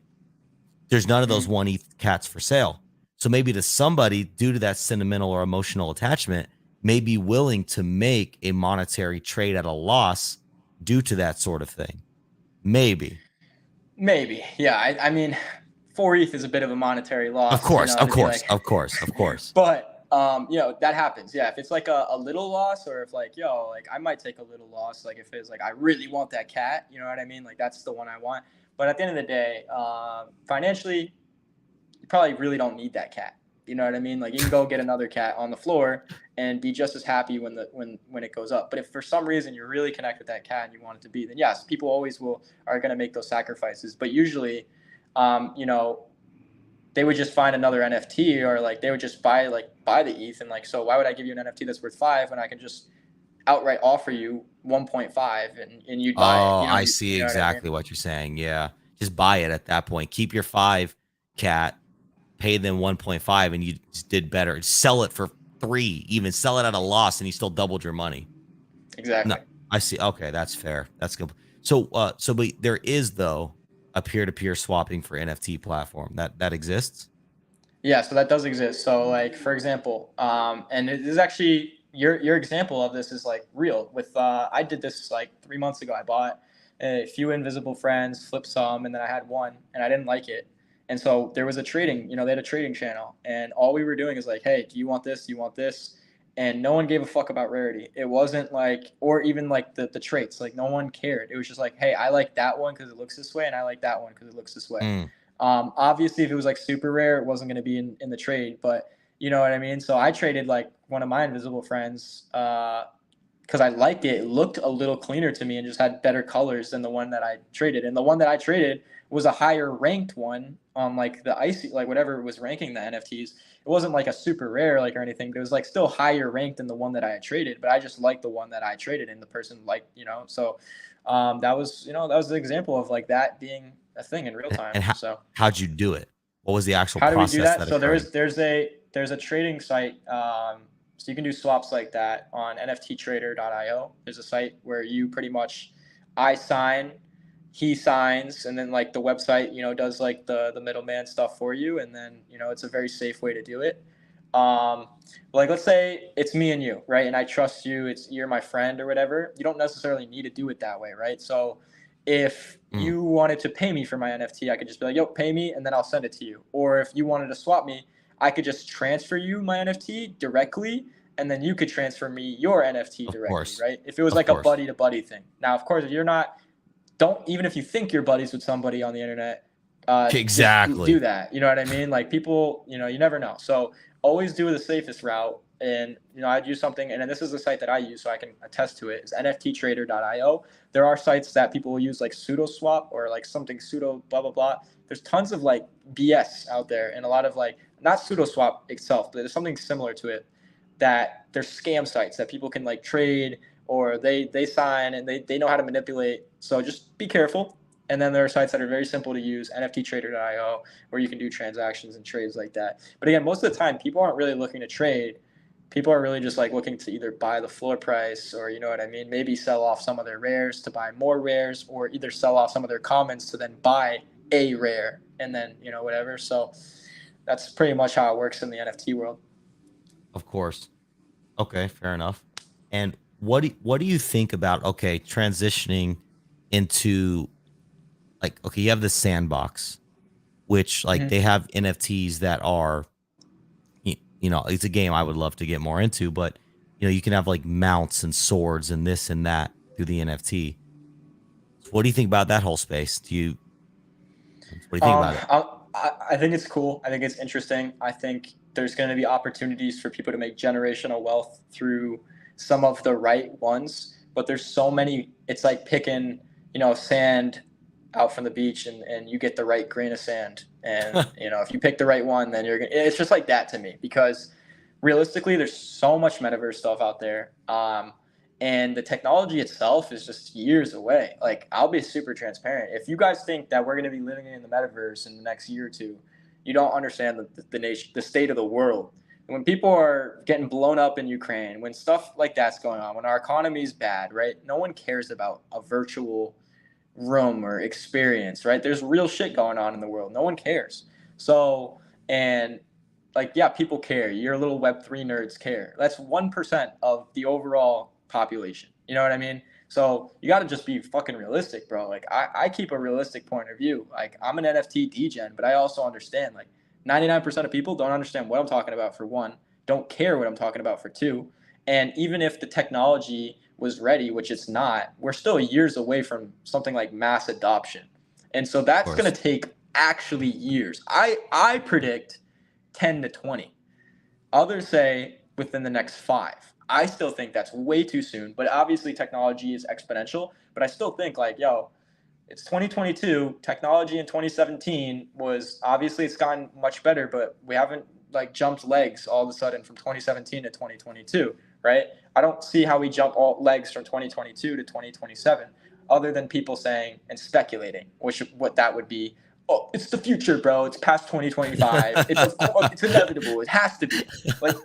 There's none of those 1 ETH cats for sale. So maybe to somebody, due to that sentimental or emotional attachment, may be willing to make a monetary trade at a loss due to that sort of thing. Maybe. Yeah. I mean, 4 ETH is a bit of a monetary loss. Of course. But you know, that happens. Yeah. If it's like a little loss, or if like, yo, like I might take a little loss. Like if it's like, I really want that cat, you know what I mean? Like that's the one I want. But at the end of the day, financially, you probably really don't need that cat. You know what I mean? Like you can go get another cat on the floor and be just as happy when it goes up. But if for some reason you really connect with that cat and you want it to be, then yes, people always are going to make those sacrifices. But usually, you know, they would just find another NFT, or like they would just buy the ETH, and like, so why would I give you an NFT that's worth 5 when I can just outright offer you 1.5 and you'd buy it? Oh, I see exactly what you're saying. Yeah, just buy it at that point. Keep your 5 cat, pay them 1.5, and you just did better. Sell it for 3, even sell it at a loss, and you still doubled your money. Exactly. No, I see. Okay, that's fair. That's good. So, but there is though a peer-to-peer swapping for NFT platform that exists. Yeah, so that does exist. So like, for example, and it is actually your example of this is like real. With I did this like 3 months ago. I bought a few invisible friends, flipped some, and then I had one, and I didn't like it. And so there was a trading, they had a trading channel, and all we were doing is like, hey, do you want this? Do you want this? And no one gave a fuck about rarity. It wasn't like, or even like the traits. Like no one cared. It was just like, hey, I like that one because it looks this way, and I like that one because it looks this way. Mm. Obviously, if it was like super rare, it wasn't going to be in the trade, but you know what I mean? So I traded like one of my invisible friends because I liked it. It looked a little cleaner to me and just had better colors than the one that I traded. And the one that I traded was a higher ranked one on like the icy, like whatever was ranking the NFTs. It wasn't like a super rare like or anything, but it was like still higher ranked than the one that I had traded. But I just liked the one that I traded, and the person liked, so that was the example of like that being a thing in real time. And how'd you do it? What was the actual how do we process? do that? So there's a trading site. So you can do swaps like that on NFTtrader.io. There's a site where you pretty much, I sign, he signs, and then like the website, does like the middleman stuff for you. And then, it's a very safe way to do it. Like let's say it's me and you, right? And I trust you, you're my friend or whatever. You don't necessarily need to do it that way, right? So if you wanted to pay me for my NFT, I could just be like, yo, pay me, and then I'll send it to you. Or if you wanted to swap me, I could just transfer you my NFT directly, and then you could transfer me your NFT directly, right? If it was like a buddy to buddy thing. Now, of course, if you're not, even if you think you're buddies with somebody on the internet, exactly do that. You know what I mean? Like people, you never know. So always do the safest route. And, I'd use something, and then this is the site that I use, so I can attest to it, is NFTtrader.io. There are sites that people will use like pseudo swap or like something pseudo blah, blah, blah. There's tons of like BS out there, and a lot of like, not pseudo swap itself, but there's something similar to it that there's scam sites that people can like trade, or they sign and they know how to manipulate. So just be careful. And then there are sites that are very simple to use, NFTtrader.io, where you can do transactions and trades like that. But again, most of the time, people aren't really looking to trade. People are really just like looking to either buy the floor price, or, you know what I mean, maybe sell off some of their rares to buy more rares, or either sell off some of their commons to then buy a rare and then, whatever. So that's pretty much how it works in the NFT world. Of course. Okay, fair enough. And what do you think about, transitioning into like, you have the sandbox, which like they have NFTs that are, it's a game I would love to get more into, but you can have like mounts and swords and this and that through the NFT. What do you think about that whole space? What do you think about it? I think it's cool. I think it's interesting. I think there's going to be opportunities for people to make generational wealth through some of the right ones, but there's so many. It's like picking, sand out from the beach, and you get the right grain of sand. And, if you pick the right one, then it's just like that to me, because realistically, there's so much metaverse stuff out there. And the technology itself is just years away. Like, I'll be super transparent. If you guys think that we're going to be living in the metaverse in the next year or two, you don't understand the state of the world. And when people are getting blown up in Ukraine, when stuff like that's going on, when our economy is bad, right? No one cares about a virtual room or experience, right? There's real shit going on in the world. No one cares. So, and like, yeah, people care. Your little Web3 nerds care. That's 1% of the overall population. You know what I mean? So you got to just be fucking realistic, bro. Like I keep a realistic point of view. Like, I'm an NFT degen, but I also understand like 99% of people don't understand what I'm talking about, for one, don't care what I'm talking about, for two. And even if the technology was ready, which it's not, we're still years away from something like mass adoption. And so that's going to take actually years. I predict 10 to 20. Others say within the next 5. I still think that's way too soon, but obviously technology is exponential. But I still think like, it's 2022. Technology in 2017 was, obviously it's gotten much better, but we haven't like jumped legs all of a sudden from 2017 to 2022, right? I don't see how we jump all legs from 2022 to 2027, other than people saying and speculating, what that would be. Oh, it's the future, bro. It's past 2025. It's inevitable. It has to be. Like,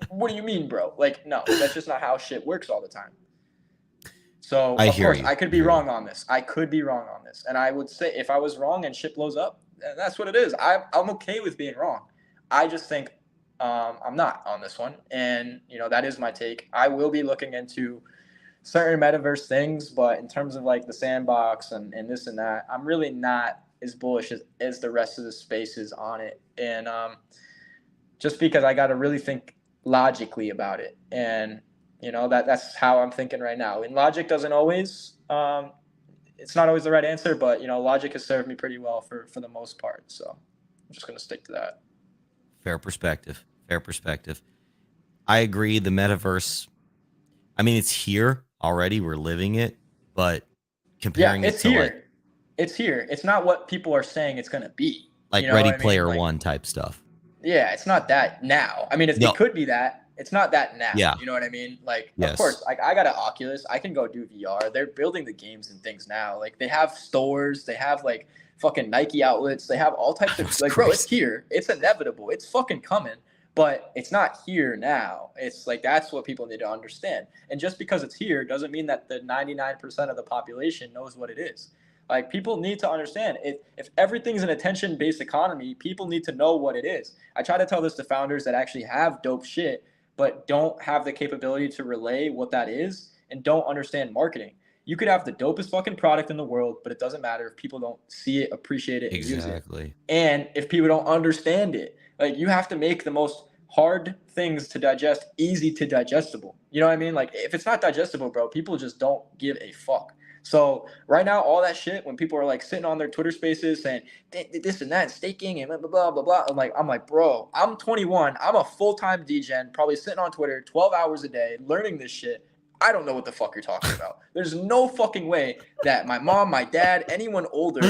what do you mean, bro? Like, no, that's just not how shit works all the time. So, of course, I could be wrong on this. And I would say, if I was wrong and shit blows up, that's what it is. I'm okay with being wrong. I just think I'm not on this one, and that is my take. I will be looking into certain metaverse things, but in terms of like the sandbox and this and that, I'm really not as bullish as the rest of the spaces on it. And just because I got to really think logically about it, and that's how I'm thinking right now. And logic doesn't always, it's not always the right answer, but logic has served me pretty well for the most part. So I'm just gonna stick to that. Fair perspective. Fair perspective. I agree. The metaverse, I mean, it's here already. We're living it, but Yeah, comparing it it's to like here. It's here. It's not what people are saying it's gonna be. You know Ready what I mean? Player Like, One type stuff. yeah, it's not that now. I mean, it No. could be that. It's not that now. Yeah. You know what I mean? Like, of Yes. course, like I got an Oculus. I can go do VR. They're building the games and things now. Like, they have stores. They have like fucking Nike outlets. They have all types of That's like, bro, it's crazy. here. It's inevitable. It's fucking coming. But it's not here now. It's like that's what people need to understand. And just because it's here doesn't mean that the 99% of the population knows what it is. Like people need to understand if everything's an attention-based economy, people need to know what it is. I try to tell this to founders that actually have dope shit, but don't have the capability to relay what that is and don't understand marketing. You could have the dopest fucking product in the world, but it doesn't matter if people don't see it, appreciate it, and use it. Exactly. And if people don't understand it, like you have to make the most hard things to digest easy to digestible. You know what I mean? Like if it's not digestible, bro, people just don't give a fuck. So right now, all that shit, when people are like sitting on their Twitter spaces saying this and that, and staking and blah blah blah blah, I'm like, bro, I'm 21, I'm a full-time DGen, probably sitting on Twitter 12 hours a day learning this shit. I don't know what the fuck you're talking about. There's no fucking way that my mom, my dad, anyone older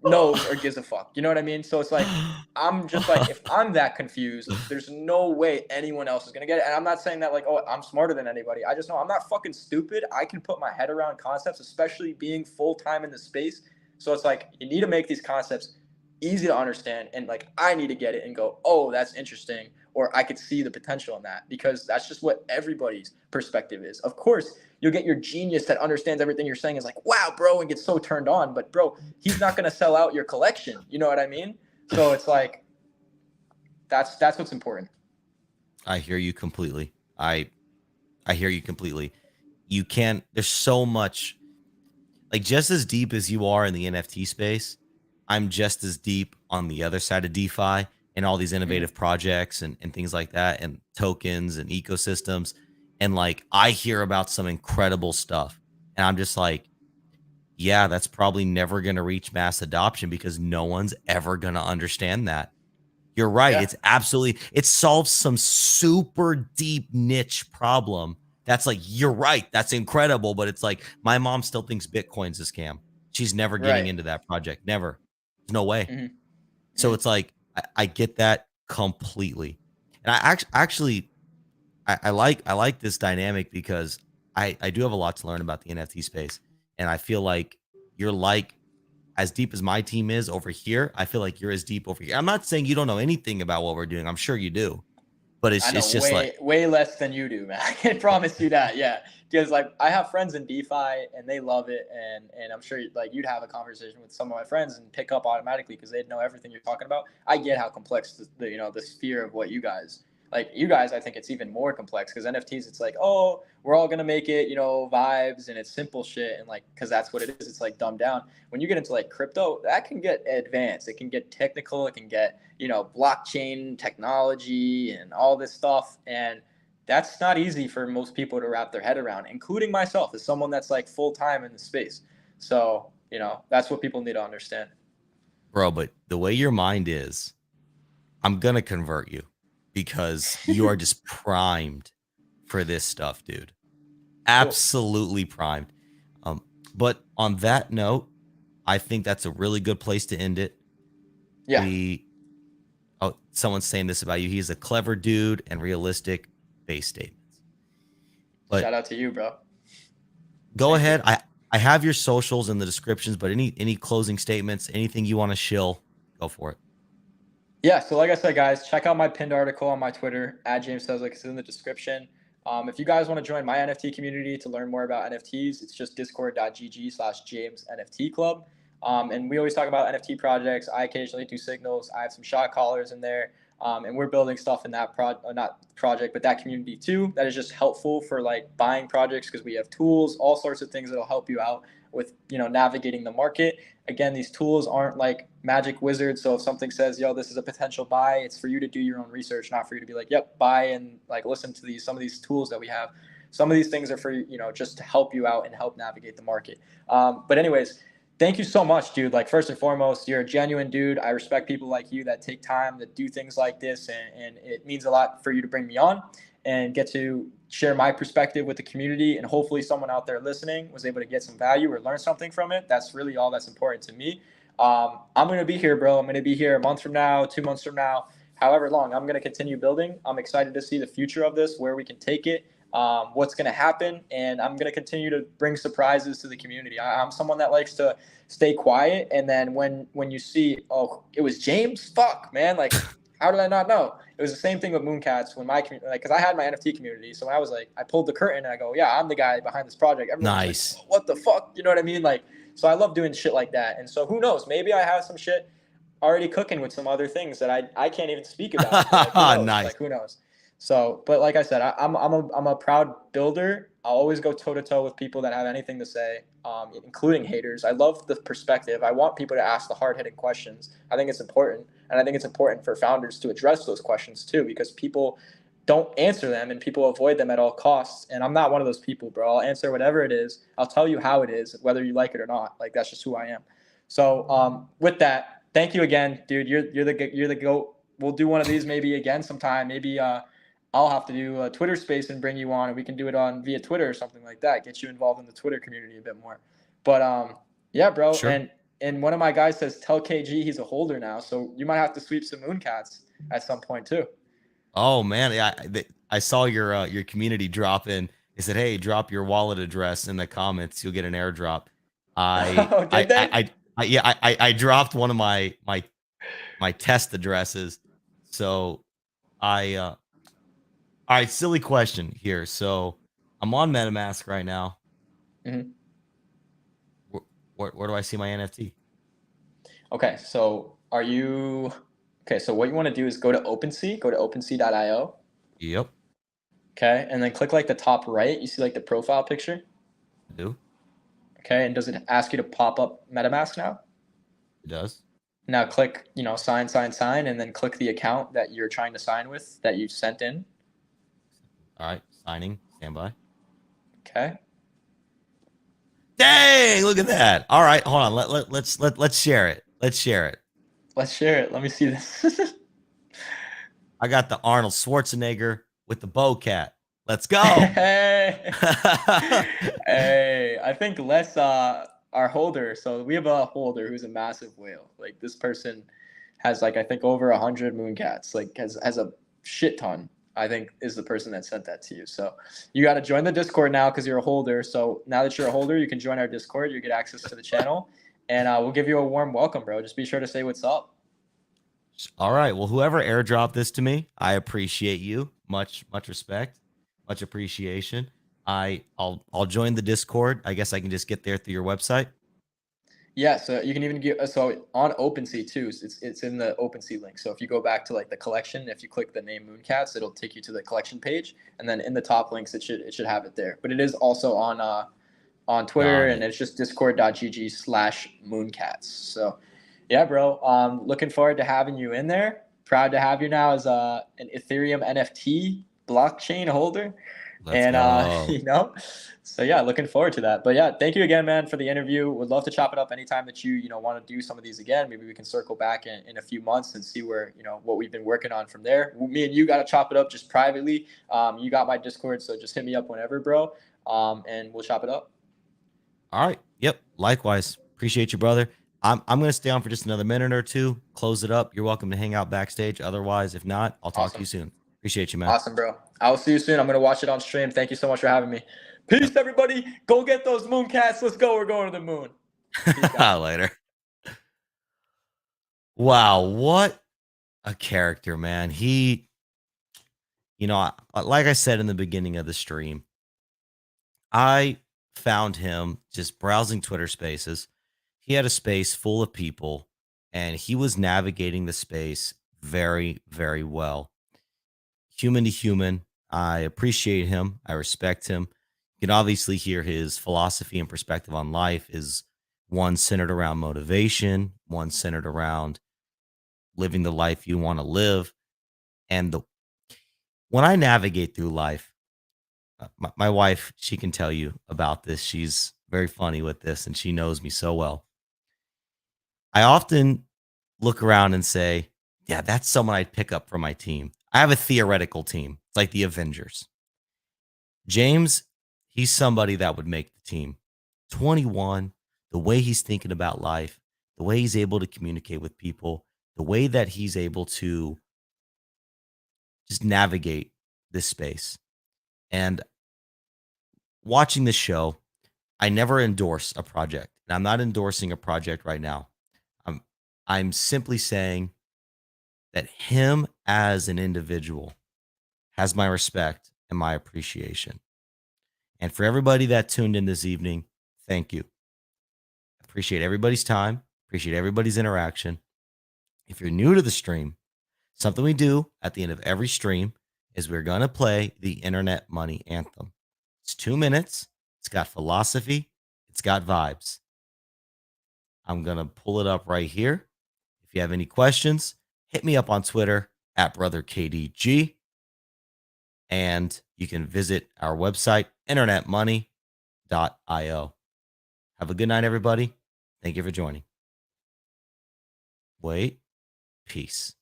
knows or gives a fuck. You know what I mean? So it's like, I'm just like, if I'm that confused, there's no way anyone else is going to get it. And I'm not saying that like, oh, I'm smarter than anybody. I just know I'm not fucking stupid. I can put my head around concepts, especially being full-time in the space. So it's like, you need to make these concepts easy to understand. And like, I need to get it and go, oh, that's interesting. Or I could see the potential in that because that's just what everybody's perspective is. Of course, you'll get your genius that understands everything you're saying is like, wow, bro, and gets so turned on. But bro, he's not going to sell out your collection. You know what I mean? So it's like, that's what's important. I hear you completely. I hear you completely. You can't, there's so much, like just as deep as you are in the NFT space, I'm just as deep on the other side of DeFi and all these innovative projects and things like that and tokens and ecosystems. And like I hear about some incredible stuff. And I'm just like, yeah, that's probably never going to reach mass adoption because no one's ever going to understand that. You're right. Yeah. It's absolutely, it solves some super deep niche problem. That's like, you're right. That's incredible. But it's like, my mom still thinks Bitcoin's a scam. She's never getting Right. into that project. Never. There's no way. Mhm. So it's like, I get that completely. And I actually, I like this dynamic because I do have a lot to learn about the NFT space. And I feel like you're like, as deep as my team is over here, I feel like you're as deep over here. I'm not saying you don't know anything about what we're doing. I'm sure you do. But I know it's just like, way less than you do, man. I can promise you that. Yeah, because like I have friends in DeFi and they love it, and I'm sure like you'd have a conversation with some of my friends and pick up automatically because they'd know everything you're talking about. I get how complex the sphere of what you guys like. You guys, I think it's even more complex because NFTs, it's like, oh, we're all gonna make it, vibes, and it's simple shit, and like because that's what it is. It's like dumbed down. When you get into like crypto, that can get advanced. It can get technical. It can get blockchain technology and all this stuff. And that's not easy for most people to wrap their head around, including myself as someone that's like full time in the space. So, that's what people need to understand. bro, but the way your mind is, I'm going to convert you because you are just primed for this stuff, dude. Absolutely primed. But on that note, I think that's a really good place to end it. Yeah. Someone's saying this about you. He's a clever dude and realistic base statements. But shout out to you, bro. Go ahead. I have your socials in the descriptions, but any closing statements, anything you want to shill, go for it. Yeah, so like I said, guys, check out my pinned article on my Twitter at James Ciesluk. It's in the description. If you guys want to join my NFT community to learn more about NFTs, it's just discord.gg/James NFT Club. And we always talk about NFT projects. I occasionally do signals. I have some shot callers in there. And we're building stuff in that project, but that community too. That is just helpful for like buying projects because we have tools, all sorts of things that'll help you out with navigating the market. Again, these tools aren't like magic wizards. So if something says, yo, this is a potential buy, it's for you to do your own research, not for you to be like, yep, buy and like listen to some of these tools that we have. Some of these things are for just to help you out and help navigate the market. But anyways, thank you so much, dude. Like, first and foremost, you're a genuine dude. I respect people like you that take time to do things like this, and it means a lot for you to bring me on and get to share my perspective with the community. And hopefully someone out there listening was able to get some value or learn something from it. That's really all that's important to me. I'm going to be here, bro. I'm going to be here a month from now, 2 months from now, however long. I'm going to continue building. I'm excited to see the future of this, where we can take it, what's going to happen. And I'm going to continue to bring surprises to the community. I'm someone that likes to stay quiet. And then when you see, oh, it was James, fuck, man. Like, how did I not know? It was the same thing with Mooncats when my community, like, because I had my NFT community. So when I was like, I pulled the curtain and I go, yeah, I'm the guy behind this project. Everyone Nice. was like, oh, what the fuck? You know what I mean? Like, so I love doing shit like that. And so who knows? Maybe I have some shit already cooking with some other things that I can't even speak about. Like, who knows? Nice. Like, who knows? So, but like I said, I'm a proud builder. I'll always go toe to toe with people that have anything to say, including haters. I love the perspective. I want people to ask the hard hitting questions. I think it's important, and I think it's important for founders to address those questions too, because people don't answer them and people avoid them at all costs. And I'm not one of those people, bro. I'll answer whatever it is. I'll tell you how it is, whether you like it or not. Like, that's just who I am. So, with that, thank you again, dude. You're the GOAT. We'll do one of these maybe again sometime. Maybe I'll have to do a Twitter space and bring you on, and we can do it on via Twitter or something like that. Get you involved in the Twitter community a bit more. But yeah, bro. Sure. And one of my guys says, tell KG he's a holder now. So you might have to sweep some Mooncats at some point too. Oh man, I saw your community drop in. It said, "Hey, drop your wallet address in the comments. You'll get an airdrop." Oh, did they? I dropped one of my test addresses. So all right, silly question here. So I'm on MetaMask right now. Mhm. Where do I see my NFT? Okay, so what you want to do is go to OpenSea.io. Yep, Okay, and then click like the top right. You see like the profile picture. I do. Okay, and does it ask you to pop up MetaMask now? It does. Now click, sign, and then click the account that you're trying to sign with that you sent in. All right, signing. Stand by. Okay. Dang! Look at that. All right, hold on. Let's share it. Let's share it. Let's share it. Let me see this. I got the Arnold Schwarzenegger with the bow cat. Let's go. Hey. Hey, I think our holder. So we have a holder who's a massive whale. Like, this person has like, I think over 100 Mooncats. Like, has a shit ton. I think is the person that sent that to you. So you got to join the Discord now because you're a holder. So now that you're a holder, you can join our Discord. You get access to the channel, and we'll give you a warm welcome, bro. Just be sure to say what's up. All right. Well, whoever airdropped this to me, I appreciate you. Much respect, much appreciation. I'll join the Discord. I guess I can just get there through your website. Yeah, so you can even get on OpenSea too. It's in the OpenSea link. So if you go back to like the collection, if you click the name Mooncats, it'll take you to the collection page, and then in the top links it should have it there. But it is also on Twitter, and it's just discord.gg/Mooncats. So yeah, bro. Looking forward to having you in there. Proud to have you now as an Ethereum NFT blockchain holder. Let's go. So yeah, looking forward to that. But yeah, thank you again, man, for the interview. Would love to chop it up anytime that you want to do some of these again. Maybe we can circle back in a few months and see where, what we've been working on from there. Me and you got to chop it up just privately. You got my Discord, so just hit me up whenever, bro. And we'll chop it up. All right. Yep. Likewise. Appreciate you, brother. I'm going to stay on for just another minute or two. Close it up. You're welcome to hang out backstage. Otherwise, if not, I'll talk to you soon. Appreciate you, man. Awesome, bro. I will see you soon. I'm going to watch it on stream. Thank you so much for having me. Peace, everybody. Go get those Mooncats. Let's go. We're going to the moon. Later. Wow. What a character, man. He, like I said in the beginning of the stream, I found him just browsing Twitter Spaces. He had a space full of people, and he was navigating the space very, very well. Human to human, I appreciate him. I respect him. You can obviously hear his philosophy and perspective on life is one centered around motivation, one centered around living the life you want to live. And when I navigate through life, my wife, she can tell you about this. She's very funny with this, and she knows me so well. I often look around and say, yeah, that's someone I'd pick up for my team. I have a theoretical team. It's like the Avengers. James, he's somebody that would make the team. 21, the way he's thinking about life, the way he's able to communicate with people, the way that he's able to just navigate this space. And watching this show, I never endorse a project. And I'm not endorsing a project right now. I'm simply saying that him as an individual has my respect and my appreciation. And for everybody that tuned in this evening, thank you. Appreciate everybody's time, appreciate everybody's interaction. If you're new to the stream, something we do at the end of every stream is we're going to play the Internet Money Anthem. It's 2 minutes. It's got philosophy. It's got vibes. I'm going to pull it up right here. If you have any questions, hit me up on Twitter at BrotherKDG. And you can visit our website, internetmoney.io. Have a good night, everybody. Thank you for joining. Wait. Peace.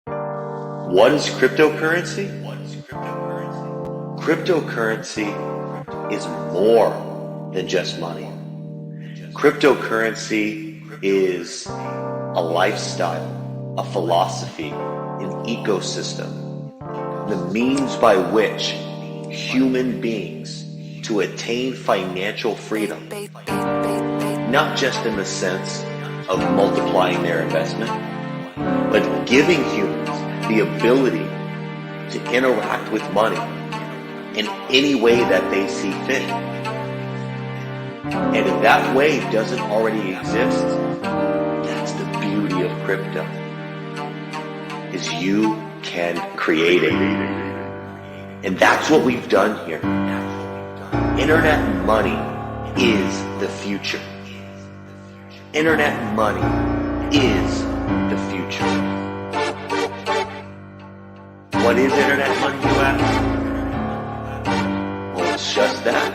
What is cryptocurrency? Cryptocurrency is more than just money. Cryptocurrency is a lifestyle, a philosophy, an ecosystem, the means by which human beings to attain financial freedom, not just in the sense of multiplying their investment, but giving humans the ability to interact with money in any way that they see fit. And if that way doesn't already exist, that's the beauty of crypto, is you can create it. And that's what we've done here. Internet money is the future. Internet money is the future. What is internet money, you ask? Well, it's just that.